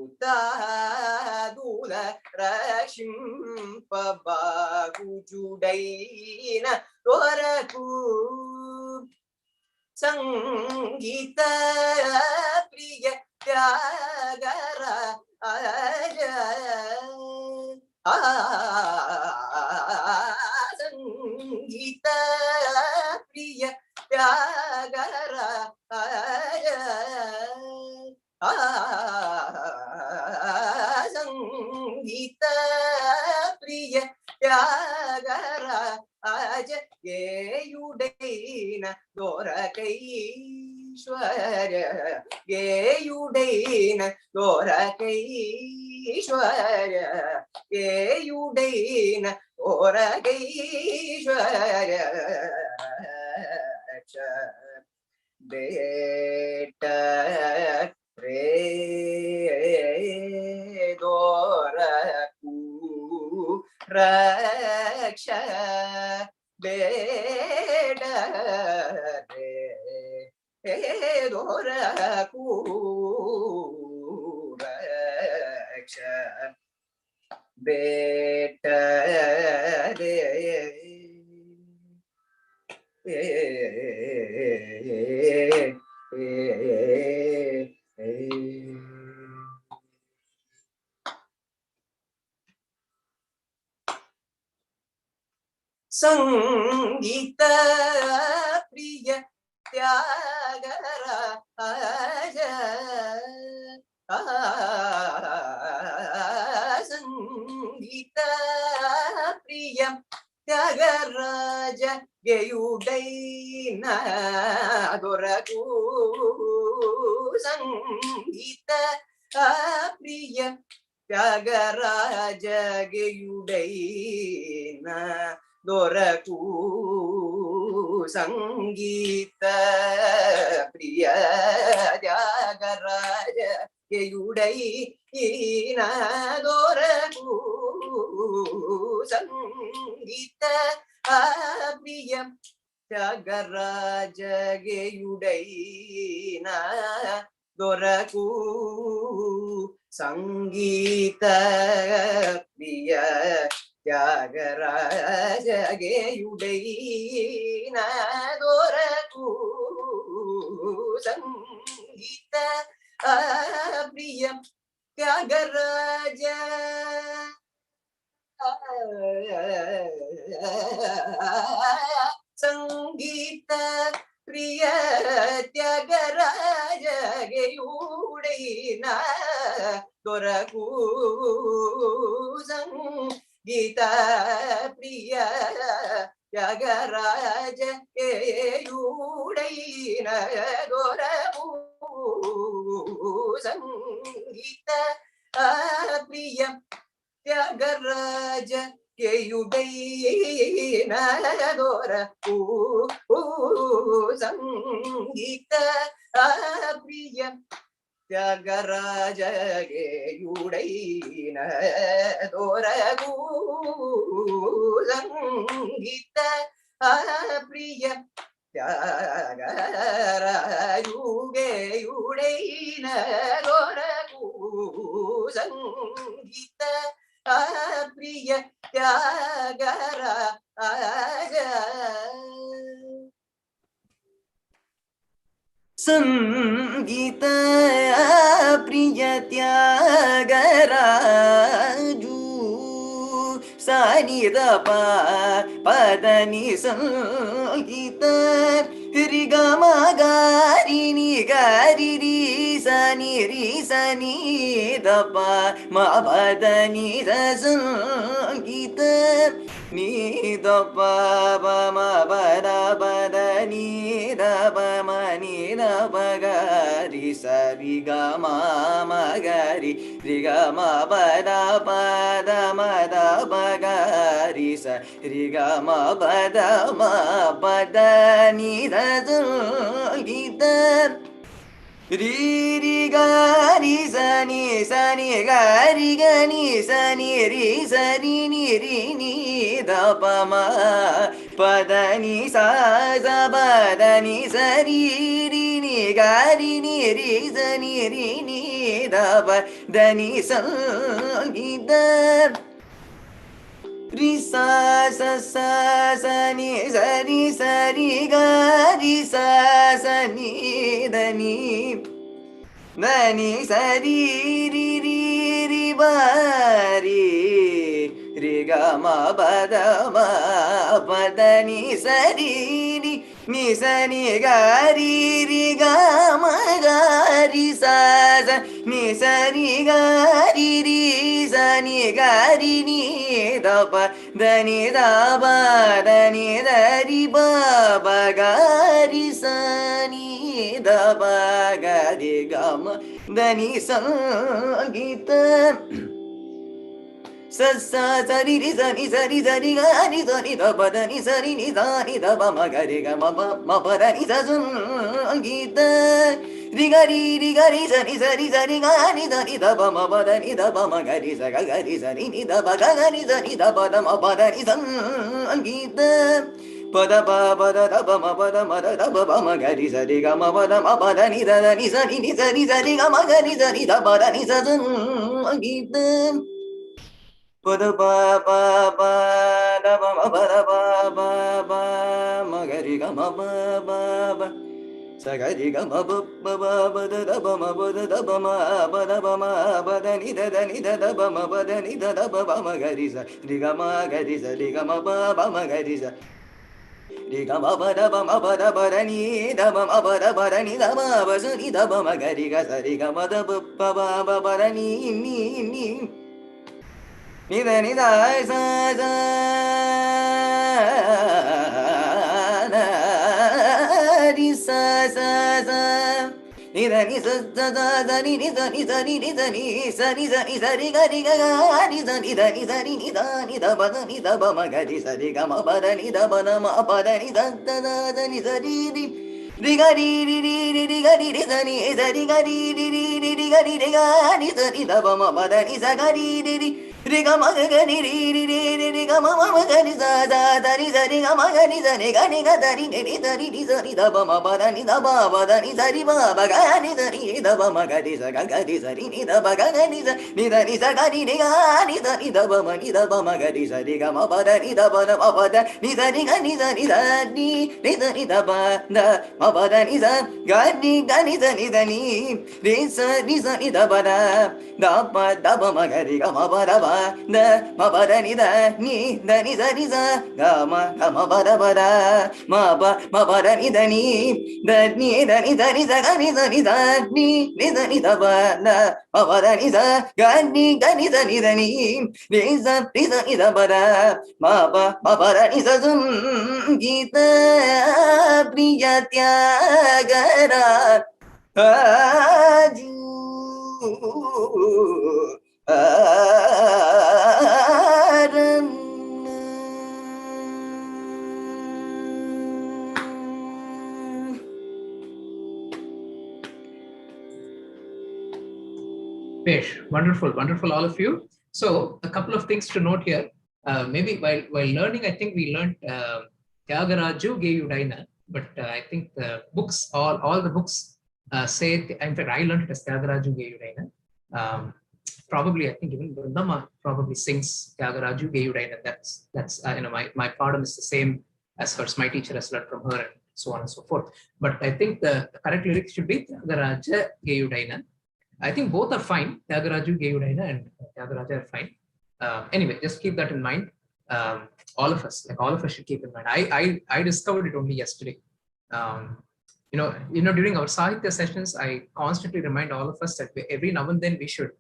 ఉతాదుల రక్షింప బాహుజుడైన దొరకు సంగీత ప్రియ త్యాగర సంగీత ప్రియ త్యాగర సంగీత ప్రియ త్యాగర గేయుడైన దొరకైశ్వర గేయుడైన దొరకైశ్వర గేయుడైన దొరకైశ్వర బేట రే దొరకు రక్ష బేడ రే దొరకు రక్ష బేట రే సంగీత ప్రియ త్యాగర సంగీత ప్రియ త్యాగరాజ గేయుడైన దొరకు సంగీత ప్రియ త్యాగరాజ గేయుడైన దొరకు సంగీత ప్రియ త్యాగరాజ గేయుడైన దొరకు సంగీత ప్రియ త్యాగరాజ గేయుడైన దొరకు సంగీత ప్రియ త్యాగరాజ గేయుడైన దొరకు సంగీత ప్రియ త్యాగరాజ సంగీత ప్రియ త్యాగరాజ గేయుడైన దొరకు సంగీత ప్రియ త్యాగరాజ గేయుడైన దొరకు సంగీత ప్రియ త్యాగరాజ ನದೋರ ಸಂಗೀತ ಪ್ರಿಯ ತ್ಯಾಗರಾಜಗೆ ಯುಡೈನ ದೊರಗೂ ಸಂಗೀತ ಪ್ರಿಯ ತ್ಯಾಗರಾಜುಗೆ ಯುಡೈನ ದೊರಗೂ ಸಂಗೀತ ಪ್ರಿಯ ತ್ಯಾಗರಾಜ ಸಂಗೀತ ಪ್ರಿಯ ತ್ಯಾಗರಾಜು ಸಾನಿದ ಪದನಿ ಸಂಗೀತ ರಿಗಮ ಗಾರಿನಿ ಗಾರಿ ರೀ ಸನಿ ದಪ ಮ ಪದನಿ ಸಂಗೀತ ನೀ ದಪ ಮ ಪದ ಪದ ನೀ ದಪ ಮ ನೀ ದಪ ಗಾರಿ ಸರಿ ಗ ಮ ಗರಿ ರಿ ಗ ಮ ಪದ ಪದ ಮದ ಪಗಾರಿ ಸ ರಿ ಗ ಮ ಪದ ಮ ಪದ ನೀ ದ ಗೀತ ರಿ ರಿ ಗಾರಿ ಸನಿ ಗಾರಿ ಗನಿ ಸನಿ ರಿ ಸರಿ ನಿ ರಿ ನೀ ದ ಪ ಮ ಪದ ನಿ ಸ ಪದ ನಿ ಸರಿ ರಿ ನಿ ಗಾರಿ ನಿ ರಿ ಸನಿ ರಿ ನೀ ದ ಪ ದ ನಿ ಸಂಗೀತ ರಿ ಸ ಸ ಸ ಸ ನಿ ಸರಿ ಸರಿ ಗಾರಿ ಸ ಸ ನಿ ದ ನಿ ಧನಿ ಸರಿ ರಿ ರಿ ರಿ ಬಾರಿ ರಿ ಗ ಮ ಪದ ಮ ಪದ ನಿ ಸರಿ ನಿ ಸನಿ ಗಾರಿ ರಿ ಗ ಮ ಗಾರಿ ಸ ನಿ ಸರಿ ಗಾರಿ ರಿ ಸನಿ ಗಾರಿ ನೀ ದ ಪ ಧನಿ ದ ಪ ಧನಿ ದ ರಿ ಬ ಬ ಗಾರಿ ಸನಿ ದ ಪ ಗಾರಿ ಗ ಮ ಧನಿ ಸಂಗೀತ ಸ ಸ ಸರಿ ರಿ ಸರಿ ಸರಿ ಸರಿ ಗ ನಿ ಸರಿ ದ ಪ ದ ನಿ ಸರಿ ನಿ ದ ನಿ ದ ಪ ಮ ಗ ರಿ ಗ ಮ ಪ ಮ ಪ ದ ನಿ ಸ ಸಂಗೀತ ರಿ ಗ ರಿ ಸರಿ ಸರಿ ಸರಿ ಗ ನಿ ದ ನಿ ದ ಪ ಮ ಪ ದ ನಿ ದ ಪ ಮ ಗ ರಿ ಸ ಗ ಗ ರಿ ಸರಿ ನಿ ದ ಪ ಗ ಗ ನಿ ಸ ನಿ ದ ಪ ದ ಮ ಪ ದ ನಿ ಸಂಗೀತ ಪದ ಪ ಪದ ದ ಪ ಮ ಪದ ಮ ದ ದ ಪ ಪ ಮ ಗ ರಿ ಸರಿ ಗ ಮ ಪದ ಮ ಪ ದ ನಿ ದ ನಿ ಸರಿ ನಿ ಸರಿ ಸರಿ ಗ ಮ ಗ ರಿ ಸರಿ ದ ಪ ದ ನಿ ಸ ಸಂಗೀತ ಪದ ಪ ಪ ಪ ದ ಪ ಮ ಪದ ಪ ಪ ಪ ಮ ಗ ರಿ ಗ ಮ ಪ ಪ ಪ ಸ ಗ ರಿ ಗ ಮ ಪ ಪ ಪ ಪ ದ ದ ಪ ಮ ಪ ದ ದ ಪ ಮ ಪ ದ ಪ ಮ ಪ ದ ನಿ ದ ದ ಪ ಮ ಪ ದ ನಿ ದ ದ ಪ ಪ ಮ ಗ ರಿ ಸ ರಿ ಗ ಮ ಗ ರಿ ಸ ರಿ ಗ ಮ ಪ ಪ ಮ ಗ ರಿ ಸ ರಿ ಗ ಮ ಪ ದ ಪ ಮ ಪ ದ ಪ ದ ni ದ ಪ ಮ ಪ ದ ಪ ದ ni ದ ಮ ಪ ಸ ni ದ ಪ ಮ ಗ ರಿ ಗ ಸ ರಿ ಗ ಮ ದ ಪ ಪ ಪ ಪ the ni ni ni ni da ni da sa sa na ri sa sa sa ni da ni sa sa sa da ni sa ni sa ni sa ni sa ni sa ni sa ri ga ga ni sa ni da ni sa ri ni da ba da ni da ba ma ga ri sa ri ga ma ba da ni da ba na ma pa da ni da da ni sa ri ri ga ri ga ri sa ni sa ri ga ri ga ri ga ni sa ni da ba ma ba da ni sa ga ri ri ga ma ga ni ri ga ma ma ga ni sa da ni sa ri ga ma ga ni sa ni ga da ri ni sa ri ni sa ri da ba ma ba da ni da ba da ni sa ri ba ga ni sa ri da ba ma ga ni sa ga ni sa ri ni da ba ga ni sa ni sa ga ni ga ni sa ni da ba ma ni da ba ma ga ni sa ri ga ma ba da ni da ba da ma ba da ni sa ri ga ni sa ni da ni sa ni da ba da ma ba da ni sa ga ni sa ni da ni sa ni da ba da ba ma ga ri ga ma ba da ba da ma ba da ni sa ga ma ba da ma ba da ni da ni sa ga ni sa ni sa ni da ba da ma ba da ni sa ga ni sa ni da ni sa ni da ba da ma ba da ni sa gita priya tyagara aju aram Pesh, wonderful, wonderful, all of you. So a couple of things to note here. Maybe while learning, I think we learned Tyagaraju Geyudaina, but I think the books, all the books say, in fact, I learned it as Tyagaraju Geyudaina. Probably, I think even Vrindama probably sings Tyagaraju Geyudaina. That's my pardon is the same as hers. My teacher has learned from her, and so on and so forth. But I think the correct lyrics should be Tyagaraja Geyudaina. I think both are fine. Tyagaraju Geyudaina and Tyagaraja are fine. Anyway, just keep that in mind. All of us should keep in mind. I discovered it only yesterday. During our Sahitya sessions, I constantly remind all of us that every now and then we should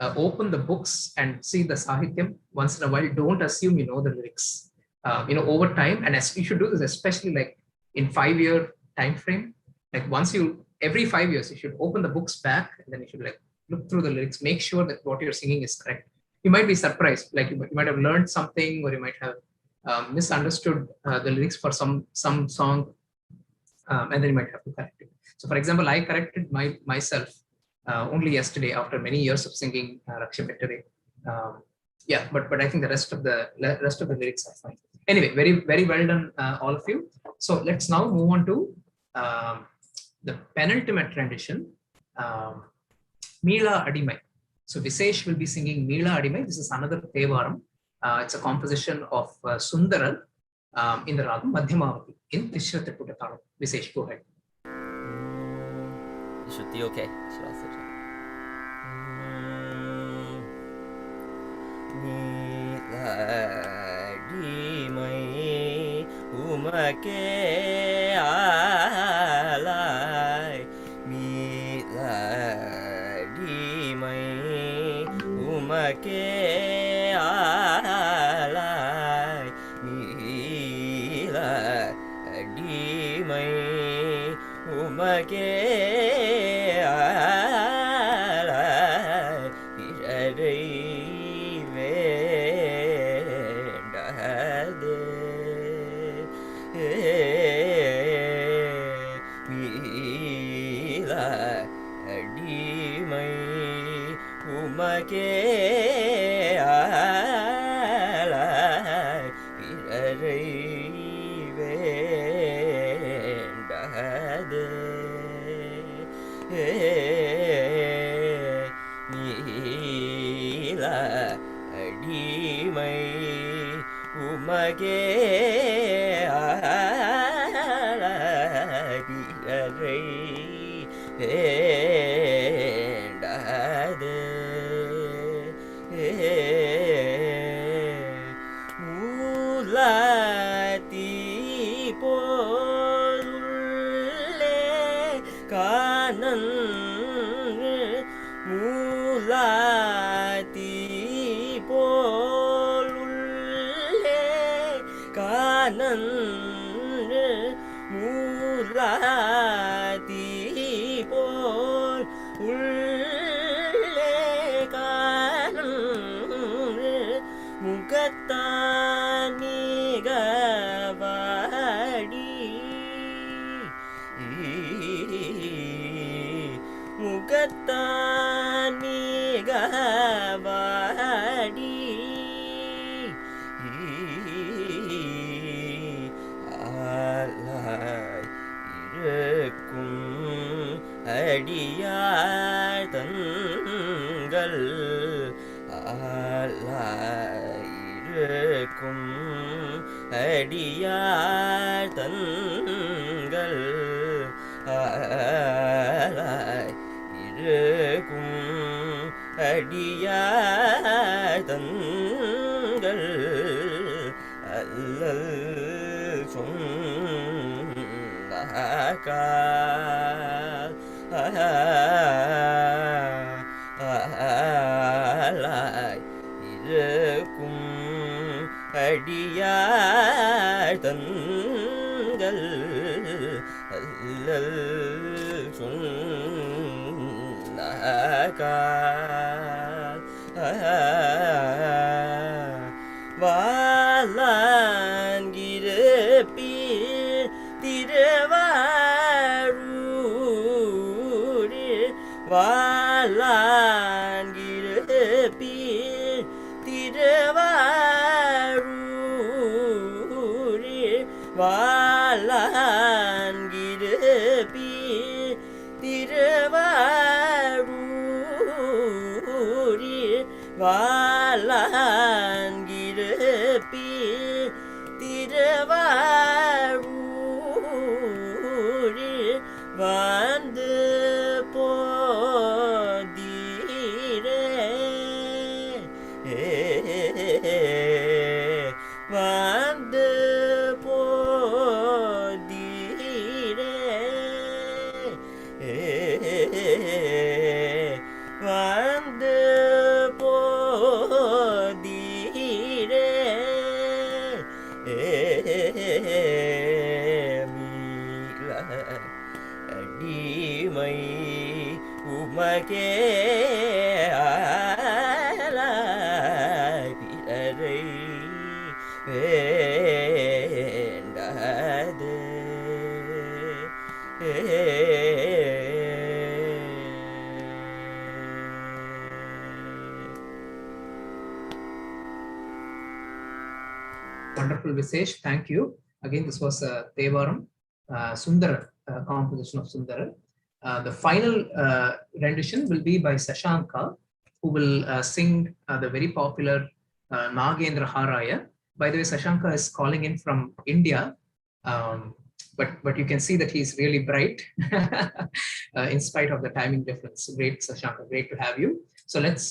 open the books and see the Sahityam once in a while. Don't assume you know the lyrics. Over time, and you should do this especially like in 5-year time frame. Like every 5 years, you should open the books back and then you should like look through the lyrics, make sure that what you're singing is correct. You might be surprised, like you might have learned something, or you might have misunderstood the lyrics for some song, and then you might have to correct it. So, for example, I corrected myself only yesterday after many years of singing Raksha Vettare. But I think the rest of the lyrics are fine. Anyway, very very well done, all of you. So let's now move on to the penultimate rendition, Meela Adimai. So Visesh will be singing Meela Adimai. This is another Tevaram. It's a composition of Sundaral in the Ragam Madhyamavati in Tishra Tripura Talam. Visesh, go ahead. Shruti, okay. Should also try. Meela Adimai Umake alai Meela Adimai Umake alai Meela Adimai Umake alai Pirai vendade Meela Adimai Umake alai Pirai vendade Meela Adimai Umake alai Pirai vendade Mulati polulle kanan Mulati polulle kanan Mulati polulle kanan Mukattani gavadi Mukattani gavadi alai irukkum அடியார் தங்கள் ஆளாயிருக்கும் அடியார் தங்கள் ஆளாயிருக்கும் அடியார் தங்கள் அல்லல் சொன்னாக்கால் ஆளாய் இருக்கும் அடியார் தங்கள் அல்லல் சொன்னாக்கால் வாளான்கிருப்பீர் திருவாரூரில் வாழா திருவாரூரில் வாழான்கிருப்பி திருவாரூரில் வாழான்கிருப்பி திருவாரூரில் வந்து போதீரே வந்து போதீரே வந்து போதீரே மீள அடிமை உமகே ஆளாய் பிறரை வேண்டாது Wonderful, Visesh. Thank you. Again, this was Devaram, Sundar, composition of Sundar. The final rendition will be by Sashanka, who will sing the very popular Nagendra Haraya. By the way, Sashanka is calling in from India, but you can see that he's really bright in spite of the timing difference. Great, Sashanka, great to have you. So let's,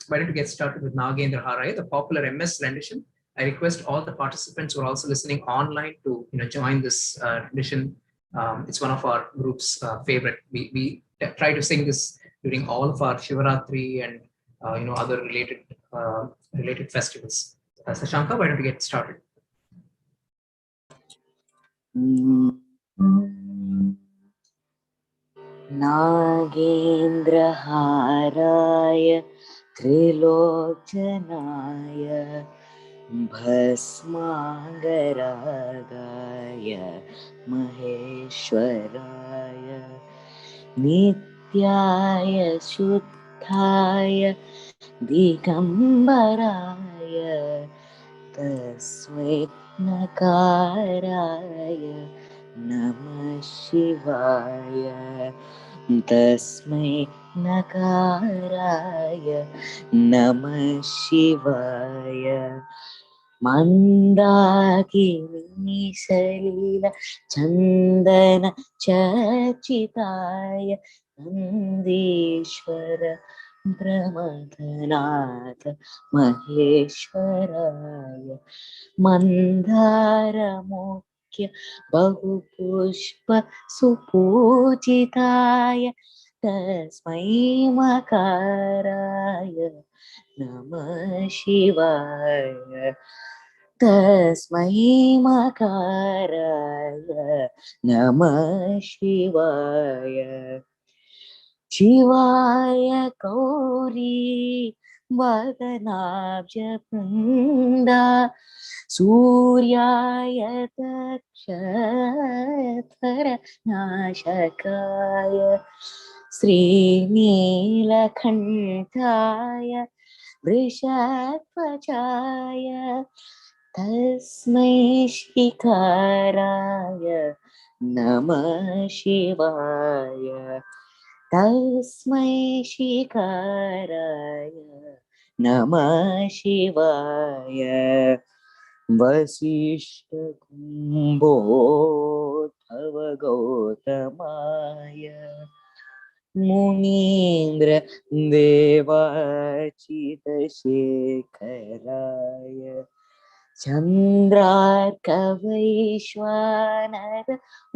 why don't we get started with Nagendra Haraya, the popular MS rendition. I request all the participants who are also listening online to join this rendition. It's one of our group's favorite. We try to sing this during all of our Shivaratri and other related festivals. Sashanka, why don't we get started? नागेन्द्रहाराय त्रिलोचनाय भस्मांगरागाय महेश्वराय नित्याय शुद्धाय दिगंबराय तस्मै नकाराय नमः शिवाय तस्मै नकाराय नमः शिवाय मन्दाकिनी सलिल चन्दन चर्चिताय नन्दीश्वर प्रमथनाथ महेश्वराय मन्दारमुख्य बहुपुष्प सुपूजिताय तस्मै मकाराय नमः शिवाय तस्मै मकाराय नमः शिवाय शिवाय गौरी वदनाब्जवृन्दा सूर्याय दक्षधरनाशकाय श्रीनीलकण्ठाय वृषध्वजाय तस्मै शिखराय नमः शिवाय तस्मै शिखराय नमः शिवाय वसिष्ठकुम्भोद्भव गौतमाय मुनीन्द्र देवाचितशेखराय चन्द्रार्कवैश्वानर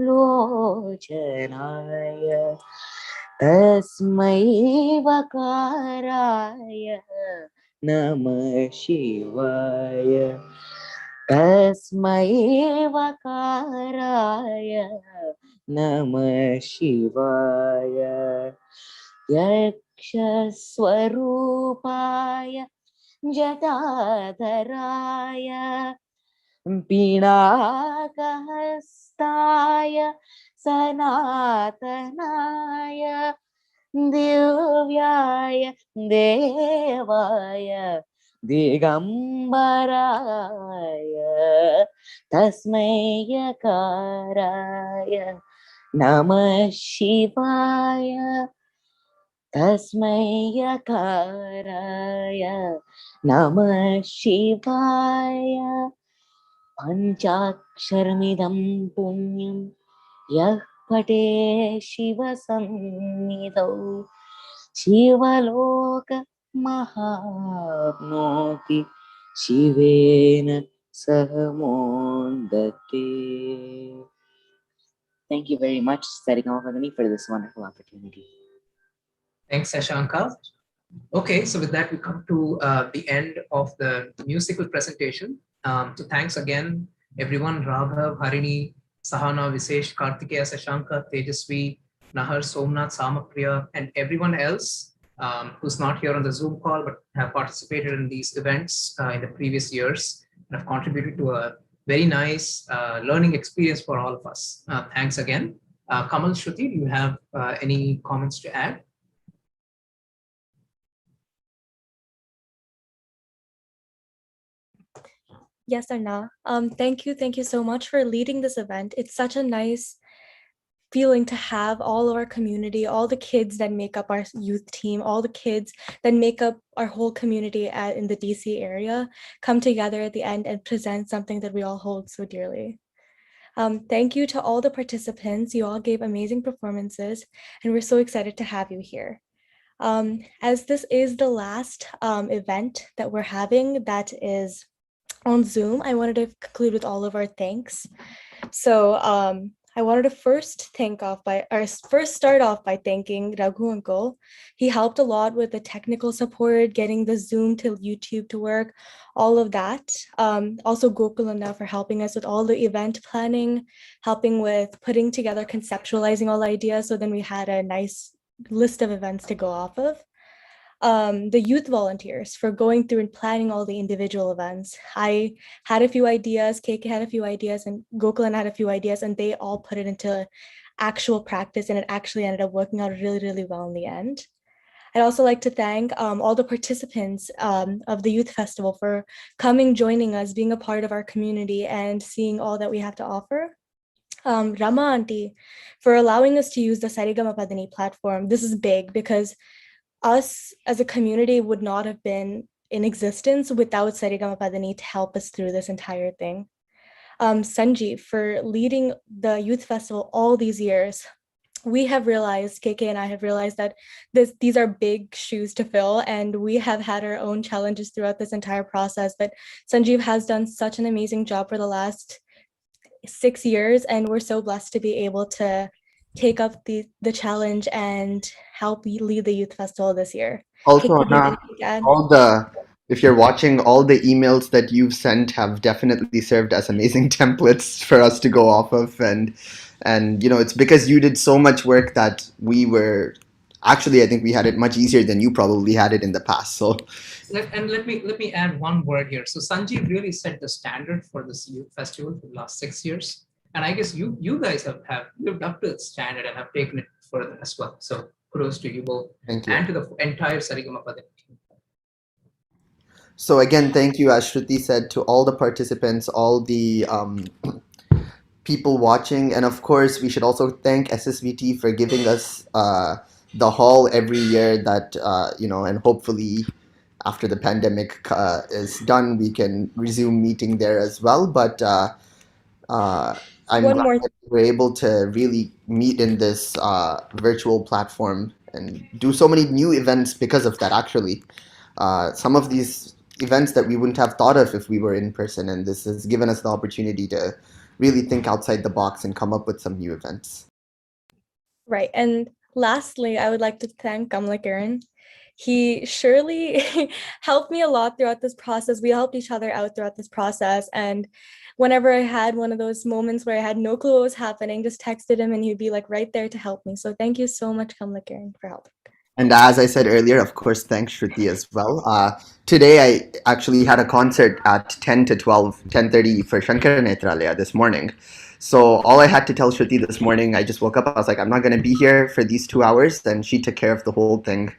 लोचनाय तस्मै वकाराय नमः शिवाय तस्मै वकाराय नमः शिवाय यक्षस्वरूपाय जटाधराय पिनाकहस्ताय सनातनाय दिव्याय देवाय दिगम्बराय तस्मै यकाराय नमः शिवाय तस्मै यकाराय नमः शिवाय पञ्चाक्षरमिदं पुण्यं यः पठे शिवसन्निधौ शिवलोकमहाप्नोति शिवेन सह मोदते. Thank you very much, SRGMPDN, for this wonderful opportunity. Thanks, Shashanka. Okay, so with that, we come to the end of the musical presentation. So thanks again, everyone, Raghav, Harini, Sahana, Visesh, Kartikeya, Shashanka, Tejasvi, Nahar, Somnath, Samapriya, and everyone else who's not here on the Zoom call, but have participated in these events in the previous years and have contributed to a very nice learning experience for all of us. Thanks again. Kamal, Shruti, do you have any comments to add? Yes, Arna. Thank you so much for leading this event. It's such a nice feeling to have all of our community, all the kids that make up our youth team, all the kids that make up our whole community in the DC area come together at the end and present something that we all hold so dearly. Thank you to all the participants. You all gave amazing performances, and we're so excited to have you here. As this is the last event that we're having that is on Zoom, I wanted to conclude with all of our thanks. So I wanted to first start off by thanking Raghu uncle. He helped a lot with the technical support, getting the Zoom to YouTube to work, all of that. Also Gokulanda for helping us with all the event planning, helping with putting together, conceptualizing all the ideas. So then we had a nice list of events to go off of. The youth volunteers for going through and planning all the individual events. I had a few ideas, KK had a few ideas, and Gokulan had a few ideas, and they all put it into actual practice, and it actually ended up working out really, really well in the end. I'd also like to thank all the participants of the Youth Festival for coming, joining us, being a part of our community, and seeing all that we have to offer. Rama Auntie for allowing us to use the SRGMPDN platform. This is big because us as a community would not have been in existence without SRGMPDN to help us through this entire thing. Sanjeev for leading the youth festival all these years. We have realized, KK and I have realized that these are big shoes to fill, and we have had our own challenges throughout this entire process, but Sanjeev has done such an amazing job for the last 6 years, and we're so blessed to be able to take up the challenge and help lead the youth festival this year. Also, if you're watching, all the emails that you've sent have definitely served as amazing templates for us to go off of, and it's because you did so much work that we were actually, I think we had it much easier than you probably had it in the past. So let me add one word here. So Sanjeev really set the standard for this youth festival for the last 6 years. And I guess you guys have lived up to its standard and have taken it further as well. So kudos to you both. Thank you. And to the entire SRGMPDN team. So again, thank you, as Shruti said, to all the participants, all the people watching. And of course, we should also thank SSVT for giving us the hall every year that, and hopefully after the pandemic is done, we can resume meeting there as well. But I'm glad that we're able to really meet in this virtual platform and do so many new events because of that, actually. Some of these events that we wouldn't have thought of if we were in person, and this has given us the opportunity to really think outside the box and come up with some new events. Right. And lastly, I would like to thank Kamlakaran. He surely helped me a lot throughout this process. We helped each other out throughout this process. And whenever I had one of those moments where I had no clue what was happening, just texted him and he'd be like right there to help me. So thank you so much, Kamlakaran, for helping. And as I said earlier, of course, thanks Shruti as well. Today, I actually had a concert at 10 to 12, 10:30 for Shankara Netralaya this morning. So all I had to tell Shruti this morning, I just woke up, I was like, I'm not going to be here for these 2 hours. And she took care of the whole thing.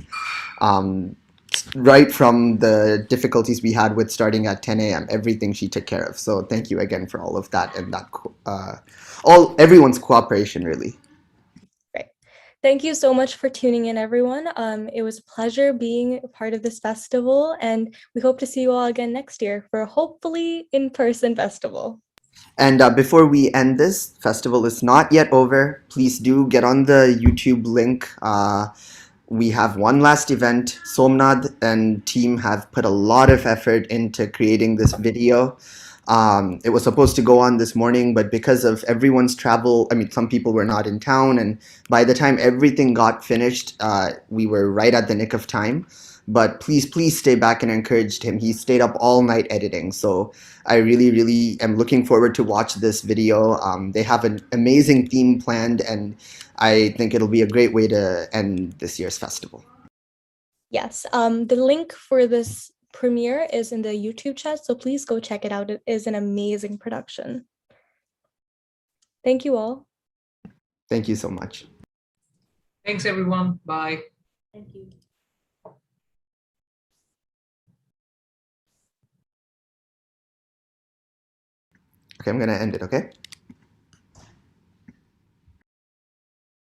Right from the difficulties we had with starting at 10 a.m., everything she took care of. So thank you again for all of that and that everyone's cooperation, really. Thank you so much for tuning in, everyone. It was a pleasure being a part of this festival, and we hope to see you all again next year for a hopefully in-person festival. And before we end this, festival is not yet over. Please do get on the YouTube link. We have one last event. Somnath and team have put a lot of effort into creating this video. It was supposed to go on this morning, but because of everyone's travel, I mean, some people were not in town, and by the time everything got finished, we were right at the nick of time. But please stay back and encouraged him. He stayed up all night editing. So I really am looking forward to watch this video. They have an amazing theme planned, and I think it'll be a great way to end this year's festival. Yes, the link for this premiere is in the YouTube chat, so please go check it out. It is an amazing production. Thank you all. Thank you so much. Thanks, everyone. Bye. Thank you. Okay, I'm going to end it, okay?